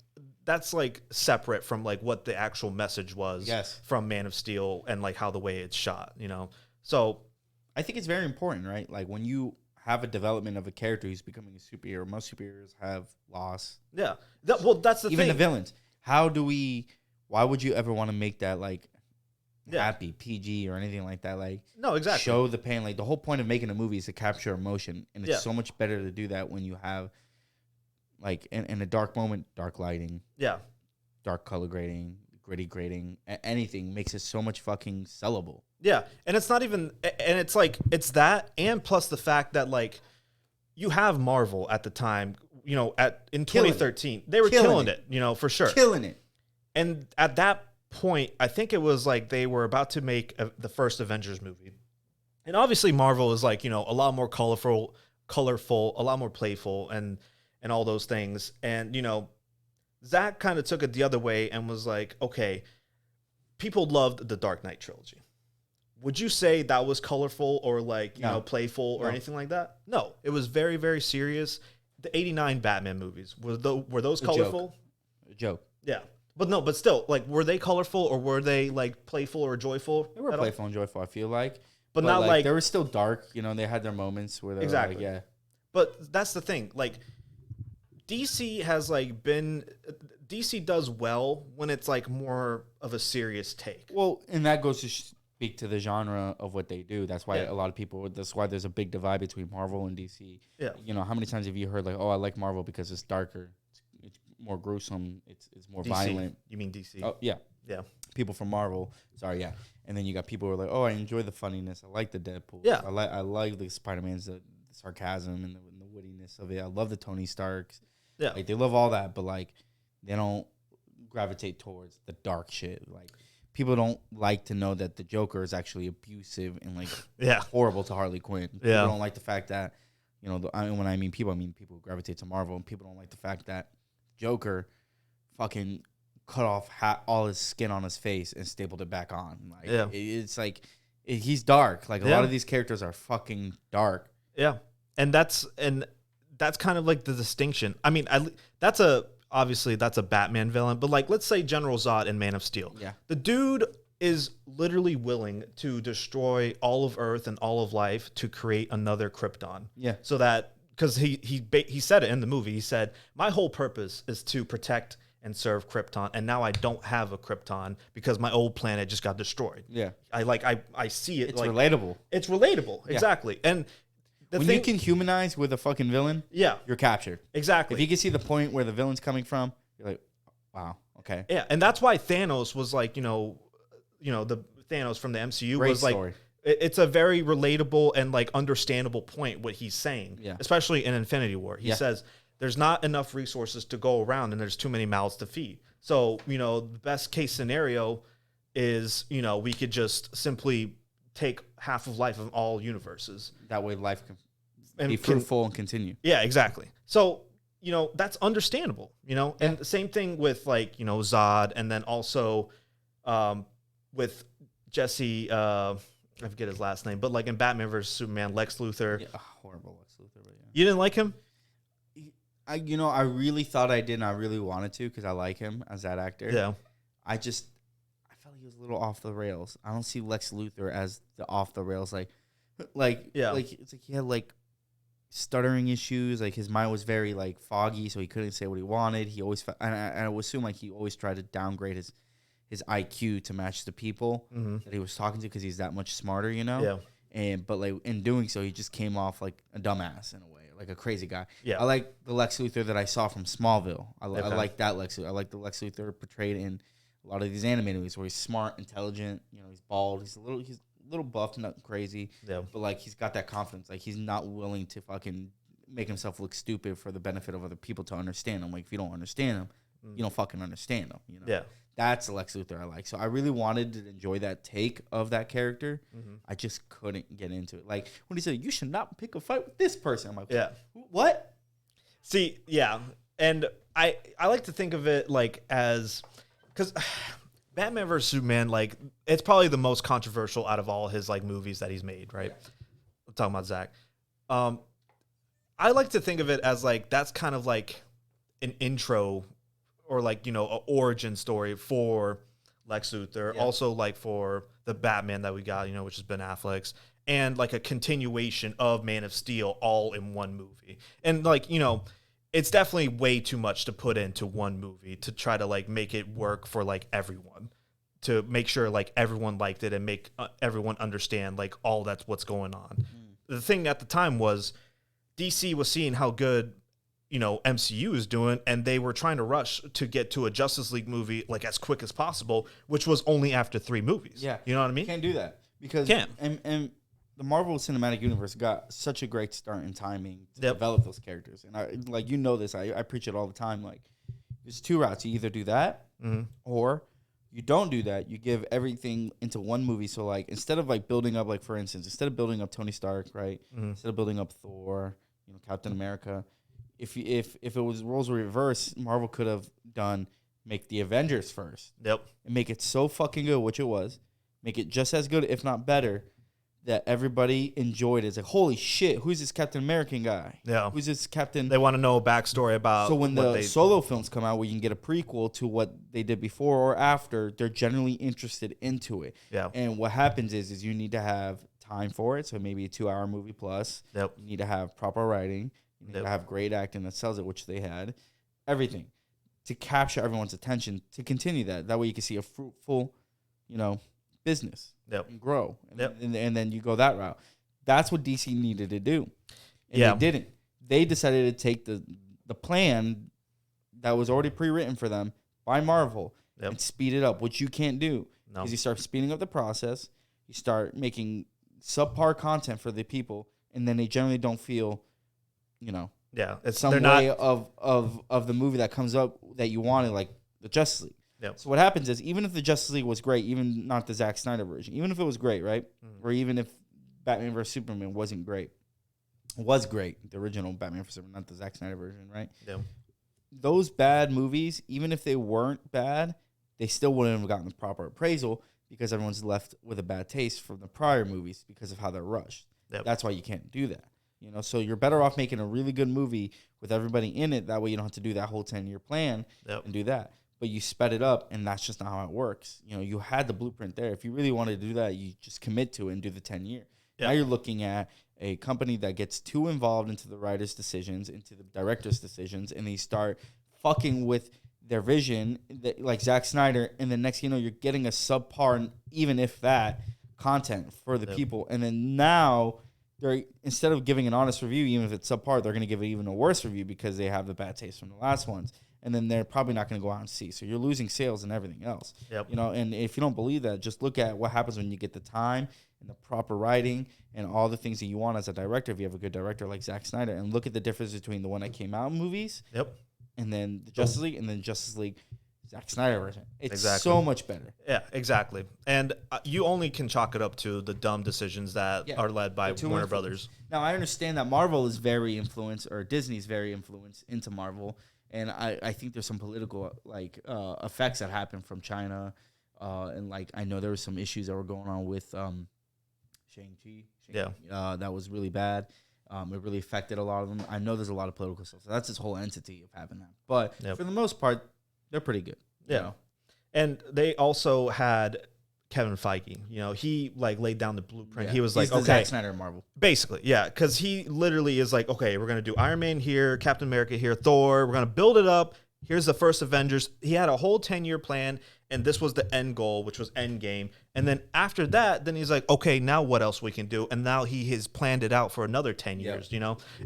that's like separate from like what the actual message was from Man of Steel and like how the way it's shot, So I think it's very important, right? Like when you have a development of a character who's becoming a superhero, most superheroes have loss. Yeah, well, that's the thing. Even the villains. Why would you ever want to make that like happy PG or anything like that? Like, no, exactly. Show the pain. Like the whole point of making a movie is to capture emotion, and it's so much better to do that when you have like in a dark moment, dark lighting, dark color grading, gritty grading, anything makes it so much fucking sellable. Yeah, and it's not even, and it's like it's that, and plus the fact that like you have Marvel at the time, in 2013, they were killing it, for sure, killing it, and at that point, I think it was like they were about to make the first Avengers movie, and obviously Marvel is like a lot more colorful, colorful, a lot more playful, and all those things. And Zack kind of took it the other way and was like, okay, people loved the Dark Knight trilogy. Would you say that was colorful or like, playful or anything like that? No, it was very, very serious. The 89 Batman movies, were those colorful? A joke. Yeah. But still, like, were they colorful or were they like playful or joyful? They were playful and joyful, I feel like. But not like they were still dark, they had their moments where they were like, yeah. But that's the thing. Like, DC has like been DC does well when it's like more of a serious take. Well, and that goes to speak to the genre of what they do. That's why a lot of people. That's why there's a big divide between Marvel and DC. Yeah. How many times have you heard like, "Oh, I like Marvel because it's darker, it's more gruesome, it's more DC. violent." You mean DC? Oh yeah, yeah. People from Marvel. Sorry, yeah. And then you got people who are like, "Oh, I enjoy the funniness. I like the Deadpool. Yeah. I like the Spider-Man's the sarcasm and the wittiness of it. I love the Tony Starks. Yeah, like they love all that, but like they don't gravitate towards the dark shit. Like people don't like to know that the Joker is actually abusive and like horrible to Harley Quinn. People don't like the fact that when I mean people who gravitate to Marvel, and people don't like the fact that Joker fucking cut off all his skin on his face and stapled it back on. Like it's like he's dark. Like a lot of these characters are fucking dark. Yeah, and that's kind of like the distinction. I mean, obviously that's a Batman villain, but like let's say General Zod in Man of Steel. Yeah. The dude is literally willing to destroy all of Earth and all of life to create another Krypton. Yeah. So that because he said it in the movie. He said, "My whole purpose is to protect and serve Krypton, and now I don't have a Krypton because my old planet just got destroyed." Yeah. I see it. It's like relatable. It's relatable. Yeah. Exactly. And when you can humanize with a fucking villain, you're captured. Exactly. If you can see the point where the villain's coming from, you're like, wow, okay. Yeah, and that's why Thanos was like, the Thanos from the MCU Great was like, story. It's a very relatable and like understandable point what he's saying, especially in Infinity War. He says there's not enough resources to go around and there's too many mouths to feed. So, the best case scenario is, we could just simply take half of life of all universes. That way life can be fruitful and continue. Yeah, exactly. So, that's understandable, and the same thing with like, Zod, and then also with Jesse, I forget his last name, but like in Batman vs. Superman, Lex Luthor. Yeah, horrible Lex Luthor. But You didn't like him? I really thought I did, and I really wanted to because I like him as that actor. Yeah. I felt like he was a little off the rails. I don't see Lex Luthor as the off the rails like it's like he had like stuttering issues. Like his mind was very like foggy, so he couldn't say what he wanted. He always and I would assume like he always tried to downgrade his IQ to match the people that he was talking to because he's that much smarter, Yeah. But like in doing so, he just came off like a dumbass in a way, like a crazy guy. Yeah. I like the Lex Luthor that I saw from Smallville. I like that Lex Luthor. I like the Lex Luthor portrayed in a lot of these animated movies where he's smart, intelligent. He's bald. He's a little buffed, not crazy. Yeah. But like he's got that confidence. Like he's not willing to fucking make himself look stupid for the benefit of other people to understand him. Like if you don't understand him, you don't fucking understand him. Yeah. That's the Lex Luthor I like. So I really wanted to enjoy that take of that character. I just couldn't get into it. Like when he said, "You should not pick a fight with this person," I'm like, yeah, what? See, yeah, and I like to think of it like as because Batman vs. Superman, like it's probably the most controversial out of all his like movies that he's made. Right? I'm talking about Zach. I like to think of it as like that's kind of like an intro. Or like, an origin story for Lex Luthor. Yeah. Also like for the Batman that we got, which has been Affleck's. And like a continuation of Man of Steel all in one movie. And like, it's definitely way too much to put into one movie to try to like make it work for like everyone. To make sure like everyone liked it and make everyone understand like all that's what's going on. The thing at the time was DC was seeing how good MCU is doing, and they were trying to rush to get to a Justice League movie like as quick as possible, which was only after 3 movies. Yeah. You know what I mean? You can't do that because and the Marvel Cinematic Universe got such a great start in timing to develop those characters. And I preach it all the time. Like there's 2 routes. You either do that or you don't do that. You give everything into one movie. So like instead of like building up, like for instance, instead of building up Tony Stark, right? Instead of building up Thor, Captain America. If it was roles were reversed, Marvel could have make the Avengers first. Yep. And make it so fucking good, which it was. Make it just as good, if not better, that everybody enjoyed it. It's like, holy shit, who's this Captain American guy? Yeah. Who's this Captain? They want to know a backstory about. So when the solo films come out, where you can get a prequel to what they did before or after, they're generally interested into it. Yeah. And what happens is you need to have time for it. So maybe a 2-hour movie plus. Yep. You need to have proper writing. You need to have great acting that sells it, which they had. Everything to capture everyone's attention, to continue that. That way you can see a fruitful, business and grow. And then you go that route. That's what DC needed to do. And they didn't. They decided to take the plan that was already pre-written for them by Marvel and speed it up, which you can't do. Because you start speeding up the process. You start making subpar content for the people, and then they generally don't feel, it's some way of the movie that comes up that you wanted, like the Justice League. Yep. So what happens is, even if the Justice League was great, even not the Zack Snyder version, even if it was great, right? Or even if Batman vs. Superman wasn't great, was great, the original Batman vs. Superman, not the Zack Snyder version, right? Yeah. Those bad movies, even if they weren't bad, they still wouldn't have gotten the proper appraisal because everyone's left with a bad taste from the prior movies because of how they're rushed. Yep. That's why you can't do that. So you're better off making a really good movie with everybody in it. That way you don't have to do that whole 10-year plan and do that. But you sped it up, and that's just not how it works. You had the blueprint there. If you really wanted to do that, you just commit to it and do the 10-year. Now you're looking at a company that gets too involved into the writer's decisions, into the director's decisions, and they start fucking with their vision, like Zack Snyder, and then next you're getting a subpar, even if that, content for the people. And then now, they're instead of giving an honest review, even if it's subpar, they're going to give it even a worse review because they have the bad taste from the last ones. And then they're probably not going to go out and see. So you're losing sales and everything else. Yep. And if you don't believe that, just look at what happens when you get the time and the proper writing and all the things that you want as a director, if you have a good director like Zack Snyder, and look at the difference between the one that came out in movies and then the Justice League and then Justice League Zack Snyder version. It's so much better. Yeah, exactly. And you only can chalk it up to the dumb decisions that are led by Warner Brothers. Now, I understand that Marvel is very influenced, or Disney's very influenced into Marvel. And I think there's some political effects that happen from China, and I know there were some issues that were going on with Shang-Chi. That was really bad. It really affected a lot of them. I know there's a lot of political stuff. So that's this whole entity of having that. But for the most part, they're pretty good. Yeah, and they also had Kevin Feige. He laid down the blueprint. He was He's the Zack Snyder of Marvel. Basically, yeah, because he literally is like, okay, we're going to do Iron Man here, Captain America here, Thor. We're going to build it up. Here's the first Avengers. He had a whole 10-year plan, and this was the end goal, which was Endgame. And then after that, then he's like, okay, now what else we can do? And now he has planned it out for another 10 years,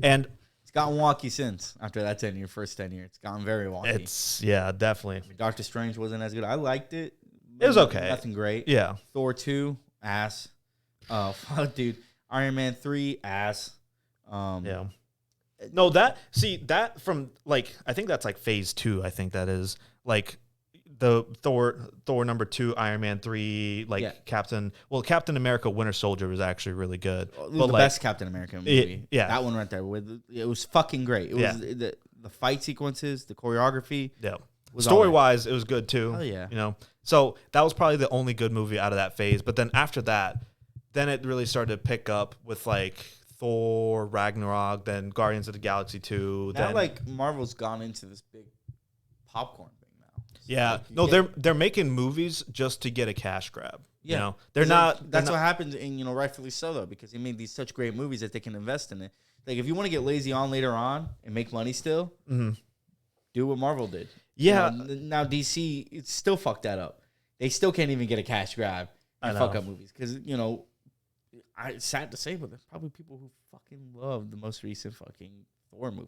And it's gotten wonky since after that first 10 years. It's gotten very wonky. Definitely. Doctor Strange wasn't as good. I liked it. It was okay. Nothing great. Yeah. Thor 2, ass. Dude. Iron Man 3, ass. Yeah. No, that from I think that's phase 2. I think that is the Thor number 2, Iron Man 3, Captain America Winter Soldier was actually really good. The best Captain America movie. That one right there. It was fucking great. It was the fight sequences, the choreography. Yeah. Story-wise, it was good too. Oh yeah. So that was probably the only good movie out of that phase. But then after that, then it really started to pick up with Thor, Ragnarok, then Guardians of the Galaxy 2. Now Marvel's gone into this big popcorn thing now. Yeah. They're making movies just to get a cash grab. Yeah. They're not. That's what happens, and rightfully so though, because they made these such great movies that they can invest in it. If you want to get lazy on later on and make money still, do what Marvel did. Yeah. Now DC, it's still fucked that up. They still can't even get a cash grab and fuck up movies because it's sad to say, but there's probably people who fucking love the most recent fucking Thor movie.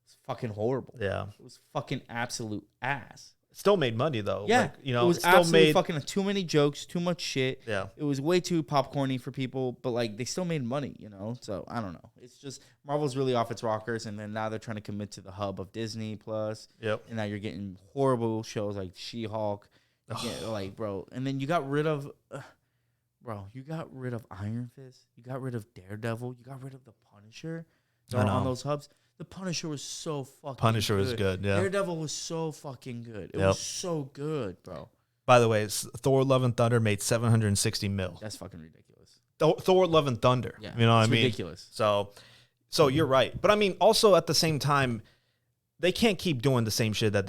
It's fucking horrible. Yeah. It was fucking absolute ass. Still made money though. Yeah. It was still absolutely fucking too many jokes, too much shit. Yeah. It was way too popcorny for people, but they still made money, So I don't know. It's just Marvel's really off its rockers, and then now they're trying to commit to the hub of Disney Plus. Yep. And now you're getting horrible shows like She-Hulk. Bro. And then you got rid of you got rid of Iron Fist. You got rid of Daredevil. You got rid of the Punisher. on those hubs. The Punisher was so fucking Punisher good. was good, yeah. Daredevil was so fucking good. It was so good, bro. By the way, Thor: Love and Thunder made $760 million. That's fucking ridiculous. Thor: Love and Thunder. Yeah, you know what I mean? Ridiculous. So you're right, but I mean, also at the same time, they can't keep doing the same shit that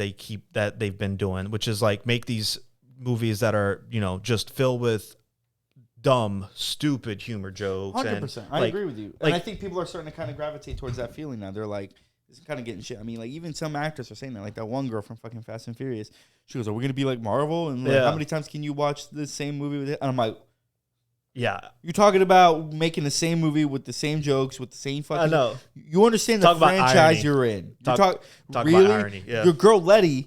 they've been doing, which is like make these movies that are just filled with dumb, stupid humor jokes. 100%. I agree with you. And I think people are starting to kind of gravitate towards that feeling now. They're like, it's kind of getting shit. I mean, like, even some actors are saying that. Like, that one girl from fucking Fast and Furious. She goes, are we going to be like Marvel? And like, how many times can you watch the same movie with it? And I'm like, yeah. You're talking about making the same movie with the same jokes, with the same fucking... I know. You understand the franchise you're in. Talk really? About irony. Yeah. Your girl Letty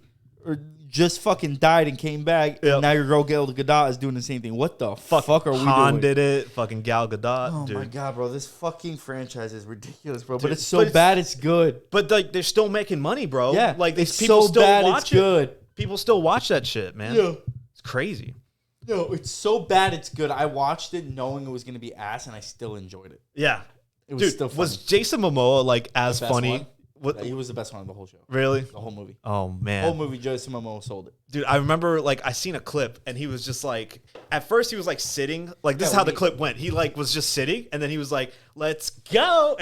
just fucking died and came back, and now your girl Gal Gadot is doing the same thing. What the fuck are we doing? Han did it. Fucking Gal Gadot. Oh dude. My god, bro! This fucking franchise is ridiculous, bro. Dude, but it's so bad, it's good. But like, they're still making money, bro. Yeah, like it's people so still bad, watch it's good. People still watch that shit, man. Yeah, it's crazy. No, it's so bad, it's good. I watched it knowing it was gonna be ass, and I still enjoyed it. Yeah, it was still funny. Was Jason Momoa like as funny? What? He was the best one in the whole show. Really? The whole movie. Oh, man. The whole movie, Jason Momoa sold it. Dude, I remember, like, I seen a clip, and he was just, like, at first he was, like, sitting. Like, this is how the clip went. He, like, was just sitting, and then he was like, let's go,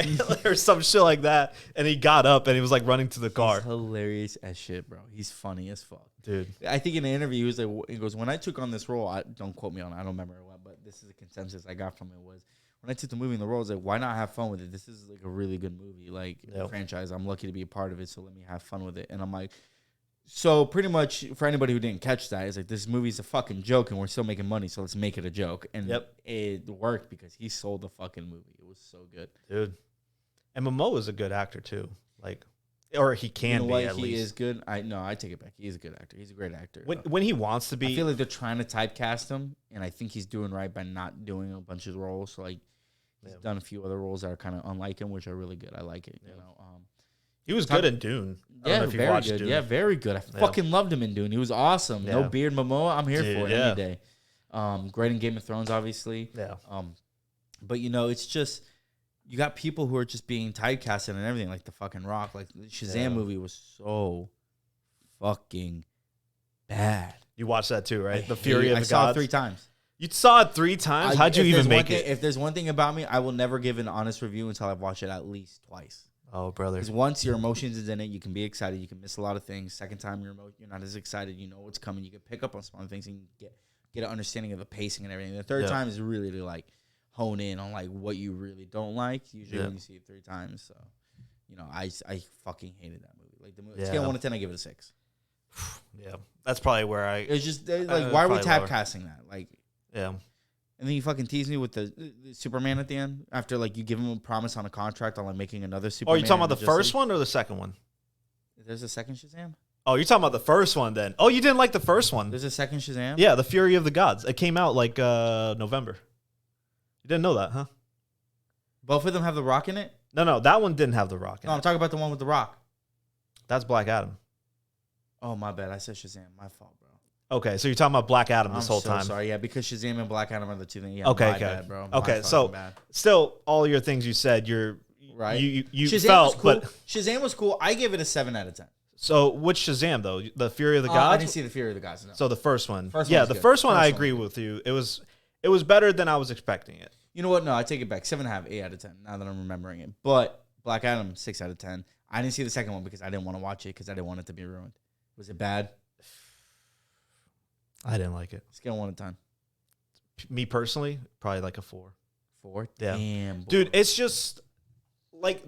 or some shit like that. And he got up, and he was, like, running to the car. He's hilarious as shit, bro. He's funny as fuck. Dude. I think in an interview, he was like, he goes, when I took on this role, don't quote me on it, I don't remember what, but this is a consensus I got from it was, when I took the movie in the role, I was like, why not have fun with it? This is like a really good movie, like franchise. I'm lucky to be a part of it, so let me have fun with it. And I'm like, so pretty much for anybody who didn't catch that, it's like this movie's a fucking joke, and we're still making money, so let's make it a joke. And it worked because he sold the fucking movie. It was so good, dude. And Momoa is a good actor too, like, or he can be at least. He is good. I take it back. He is a good actor. He's a great actor. When he wants to be, I feel like they're trying to typecast him, and I think he's doing right by not doing a bunch of roles. So like. He's done a few other roles that are kind of unlike him, which are really good. I like it. You know, he was good in Dune. Yeah, very good. Dune. Yeah, very good. I fucking loved him in Dune. He was awesome. No beard, Momoa. I'm here for it any day. Great in Game of Thrones, obviously. Yeah. But it's just you got people who are just being typecasted and everything, like the fucking Rock. Like the Shazam movie was so fucking bad. You watched that too, right? The Fury of the Gods. I saw it 3 times. You saw it 3 times? How'd you even make it? If there's one thing about me, I will never give an honest review until I've watched it at least twice. Oh, brother. Because once your emotions is in it, you can be excited. You can miss a lot of things. Second time, you're not as excited. You know what's coming. You can pick up on some things and get an understanding of the pacing and everything. The third time is really to like hone in on like what you really don't like. Usually when you see it 3 times. So, I fucking hated that movie. Like the movie, scale 1 to 10, I give it a 6. Yeah, that's probably where I. It's just like why are we typecasting that? Like, yeah. And then you fucking tease me with the Superman at the end after like you give him a promise on a contract on like making another Superman. Oh, you talking about the first one or the second one? There's a second Shazam? Oh, you're talking about the first one then. Oh, you didn't like the first one. There's a second Shazam? Yeah, the Fury of the Gods. It came out like November. You didn't know that, huh? Both of them have The Rock in it? No, that one didn't have The Rock in it. No, I'm talking about the one with The Rock. That's Black Adam. Oh, my bad. I said Shazam. My fault, bro. Okay, so you're talking about Black Adam this whole time. Sorry, yeah, because Shazam and Black Adam are the 2 things. Yeah, okay, bad, bro. Okay, so still, all your things you said, right. You Shazam felt, was cool. but Shazam was cool. I give it a 7 out of 10. So which Shazam though? The Fury of the Gods? I didn't see the Fury of the Gods. No. So the first one. The first one I agree with you. It was better than I was expecting it. You know what? No, I take it back. 7.5, 8 out of 10. Now that I'm remembering it, but Black Adam 6 out of 10. I didn't see the second one because I didn't want to watch it because I didn't want it to be ruined. Was it bad? I didn't like it. Scale 1 to 10. Me personally, probably like a 4. 4? Yeah. Damn, boy. Dude, it's just like,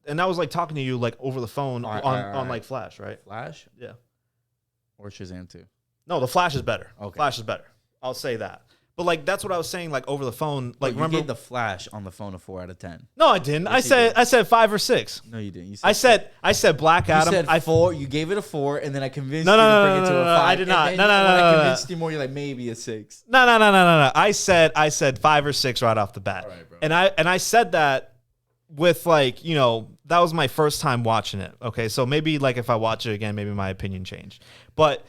and I was like talking to you like over the phone on like Flash, right? Flash? Yeah. Or Shazam 2? No, the Flash is better. Okay. Flash is better. I'll say that. But like that's what I was saying like over the phone. Like you remember gave the Flash on the phone a 4 out of 10. No, I didn't. Yes, I said 5 or 6. No, you didn't. You said I said Black Adam. You said 4. You gave it a 4, and then I convinced you to bring it to a 5. I did not. And no. When I convinced you more, you're like maybe a 6. No. I said 5 or 6 right off the bat. All right, bro. And I said that with like that was my first time watching it. Okay, so maybe like if I watch it again, maybe my opinion changed. But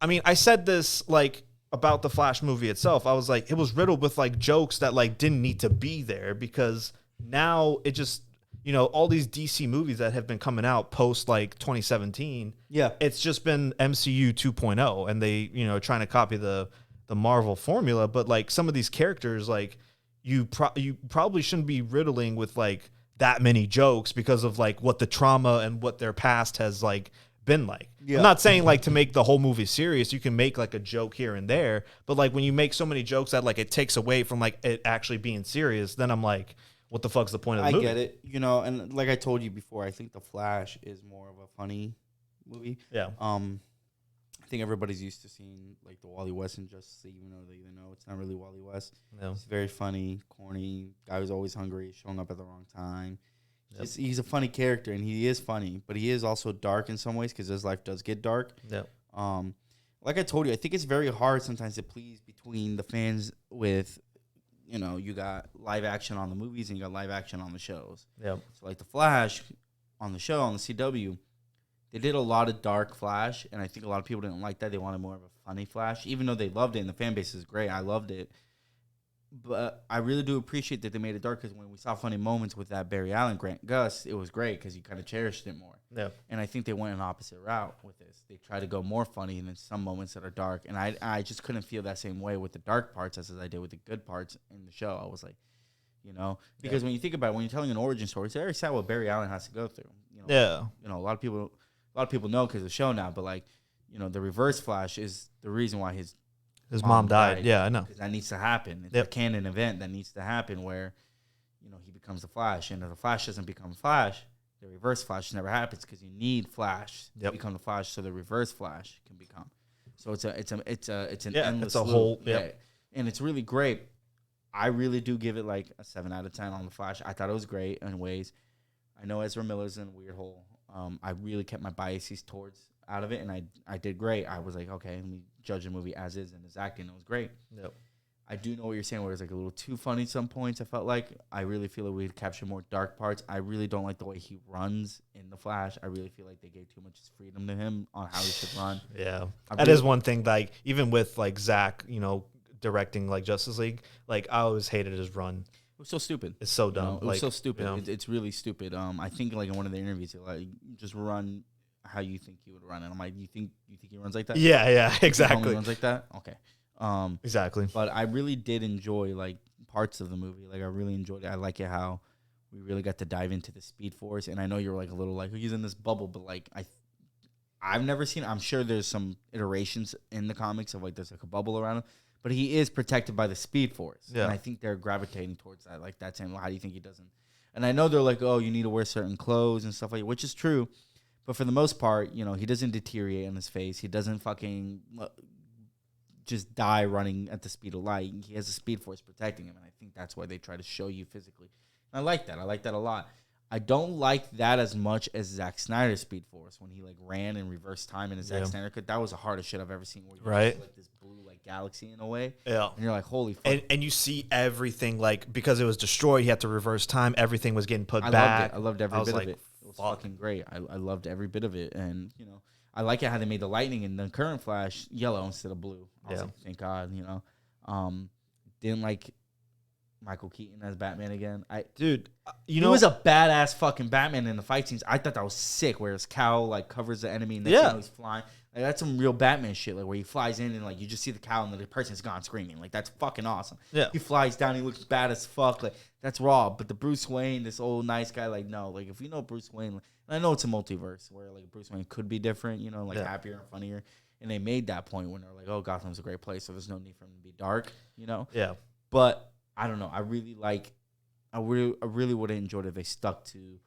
I mean, I said this like. About the Flash movie itself, I was like, it was riddled with like jokes that like didn't need to be there because now it just, you know, all these DC movies that have been coming out post like 2017. Yeah. It's just been MCU 2.0, and they, you know, trying to copy the Marvel formula. But like some of these characters, like you probably shouldn't be riddling with like that many jokes because of like what the trauma and what their past has like been like. Yeah. I'm not saying like to make the whole movie serious. You can make like a joke here and there, but like when you make so many jokes that like it takes away from like it actually being serious, then I'm like, what the fuck's the point of the movie? I get it, you know, and like I told you before, I think The Flash is more of a funny movie. Yeah. I think everybody's used to seeing like the Wally West and Justice League, even though they know it's not really Wally West. No. It's very funny, corny. Guy who's always hungry, showing up at the wrong time. Yep. He's a funny character, and he is funny, but he is also dark in some ways because his life does get dark. Yep. Like I told you, I think it's very hard sometimes to please between the fans with, you know, you got live action on the movies and you got live action on the shows. Yep. So like The Flash on the show, on the CW, they did a lot of dark Flash, and I think a lot of people didn't like that. They wanted more of a funny Flash, even though they loved it, and the fan base is great. I loved it. But I really do appreciate that they made it dark, because when we saw funny moments with that Barry Allen, Grant Gus, it was great because you kind of cherished it more. Yeah. And I think they went an opposite route with this. They tried to go more funny and then some moments that are dark. And I just couldn't feel that same way with the dark parts as I did with the good parts in the show. I was like, you know, because when you think about it, when you're telling an origin story, it's very sad what Barry Allen has to go through. You know, yeah. You know, a lot of people know because of the show now, but like, you know, the Reverse Flash is the reason why his mom died. Yeah, I know. Because that needs to happen. It's a canon event that needs to happen where, you know, he becomes the Flash. And if the Flash doesn't become Flash, the Reverse Flash never happens, because you need Flash to become the Flash so the Reverse Flash can become. So it's an endless loop. Whole and it's really great. I really do give it like a 7 out of 10 on the Flash. I thought it was great in ways. I know Ezra Miller's in a weird hole. I really kept my biases out of it, and I did great. I was like, okay, let me judge the movie as is, and his acting, it was great. Yep. I do know what you're saying, where it's like a little too funny some points, I felt like. I really feel like we could capture more dark parts. I really don't like the way he runs in The Flash. I really feel like they gave too much freedom to him on how he should run. Yeah. That is one thing, like, even with, like, Zach, you know, directing, like, Justice League, like, I always hated his run. It was so stupid. It's so dumb. You know, it was so stupid. You know? It's really stupid. I think, like, in one of the interviews, like, just run how you think he would run. And I'm like, you think he runs like that? Yeah, exactly. He runs like that? Okay. Exactly. But I really did enjoy, like, parts of the movie. Like, I really enjoyed it. I like it how we really got to dive into the Speed Force. And I know you're, like, a little, like, he's in this bubble, but, like, I've never seen, I'm sure there's some iterations in the comics of, like, there's, like, a bubble around him. But he is protected by the Speed Force. Yeah. And I think they're gravitating towards that. Like, that's saying, well, how do you think he doesn't? And I know they're like, oh, you need to wear certain clothes and stuff like that, which is true. But for the most part, you know, he doesn't deteriorate on his face. He doesn't fucking just die running at the speed of light. He has a Speed Force protecting him, and I think that's why they try to show you physically. And I like that. I like that a lot. I don't like that as much as Zack Snyder's Speed Force when he, like, ran in reverse time in his Zack Snyder cut. That was the hardest shit I've ever seen. Where you see, like, this blue, like, galaxy in a way. Yeah. And you're like, holy fuck. And you see everything, like, because it was destroyed, he had to reverse time. Everything was getting put back. I loved every bit of it. It was fucking great. I loved every bit of it. And, you know, I like it how they made the lightning in the current Flash yellow instead of blue. I was like, thank God, you know. Didn't like Michael Keaton as Batman again. He was a badass fucking Batman in the fight scenes. I thought that was sick, where his cowl, like, covers the enemy and then he's flying. Like, that's some real Batman shit, like, where he flies in and, like, you just see the cowl and the person's gone screaming. Like, that's fucking awesome. Yeah. He flies down, he looks bad as fuck. Like, that's raw. But the Bruce Wayne, this old nice guy, like, no. Like, if you know Bruce Wayne, like, and I know it's a multiverse where, like, Bruce Wayne could be different, you know, like, happier and funnier. And they made that point when they're like, oh, Gotham's a great place, so there's no need for him to be dark, you know? Yeah. But I don't know. I really would have enjoyed if they stuck to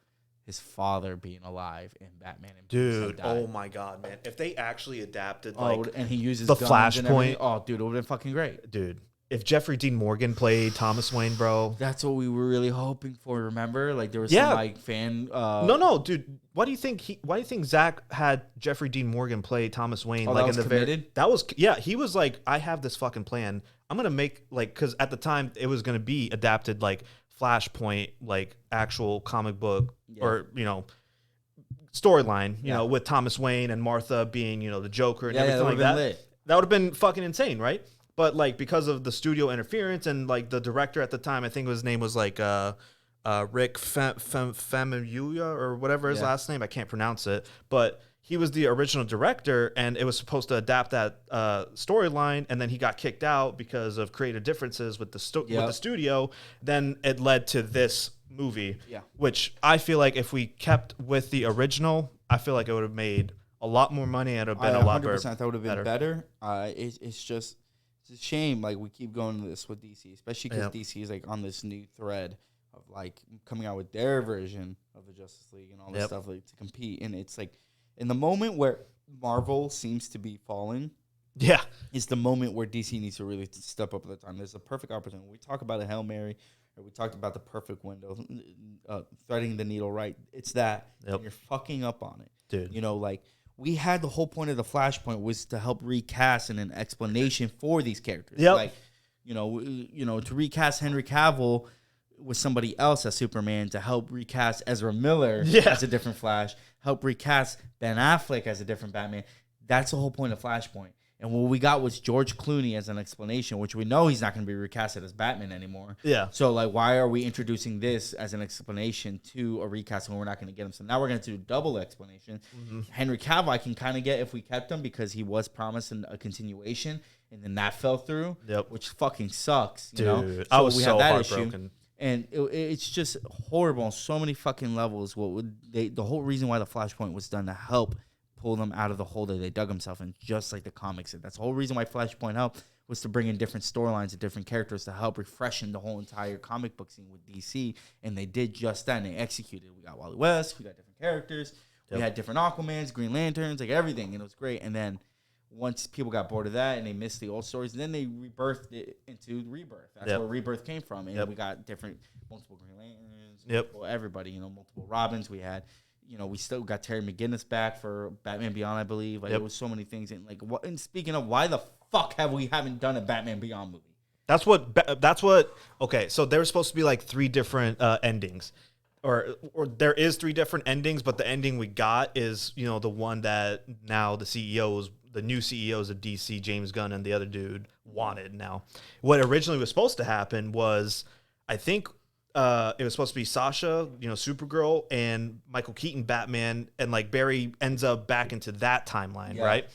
his father being alive in Batman and dude, oh my God, man! If they actually adapted, like, and he uses the Flashpoint, dude, it would have been fucking great, dude. If Jeffrey Dean Morgan played Thomas Wayne, bro, that's what we were really hoping for. Remember, like, there was some, like, fan. No, dude. Why do you think Zach had Jeffrey Dean Morgan play Thomas Wayne? Like, in the committed? He was like, I have this fucking plan. I'm gonna make, like, because at the time it was gonna be adapted, like, Flashpoint, like, actual comic book or, you know, storyline, you know, with Thomas Wayne and Martha being, you know, the Joker and everything like that. That would have been fucking insane, right? But, like, because of the studio interference and, like, the director at the time, I think his name was, like, Rick Famuyiwa or whatever his last name. I can't pronounce it, but he was the original director, and it was supposed to adapt that storyline, and then he got kicked out because of creative differences with the studio. Then it led to this movie, which I feel like if we kept with the original, I feel like it would have made a lot more money and it would have been a lot better. 100% that would have been better. It's a shame. Like, we keep going to this with DC, especially because DC is like on this new thread of like coming out with their version of the Justice League and all this stuff like, to compete. And it's like in the moment where Marvel seems to be falling, it's the moment where DC needs to really step up at the time. There's a perfect opportunity. We talk about a Hail Mary, or we talked about the perfect window, threading the needle right. It's that. And you're fucking up on it, dude. You know, like. We had the whole point of the Flashpoint was to help recast and an explanation for these characters. Like, you know, to recast Henry Cavill with somebody else as Superman, to help recast Ezra Miller as a different Flash, help recast Ben Affleck as a different Batman. That's the whole point of Flashpoint. And what we got was George Clooney as an explanation, which we know he's not going to be recasted as Batman anymore. So, like, why are we introducing this as an explanation to a recast when we're not going to get him? So now we're going to do a double explanation. Henry Cavill, I can kind of get if we kept him because he was promised a continuation, and then that fell through, which fucking sucks. You know? So I was so heartbroken. And it's just horrible on so many fucking levels. The whole reason why the Flashpoint was done to help pull them out of the hole that they dug themselves in, just like the comics did. That's the whole reason why Flashpoint helped, was to bring in different storylines and different characters to help refreshen the whole entire comic book scene with DC, and they did just that, and they executed. We got Wally West, we got different characters, we had different Aquamans, Green Lanterns, like everything, and it was great. And then once people got bored of that and they missed the old stories, then they rebirthed it into Rebirth. That's where Rebirth came from, and we got multiple Green Lanterns, multiple everybody, multiple Robins. We had. We still got Terry McGinnis back for Batman Beyond, I believe. Like, there was so many things. And like, and speaking of, why the fuck haven't done a Batman Beyond movie? That's what. Okay, so there were supposed to be like 3 different endings, or there is 3 different endings, but the ending we got is the one that now the new CEOs of DC, James Gunn and the other dude, wanted. Now, what originally was supposed to happen was, I think. It was supposed to be Sasha, Supergirl, and Michael Keaton, Batman, and like Barry ends up back into that timeline, right?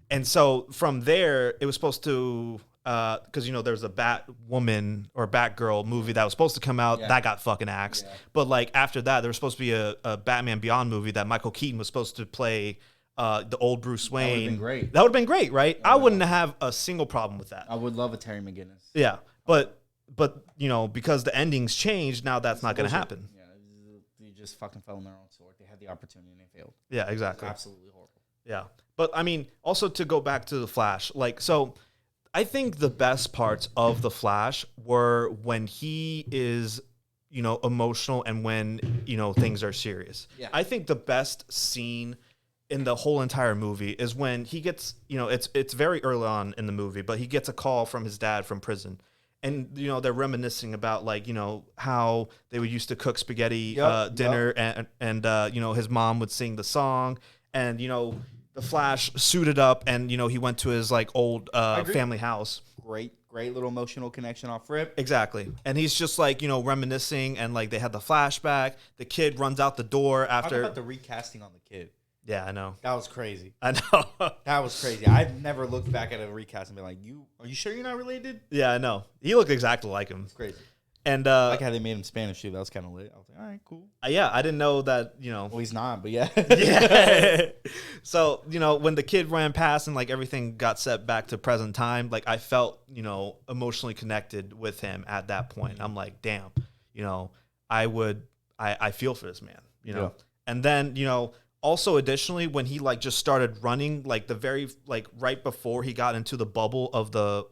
And so from there, it was supposed to, because there was a Batwoman or Batgirl movie that was supposed to come out that got fucking axed. But like after that, there was supposed to be a Batman Beyond movie that Michael Keaton was supposed to play the old Bruce Wayne. That would have been great. That would have been great, right? I wouldn't have a single problem with that. I would love a Terry McGinnis. Yeah, but because the endings changed, now that's not going to happen. Yeah, they just fucking fell on their own sword. They had the opportunity and they failed. Yeah, exactly. Absolutely horrible. Yeah, but I mean, also to go back to the Flash, so I think the best parts of the Flash were when he is, emotional and when things are serious. Yeah. I think the best scene in the whole entire movie is when he gets, it's very early on in the movie, but he gets a call from his dad from prison. And, they're reminiscing about, like, how they would used to cook spaghetti dinner and his mom would sing the song. And, the Flash suited up and, he went to his, like, old family house. Great little emotional connection off rip. Exactly. And he's just, like, reminiscing. And, like, they had the flashback. The kid runs out the door after. Talk about the recasting on the kid. Yeah, I know. That was crazy. I know. That was crazy. I've never looked back at a recast and been like, are you sure you're not related? Yeah, I know. He looked exactly like him. It's crazy. And I like how they made him Spanish too. That was kind of lit. I was like, all right, cool. Yeah, I didn't know that, Well, he's not, but yeah. Yeah. So, when the kid ran past and like everything got set back to present time, like I felt, emotionally connected with him at that point. I'm like, damn, I feel for this man, Yeah. And then, also, additionally, when he like just started running, like the very right before he got into the bubble of the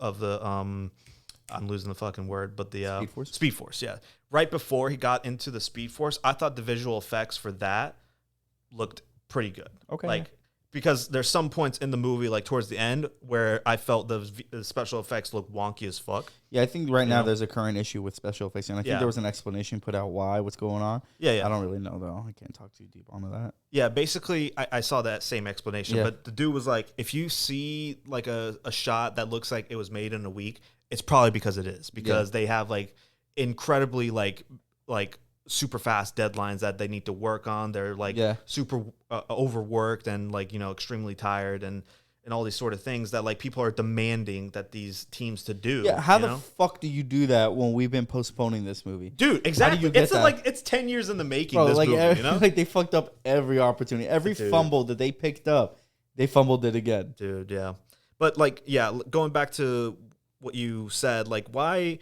I'm losing the fucking word, but the Speed Force, yeah. Right before he got into the Speed Force, I thought the visual effects for that looked pretty good. Okay. Because there's some points in the movie, like towards the end, where I felt the special effects look wonky as fuck. Yeah, I think right now there's a current issue with special effects, and I think there was an explanation put out what's going on. Yeah. I don't really know, though. I can't talk too deep onto that. Yeah, basically, I saw that same explanation, but the dude was like, if you see like a shot that looks like it was made in a week, it's probably because it is, because they have like incredibly like like super fast deadlines that they need to work on. They're like super overworked and like, extremely tired and all these sort of things that like people are demanding that these teams to do. Yeah, how the fuck do you do that when we've been postponing this movie? Dude, exactly. It's like it's 10 years in the making. Bro, this like movie, like they fucked up every opportunity. Every fumble that they picked up, they fumbled it again. Dude, yeah. But like, going back to what you said, like why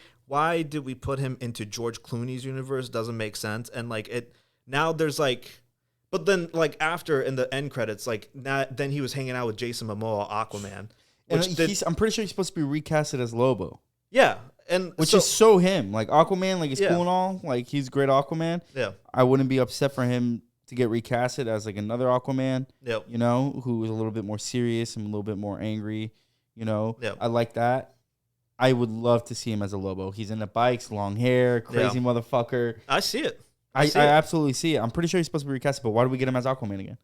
did we put him into George Clooney's universe? Doesn't make sense. And like now there's like, but then like after in the end credits, like then he was hanging out with Jason Momoa, Aquaman. And I'm pretty sure he's supposed to be recasted as Lobo. Yeah. Which is so him. Like Aquaman, like he's cool and all. Like he's great Aquaman. Yeah. I wouldn't be upset for him to get recasted as like another Aquaman. Yep. Who is a little bit more serious and a little bit more angry. Yep. I like that. I would love to see him as a Lobo. He's in the bikes, long hair, crazy motherfucker. I see it. I absolutely see it. I'm pretty sure he's supposed to be recasted, but why do we get him as Aquaman again?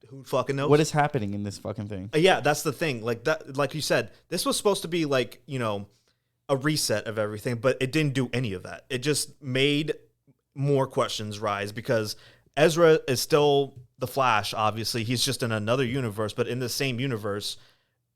Who fucking knows? What is happening in this fucking thing? Yeah, that's the thing. Like that, like you said, this was supposed to be like, a reset of everything, but it didn't do any of that. It just made more questions rise because Ezra is still the Flash, obviously. He's just in another universe, but in the same universe,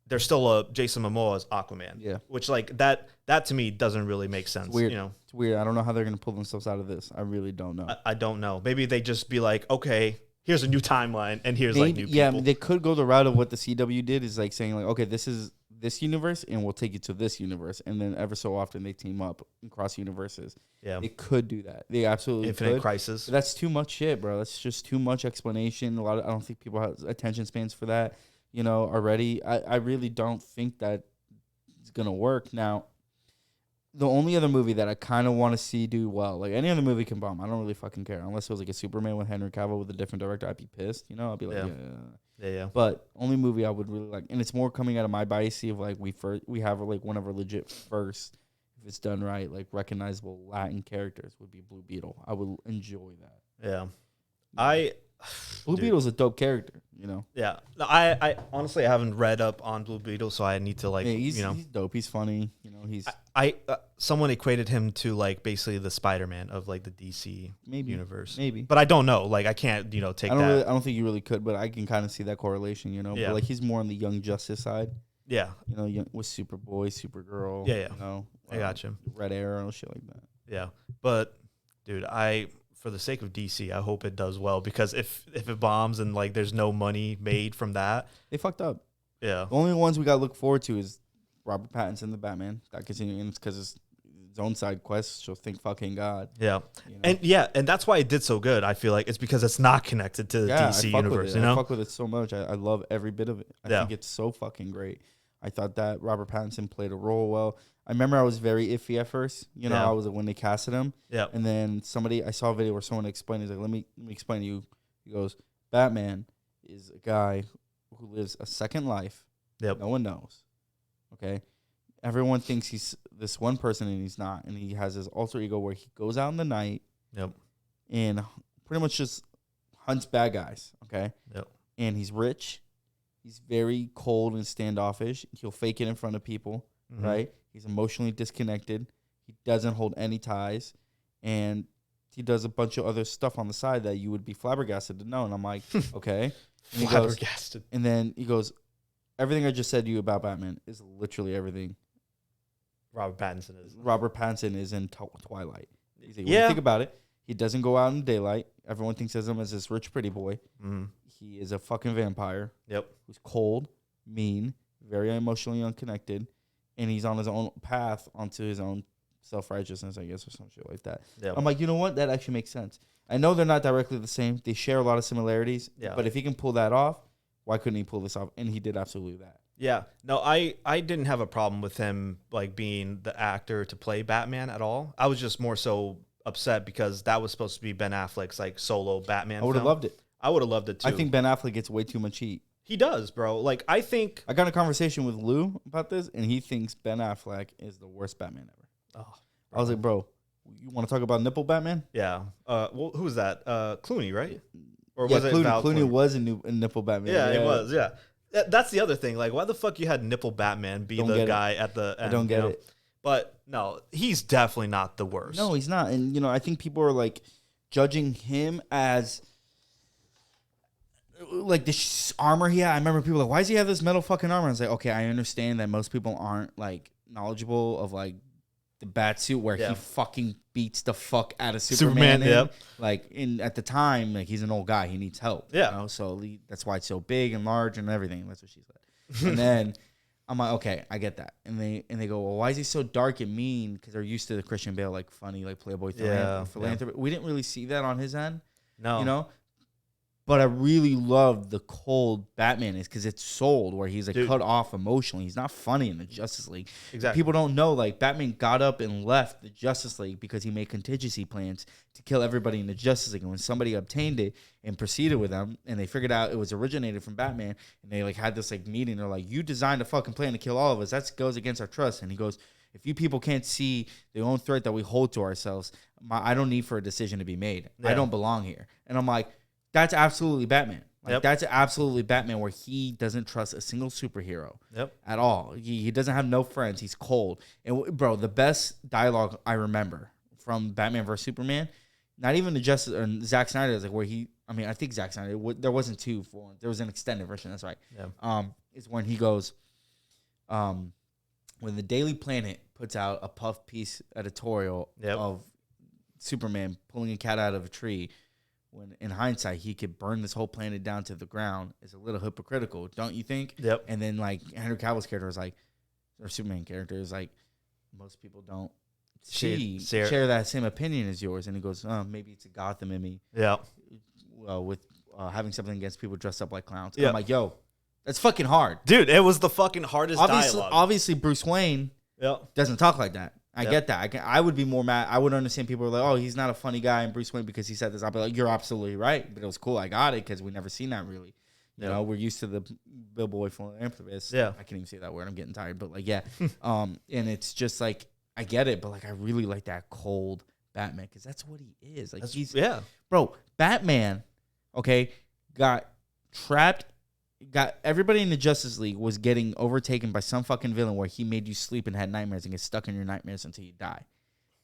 there's still a Jason Momoa as Aquaman. Yeah. Which like that to me doesn't really make sense. It's weird. It's weird. I don't know how they're gonna pull themselves out of this. I really don't know. I don't know. Maybe they just be like, okay, here's a new timeline and here's like new people. Yeah, they could go the route of what the CW did, is like saying like, okay, this is this universe and we'll take you to this universe, and then ever so often they team up and cross universes. Yeah. They could do that. They absolutely Infinite could. Crisis. But that's too much shit, bro. That's just too much explanation. I don't think people have attention spans for that. Already. I really don't think that it's going to work. Now, the only other movie that I kind of want to see do well, like any other movie can bomb. I don't really fucking care. Unless it was like a Superman with Henry Cavill with a different director, I'd be pissed. I'd be like, yeah. But only movie I would really like, and it's more coming out of my bias of like we have like one of our legit first, if it's done right, like recognizable Latin characters would be Blue Beetle. I would enjoy that. Yeah. Blue Beetle's a dope character, Yeah. No, I honestly haven't read up on Blue Beetle, so I need to like, he's dope. He's funny. He's someone equated him to like basically the Spider-Man of like the DC universe. Maybe. But I don't know. Like I can't, take that. I don't think you really could, but I can kind of see that correlation, Yeah. But like he's more on the Young Justice side. Yeah. With Superboy, Supergirl. Yeah. I got you. Red Arrow, shit like that. Yeah. But dude, for the sake of DC, I hope it does well, because if it bombs and like there's no money made from that, they fucked up. Yeah. The only ones we got to look forward to is Robert Pattinson, the Batman. That continues because it's his own side quest. So thank fucking God. Yeah. And that's why it did so good. I feel like it's because it's not connected to the DC universe. I fuck with it so much. I love every bit of it. I think it's so fucking great. I thought that Robert Pattinson played a role well. I remember I was very iffy at first. I was when they casted him. Yeah. And then I saw a video where someone explained, he's like, let me explain to you. He goes, Batman is a guy who lives a second life. Yep. No one knows. Okay. Everyone thinks he's this one person and he's not. And he has his alter ego where he goes out in the night. Yep. And pretty much just hunts bad guys. Okay. Yep. And he's rich. He's very cold and standoffish. He'll fake it in front of people. Mm-hmm. Right. He's emotionally disconnected. He doesn't hold any ties. And he does a bunch of other stuff on the side that you would be flabbergasted to know. And I'm like, okay. And Flabbergasted. And then he goes, everything I just said to you about Batman is literally everything Robert Pattinson is in Twilight. He's like, when you think about it, he doesn't go out in daylight. Everyone thinks of him as this rich, pretty boy. Mm-hmm. He is a fucking vampire. Yep. Who's cold, mean, very emotionally unconnected. And he's on his own path onto his own self-righteousness, I guess, or some shit like that. Yep. I'm like, you know what? That actually makes sense. I know they're not directly the same. They share a lot of similarities. Yeah. But if he can pull that off, why couldn't he pull this off? And he did absolutely that. Yeah. No, I didn't have a problem with him like being the actor to play Batman at all. I was just more so upset because that was supposed to be Ben Affleck's like solo Batman. I would have loved it. I would have loved it too. I think Ben Affleck gets way too much heat. He does, bro. Like, I think... I got in a conversation with Lou about this, and he thinks Ben Affleck is the worst Batman ever. Oh, I was like, bro, you want to talk about nipple Batman? Yeah. Well, who was that? Clooney, right? Or was it Clooney was a nipple Batman. Yeah, it was, yeah. That's the other thing. Like, why the fuck you had nipple Batman be the guy at the end? I don't get it. But no, he's definitely not the worst. No, he's not. And, you know, I think people are, like, judging him as, like, the armor he had. I remember people like, why does he have this metal fucking armor? I was like, okay, I understand that most people aren't, like, knowledgeable of, like, the bat suit where he fucking beats the fuck out of Superman. Like, at the time, like, he's an old guy. He needs help. Yeah. You know? So that's why it's so big and large and everything. That's what she said. And then I'm like, okay, I get that. And they go, well, why is he so dark and mean? Because they're used to the Christian Bale, like, funny, like, playboy philanthropy. We didn't really see that on his end. No. You know? But I really love the cold Batman is because it's sold where he's, like, cut off emotionally. He's not funny in the Justice League. Exactly. People don't know, like, Batman got up and left the Justice League because he made contingency plans to kill everybody in the Justice League. And when somebody obtained it and proceeded with them, and they figured out it was originated from Batman, and they, like, had this, like, meeting. They're like, you designed a fucking plan to kill all of us. That goes against our trust. And he goes, if you people can't see the own threat that we hold to ourselves, I don't need for a decision to be made. Yeah. I don't belong here. And I'm like, that's absolutely Batman. Like, that's absolutely Batman, where he doesn't trust a single superhero at all. He doesn't have no friends. He's cold. And, bro, the best dialogue I remember from Batman vs. Superman, not even the Justice or Zack Snyder, is like where I think Zack Snyder, there wasn't two for him. There was an extended version. That's right. Yeah. Is when he goes, when the Daily Planet puts out a puff piece editorial of Superman pulling a cat out of a tree, when in hindsight he could burn this whole planet down to the ground, is a little hypocritical, don't you think? Yep. And then, like, Henry Cavill's character is like, or Superman character is like, most people don't share that same opinion as yours. And he goes, oh, maybe it's a Gotham in me. Yeah. With having something against people dressed up like clowns. Yeah. I'm like, yo, that's fucking hard. Dude, it was the fucking hardest dialogue. Obviously, Bruce Wayne doesn't talk like that. I get that. I would be more mad. I would understand people are like, oh, he's not a funny guy in Bruce Wayne because he said this. I'd be like, you're absolutely right. But it was cool. I got it because we never seen that really. You know, we're used to the billboy philanthropist. Yeah. I can't even say that word. I'm getting tired. But, like, yeah. And it's just like, I get it. But, like, I really like that cold Batman because that's what he is. Like, bro, Batman, okay, got trapped. Got everybody in the Justice League was getting overtaken by some fucking villain where he made you sleep and had nightmares and get stuck in your nightmares until you die.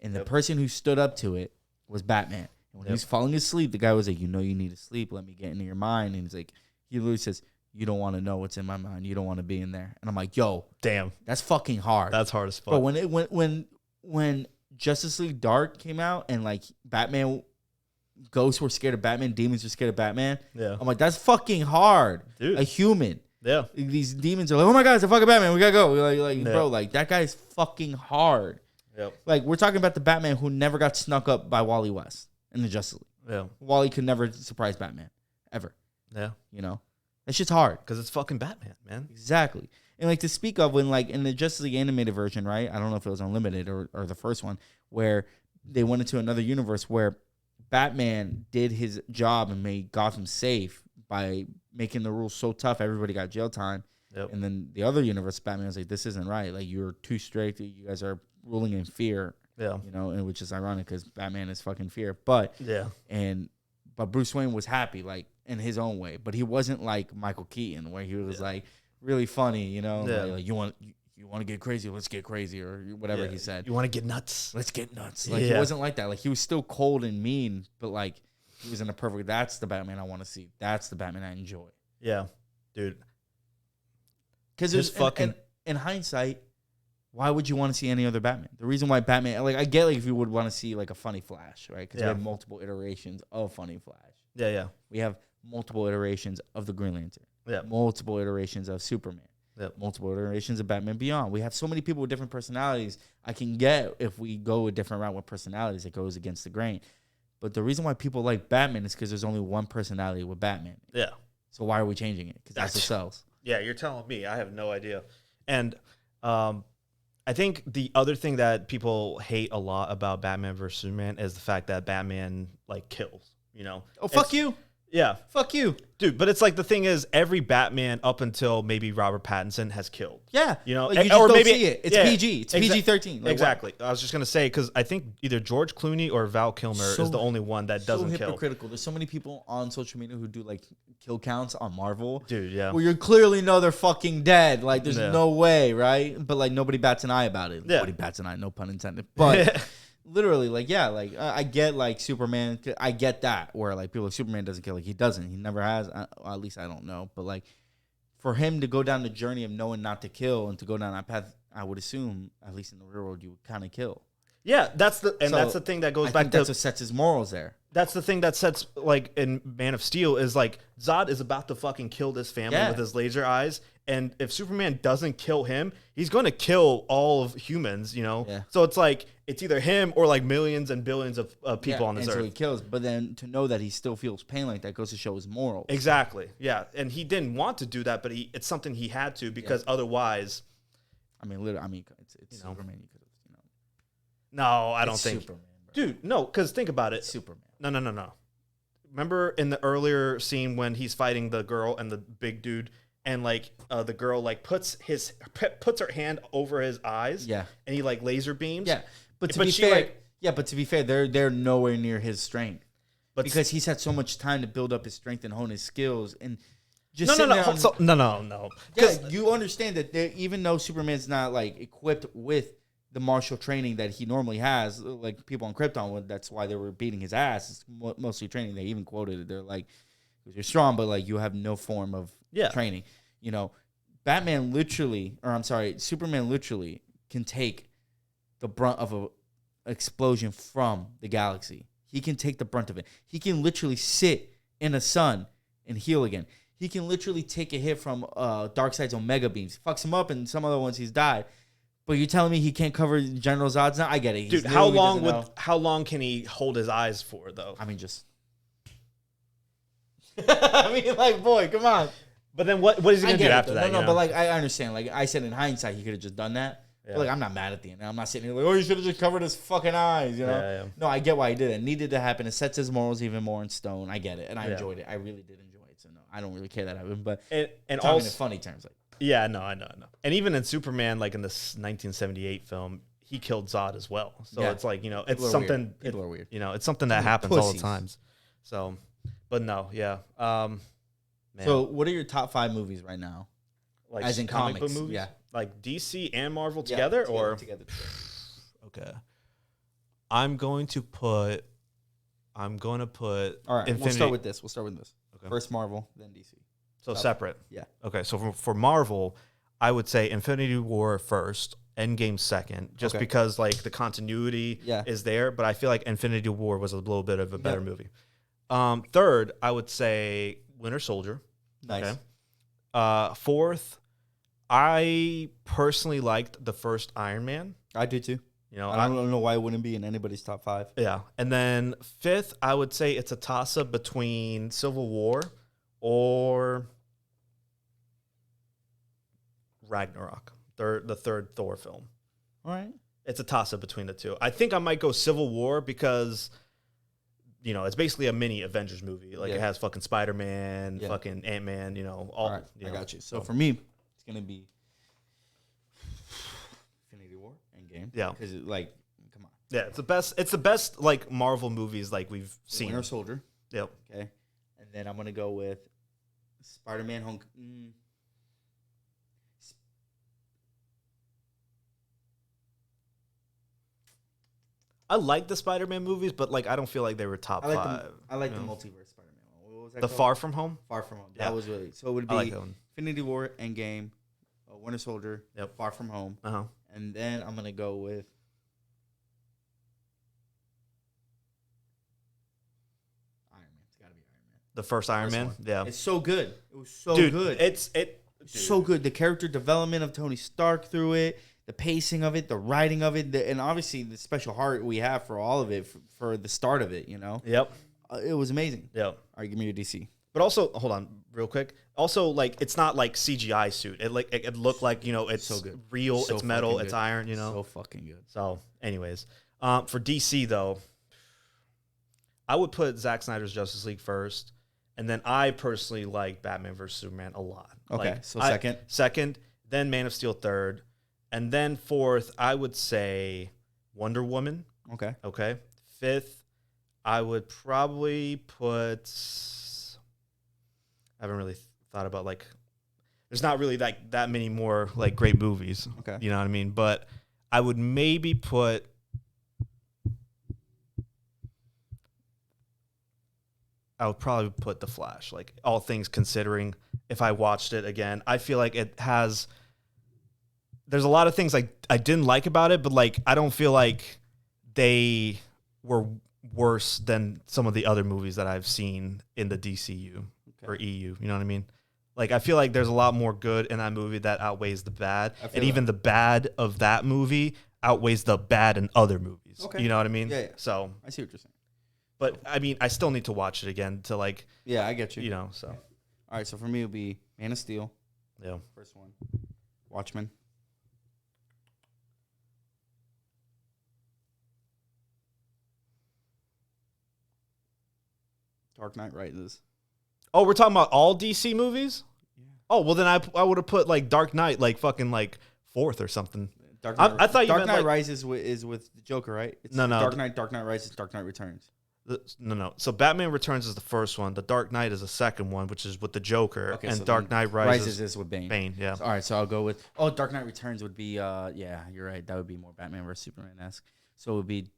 And the person who stood up to it was Batman. And when he was falling asleep, the guy was like, you know you need to sleep. Let me get into your mind. And he's like, he literally says, you don't want to know what's in my mind. You don't want to be in there. And I'm like, yo. Damn. That's fucking hard. That's hard as fuck. But when Justice League Dark came out and, like, Batman... Ghosts were scared of Batman. Demons were scared of Batman. Yeah. I'm like, that's fucking hard. Dude. A human. Yeah. These demons are like, oh my God, it's a fucking Batman. We gotta go. Bro, like, that guy's fucking hard. Yep. Like, we're talking about the Batman who never got snuck up by Wally West in the Justice League. Yeah. Wally could never surprise Batman. Ever. Yeah. You know? That shit's hard. Because it's fucking Batman, man. Exactly. And, like, to speak of when, like, in the Justice League animated version, right? I don't know if it was Unlimited or the first one, where they went into another universe where Batman did his job and made Gotham safe by making the rules so tough everybody got jail time. Yep. And then the other universe, Batman was like, this isn't right. Like, you're too strict. You guys are ruling in fear. Yeah. You know, and which is ironic because Batman is fucking fear. But but Bruce Wayne was happy, like, in his own way. But he wasn't like Michael Keaton, where he was like really funny, you know? Like, you want to get crazy? Let's get crazy, or whatever he said. You want to get nuts? Let's get nuts. Like, he wasn't like that. Like, he was still cold and mean, but, like, he was in a perfect. That's the Batman I want to see. That's the Batman I enjoy. Yeah, dude. Because there's fucking in hindsight, why would you want to see any other Batman? The reason why Batman, like, I get, like, if you would want to see, like, a funny Flash, right? Because we have multiple iterations of funny Flash. Yeah, yeah. We have multiple iterations of the Green Lantern. Yeah. Multiple iterations of Superman. Yep. Multiple iterations of Batman Beyond. We have so many people with different personalities. I can get if we go a different route with personalities, it goes against the grain. But the reason why people like Batman is because there's only one personality with Batman. Yeah. So why are we changing it? Because that's what sells. Yeah, you're telling me. I have no idea. And I think the other thing that people hate a lot about Batman versus Superman is the fact that Batman, like, kills. You know? Oh, fuck you. Yeah. Fuck you. Dude, but it's like the thing is, every Batman up until maybe Robert Pattinson has killed. Yeah. You know, like, you just don't see it. It's PG. It's PG-13. Like, exactly. I was just going to say, because I think either George Clooney or Val Kilmer is the only one that doesn't kill. So hypocritical. There's so many people on social media who do like kill counts on Marvel. Dude, yeah. Where you clearly know they're fucking dead. Like, there's no way, right? But like, nobody bats an eye about it. Nobody bats an eye, no pun intended. But literally, like, yeah, like, I get, like, Superman. I get that, where, like, people like, Superman doesn't kill. Like, he doesn't. He never has. At least I don't know. But, like, for him to go down the journey of knowing not to kill and to go down that path, I would assume, at least in the real world, you would kind of kill. Yeah, that's the thing that goes back to... that's what sets his morals there. That's the thing that sets, like, in Man of Steel, is, like, Zod is about to fucking kill this family with his laser eyes, and if Superman doesn't kill him, he's going to kill all of humans, you know? Yeah. So it's like, it's either him or, like, millions and billions of people on this earth. So he kills, but then to know that he still feels pain like that goes to show his morals. Exactly, yeah. And he didn't want to do that, but it's something he had to, because otherwise... I mean, literally, it's Superman. You could have, No, I don't think... Superman, bro. Dude, no, because think about it. It's Superman. No. Remember in the earlier scene when he's fighting the girl and the big dude, and like the girl like puts her hand over his eyes, and he like laser beams, But to be fair, they're nowhere near his strength, because he's had so much time to build up his strength and hone his skills, and just no. Yeah, you understand that even though Superman's not like equipped with the martial training that he normally has, like people on Krypton, that's why they were beating his ass. It's mostly training. They even quoted it. They're like, "You're strong, but like you have no form of training." You know, Superman literally can take the brunt of a explosion from the galaxy. He can take the brunt of it. He can literally sit in the sun and heal again. He can literally take a hit from Darkseid's Omega beams, fucks him up, and some other ones he's died. But you're telling me he can't cover General Zod's now? I get it. Dude, how long can he hold his eyes for, though? I mean, just... I mean, like, boy, come on. But then what is he going to do after that? No, but like, I understand. Like, I said in hindsight, he could have just done that. Yeah. But like, I'm not mad at the end. I'm not sitting here like, oh, you should have just covered his fucking eyes, you know? Yeah. No, I get why he did it. It needed to happen. It sets his morals even more in stone. I get it. And I enjoyed it. I really did enjoy it. So, no, I don't really care that happened. But and talking also, in funny terms, like... Yeah, no, I know. And even in Superman, like in this 1978 film, he killed Zod as well. So it's like, you know, it's something. People are weird. You know, it's something that happens all the times. So, but no, yeah. Man. So, what are your top 5 movies right now? Like as in comics movies? Yeah. Like DC and Marvel together? Together. Okay. I'm going to put. All right. We'll start with this. Okay. First Marvel, then DC. So separate. Yeah. Okay. So for Marvel, I would say Infinity War first, Endgame second, just because like the continuity is there. But I feel like Infinity War was a little bit of a better movie. Third, I would say Winter Soldier. Nice. Okay. Fourth, I personally liked the first Iron Man. I do too. You know, I don't know why it wouldn't be in anybody's top 5. Yeah. And then fifth, I would say it's a toss-up between Civil War or Ragnarok, the third Thor film. All right. It's a toss-up between the two. I think I might go Civil War because, you know, it's basically a mini Avengers movie. Like, it has fucking Spider-Man, fucking Ant-Man, you know. All right, I got you. So, for me, it's going to be Infinity War, Endgame. Yeah. Because, like, come on. Yeah, it's the best, like, Marvel movies, like, we've seen. Winter Soldier. Yep. Okay. And then I'm going to go with Spider-Man I like the Spider-Man movies, but like I don't feel like they were top 5. I like the multiverse Spider-Man one. What was that called? called? Far From Home? Far From Home. That was really... So it would be Infinity War, Endgame, Winter Soldier, Far From Home. Uh-huh. And then I'm going to go with... Iron Man. It's got to be Iron Man. The first Iron Man? Yeah. It's so good. It was so good. It's so good. The character development of Tony Stark through it, the pacing of it, the writing of it, and obviously the special heart we have for all of it, for the start of it, you know? Yep. It was amazing. Yep. All right, give me your DC. But also, hold on, real quick. Also, like, it's not like CGI suit. It looked like, you know, it's so good. Real, So it's metal, good. it's iron, you know? So fucking good. So, anyways. For DC, though, I would put Zack Snyder's Justice League first. And then I personally like Batman vs Superman a lot. Okay, like, so second. Second, then Man of Steel third. And then fourth, I would say Wonder Woman. Okay. Okay. Fifth, I would probably put. I haven't really thought about like. There's not really like that many more like great movies. Okay. You know what I mean? But I would maybe put. I would probably put The Flash. Like all things considering, if I watched it again, I feel like it has. There's a lot of things I didn't like about it, but like I don't feel like they were worse than some of the other movies that I've seen in the DCU or EU. You know what I mean? Like I feel like there's a lot more good in that movie that outweighs the bad, and even the bad of that movie outweighs the bad in other movies. Okay. You know what I mean? Yeah. So I see what you're saying. But I mean, I still need to watch it again to like. Yeah, I get you. You know, so. All right, so for me, it would be Man of Steel. Yeah. First one. Watchmen. Dark Knight Rises. Oh, we're talking about all DC movies? Yeah. Oh, well then I would have put like Dark Knight like fucking like fourth or something. Dark Knight, I thought you Dark meant Knight like, Rises is with the Joker, right? It's No. Dark Knight Rises, Dark Knight Returns. No. So Batman Returns is the first one. The Dark Knight is the second one, which is with the Joker. Okay, and so Dark Knight Rises is with Bane. Bane, yeah. So, all right, so I'll go with. Oh, Dark Knight Returns would be. Yeah, you're right. That would be more Batman versus Superman-esque. So it would be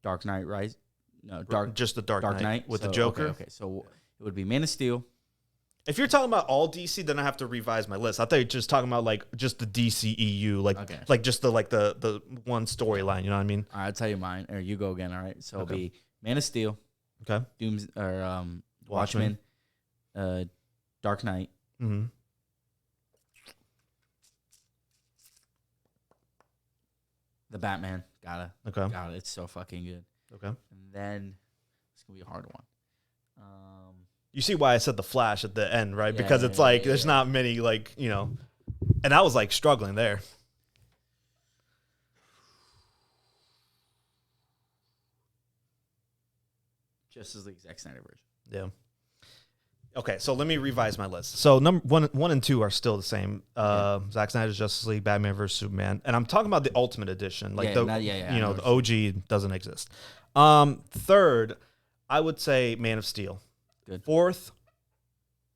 Dark Knight Rise. No, just the Dark Knight with so, the Joker. Okay, so it would be Man of Steel. If you're talking about all DC, then I have to revise my list. I thought you were just talking about like just the DCEU, like just the the one storyline. You know what I mean? All right, I'll tell you mine, or you go again. All right, so it'll Okay. be Man of Steel, Okay. Watchmen, Dark Knight, Mm-hmm. The Batman. Got it. It's so fucking good. Okay. And then it's gonna be a hard one. You see why I said the Flash at the end, right? Yeah, Because it's like yeah. there's not many like and I was like struggling there. Justice League Zack Snyder version. Yeah. Okay, so let me revise my list. So number one and two are still the same. Zack Snyder's Justice League, Batman vs Superman, and I'm talking about the Ultimate Edition, like the OG doesn't exist. Third, I would say Man of Steel. Good. Fourth,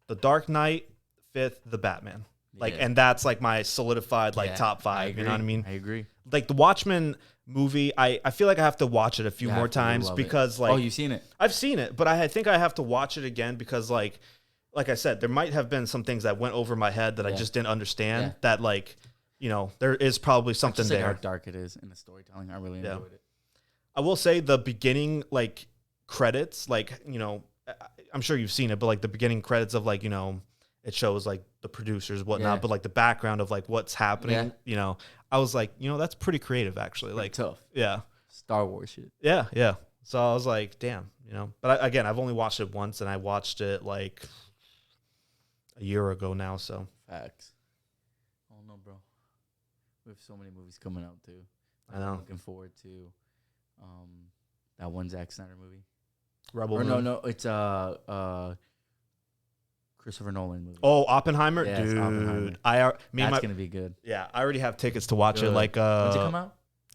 The Dark Knight. Fifth, The Batman. And that's like my solidified top five. You know what I mean? I agree. Like the Watchmen movie, I feel like I have to watch it a few more times because like you've seen it. I've seen it, but I think I have to watch it again because like I said, there might have been some things that went over my head that I just didn't understand. That like there is probably something just there. How dark it is in the storytelling. I really enjoyed it. I will say the beginning like credits, like I'm sure you've seen it, but like the beginning credits of like it shows like the producers whatnot, but like the background of like what's happening. I was like, that's pretty creative actually. Like tough. Yeah. Star Wars shit. Yeah. So I was like, damn, But again, I've only watched it once, and I watched it like a year ago now. So Facts. Oh no, bro. We have so many movies coming out too. I know. I'm looking forward to that one Zack Snyder movie. Rebel. No, it's Christopher Nolan movie. Oh, Oppenheimer, yeah, dude. Oppenheimer. That's gonna be good. Yeah, I already have tickets to watch it. Like, when's it come out?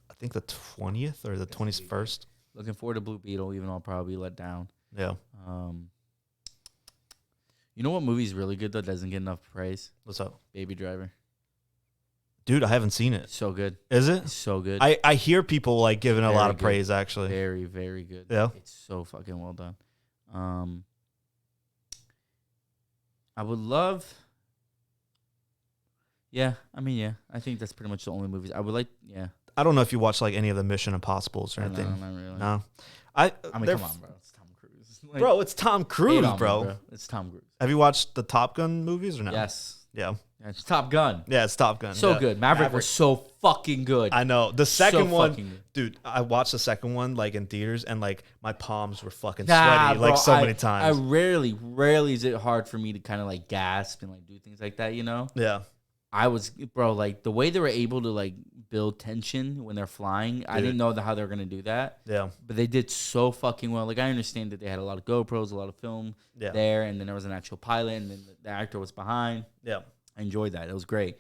I think the 20th or the 21st. Looking forward to Blue Beetle, even though I'll probably be let down. Yeah. You know what movie's really good though? Doesn't get enough praise. What's up, Baby Driver? Dude, I haven't seen it. So good. Is it? It's so good. I hear people like giving Very a lot of good. praise actually. Very, very good. Yeah. It's so fucking well done. I would love. Yeah, I think that's pretty much the only movies I would like. Yeah. I don't know if you watch like any of the Mission Impossibles or anything. No, not really. No. I mean, come on, bro. It's Tom Cruise. Like, bro, it's Tom Cruise, me, bro. It's Tom Cruise. Have you watched the Top Gun movies or no? Yes. Yeah. It's Top Gun. Yeah, it's Top Gun. So good. Maverick was so fucking good. I know. The second So one, fucking good. dude, I watched the second one like in theaters and like my palms were fucking Nah, sweaty bro, like so many times. I rarely is it hard for me to kind of like gasp and like do things like that, Yeah. I was, bro, like the way they were able to like build tension when they're flying. Dude. I didn't know how they were gonna do that. Yeah, but they did so fucking well. Like I understand that they had a lot of GoPros, a lot of film there, and then there was an actual pilot, and then the actor was behind. Yeah, I enjoyed that. It was great.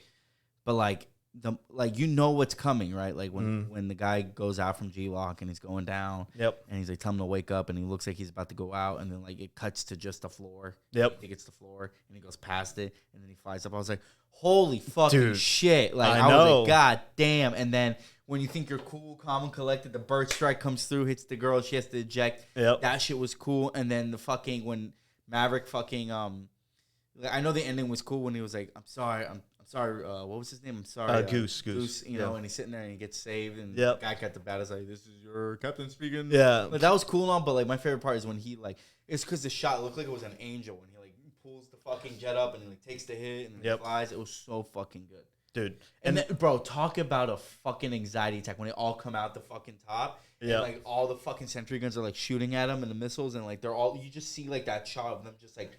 But like what's coming, right? Like when the guy goes out from G-Lock and he's going down. Yep. And he's like, tell him to wake up, and he looks like he's about to go out, and then like it cuts to just the floor. Yep. He gets the floor, and he goes past it, and then he flies up. I was like, holy fucking shit! Like I was like, god damn! And then when you think you're cool, calm, and collected, the bird strike comes through, hits the girl, she has to eject. Yep. That shit was cool. And then the fucking when Maverick fucking I know the ending was cool when he was like, I'm sorry. What was his name? I'm sorry. Goose. You know, and he's sitting there and he gets saved, and the guy got the baddest like, this is your captain speaking. Yeah, but that was cool on. But like my favorite part is when he like, it's because the shot looked like it was an angel when he like pulls the fucking jet up and he like takes the hit and then flies. It was so fucking good, dude. And then, bro, talk about a fucking anxiety attack when they all come out the fucking top. Yeah, like all the fucking sentry guns are like shooting at him and the missiles, and like they're all, you just see like that shot of them just like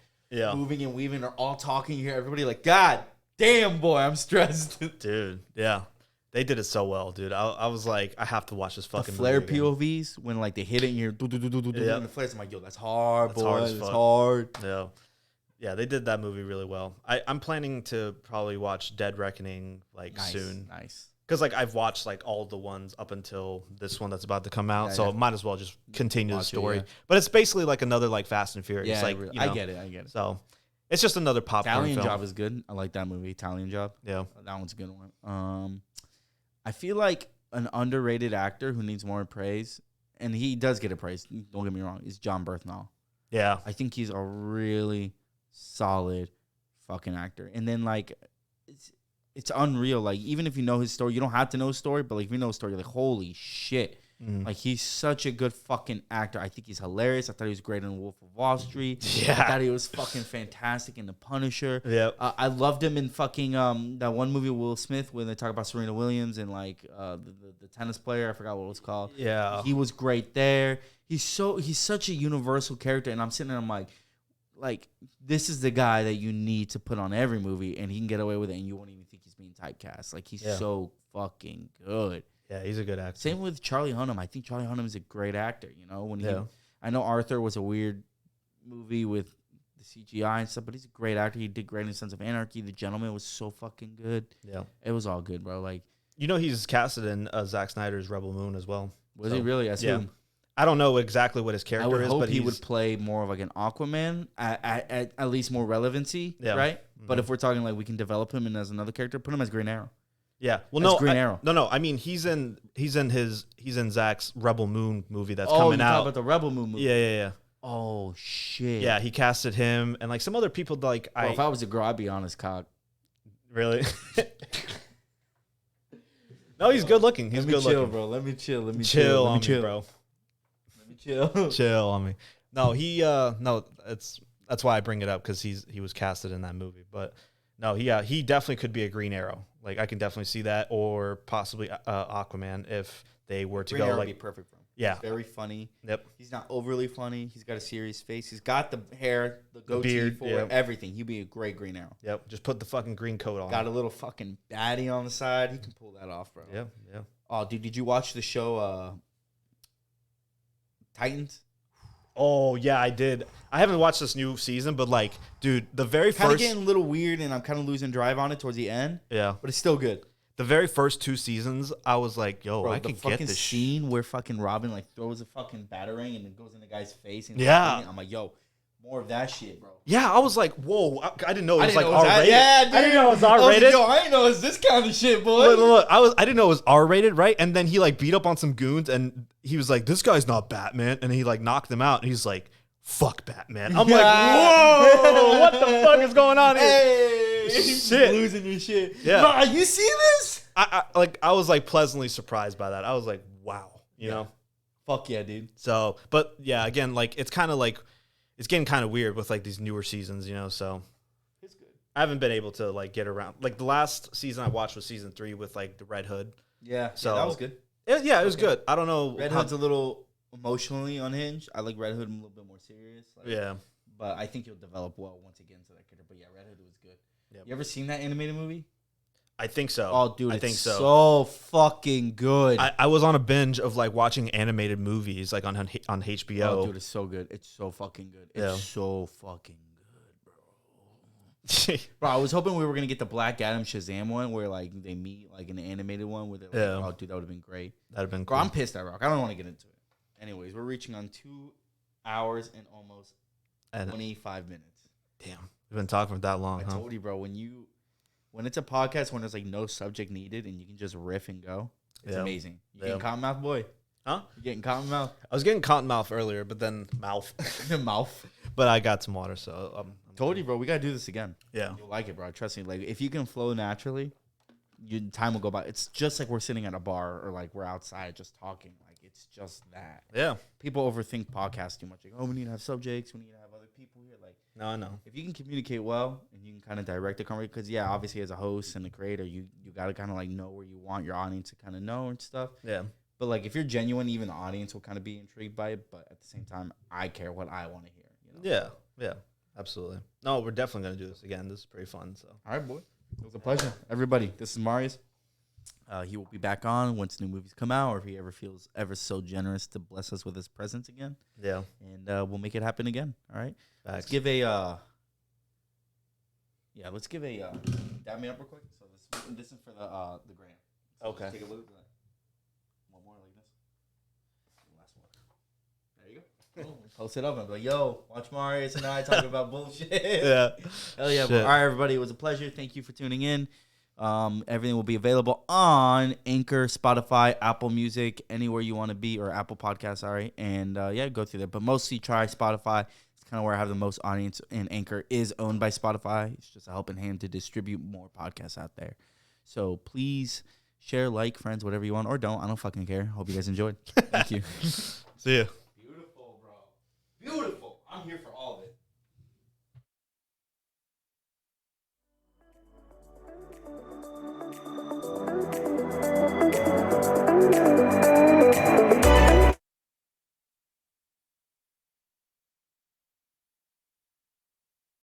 moving and weaving. They're all talking. You hear everybody like, God damn, boy, I'm stressed. Dude, yeah. They did it so well, dude. I was like, I have to watch this fucking the flare movie POVs when like they hit it and you're and the flares. I'm like, yo, that's hard, that's boy. Hard it's hard. Yeah. Yeah, they did that movie really well. I'm planning to probably watch Dead Reckoning like soon. Nice. Because like I've watched like all the ones up until this one that's about to come out, so might as well just continue the story. But it's basically like another like Fast and Furious. Yeah, like I get it. So it's just another popcorn Italian film. Job is good. I like that movie. Italian Job. Yeah, that one's a good one. I feel like an underrated actor who needs more praise, and he does get a praise. Don't get me wrong. Is John Bernthal. Yeah, I think he's a really solid fucking actor. And then like it's unreal. Like even if you know his story, you don't have to know his story, but like if you know his story, you're like, holy shit. Like he's such a good fucking actor. I think he's hilarious. I thought he was great in Wolf of Wall Street. Yeah, I thought he was fucking fantastic in The Punisher. Yeah, I loved him in fucking that one movie with Will Smith when they talk about Serena Williams and like the tennis player. I forgot what it was called. Yeah, he was great there. He's such a universal character, and I'm sitting there, I'm like this is the guy that you need to put on every movie, and he can get away with it, and you won't even think he's being typecast. Like he's so fucking good. Yeah, he's a good actor. Same with Charlie Hunnam. I think Charlie Hunnam is a great actor. You know, I know Arthur was a weird movie with the CGI and stuff, but he's a great actor. He did great in Sons of Anarchy. The Gentleman was so fucking good. Yeah, it was all good, bro. Like, you know, he's casted in Zack Snyder's Rebel Moon as well. Was he really? As whom? I don't know exactly what his character is, but he would play more of like an Aquaman, at least more relevancy, right? Mm-hmm. But if we're talking like we can develop him and as another character, put him as Green Arrow. Yeah, well, Green Arrow. No. I mean, he's in Zach's Rebel Moon movie that's coming out. Oh, about the Rebel Moon movie. Yeah. Oh shit. Yeah, he casted him and like some other people. Like, if I was a girl, I'd be honest, cock. Really? No, he's good looking. He's good looking, bro. Let me chill, bro. Let me chill. Chill on me. No, that's why I bring it up because he was casted in that movie, but. No, he definitely could be a Green Arrow. Like I can definitely see that, or possibly Aquaman if they were to Green go. Arrow Like, would be perfect for him. Yeah, he's very funny. Yep, he's not overly funny. He's got a serious face. He's got the hair, the goatee, beard, everything. He'd be a great Green Arrow. Yep, just put the fucking green coat on. Got a little fucking baddie on the side. He can pull that off, bro. Yeah. Oh, dude, did you watch the show Titans? Oh yeah, I did. I haven't watched this new season, but like, dude, the very kind of first getting a little weird, and I'm kind of losing drive on it towards the end. Yeah, but it's still good. The very first 2 seasons, I was like, yo, bro, I could get this scene where fucking Robin like throws a fucking batarang and it goes in the guy's face. And I'm like, yo, more of that shit, bro. Yeah, I was like, whoa, I didn't know it was like R-rated. Yeah, dude. I didn't know it was R-rated. Yo, I didn't know it was this kind of shit, boy. Look, I didn't know it was R-rated, right? And then he like beat up on some goons, and he was like, this guy's not Batman, and he like knocked them out, and he's like, fuck Batman. I'm like, whoa, what the fuck is going on here? Hey, shit. Losing your shit. Yeah. Nah, you see this? I was like pleasantly surprised by that. I was like, wow, you know? Fuck yeah, dude. So, but yeah, again, like it's kind of like, it's getting kind of weird with like these newer seasons, you know? So it's good. I haven't been able to like get around. Like the last season I watched was season 3 with like the Red Hood. Yeah. So that was good. It was good. I don't know. Red Hood's a little emotionally unhinged. I like Red Hood a little bit more serious. Like, yeah. But I think he'll develop well once he gets into that character. But yeah, Red Hood was good. Yep. You ever seen that animated movie? I think so. Oh, dude, I think so fucking good. I was on a binge of like watching animated movies like on HBO. Oh, dude, it's so good. It's so fucking good. It's so fucking good, bro. Bro, I was hoping we were gonna get the Black Adam Shazam one where like they meet like an animated one with it. Like, oh, dude, that would have been great. That'd have been cool. Bro, I'm pissed at Rock. I don't want to get into it. Anyways, we're reaching on 2 hours and almost 25 minutes. Damn, we've been talking for that long. I told you, bro. When it's a podcast when there's like no subject needed and you can just riff and go, it's amazing. You getting cottonmouth, boy? Huh? You getting cottonmouth? I was getting cottonmouth earlier, but then mouth. Mouth. But I got some water, so I'm told you, bro. We gotta do this again. Yeah, you'll like it, bro. Trust me. Like if you can flow naturally, time will go by. It's just like we're sitting at a bar or like we're outside just talking. Like it's just that. Yeah. People overthink podcasts too much. Like, oh, we need to have subjects. We need to have other people here. Like, no, I know. If you can communicate well and you can kind of direct the conversation, because obviously as a host and a creator, you got to kind of like know where you want your audience to kind of know and stuff. Yeah. But like if you're genuine, even the audience will kind of be intrigued by it. But at the same time, I care what I want to hear. You know? Yeah. Absolutely. No, we're definitely gonna do this again. This is pretty fun. So. All right, boy. It was a pleasure. Everybody, this is Marius. He will be back on once new movies come out, or if he ever feels ever so generous to bless us with his presence again. Yeah. And we'll make it happen again. All right. Facts. Let's give a let's give a dab me up real quick. So this is for the gram. So okay. Take a look at that. One more like this. Last one. There you go. Post it up and be like, yo, watch Marius and I talk about bullshit. Yeah. Hell yeah. All right, everybody. It was a pleasure. Thank you for tuning in. Everything will be available on Anchor, Spotify, Apple Music, anywhere you want to be, or Apple Podcasts, sorry. And go through there. But mostly try Spotify. It's kind of where I have the most audience, and Anchor is owned by Spotify. It's just a helping hand to distribute more podcasts out there. So please share, like, friends, whatever you want, or don't. I don't fucking care. Hope you guys enjoyed. Thank you. See ya. Beautiful, bro. Beautiful. I'm here for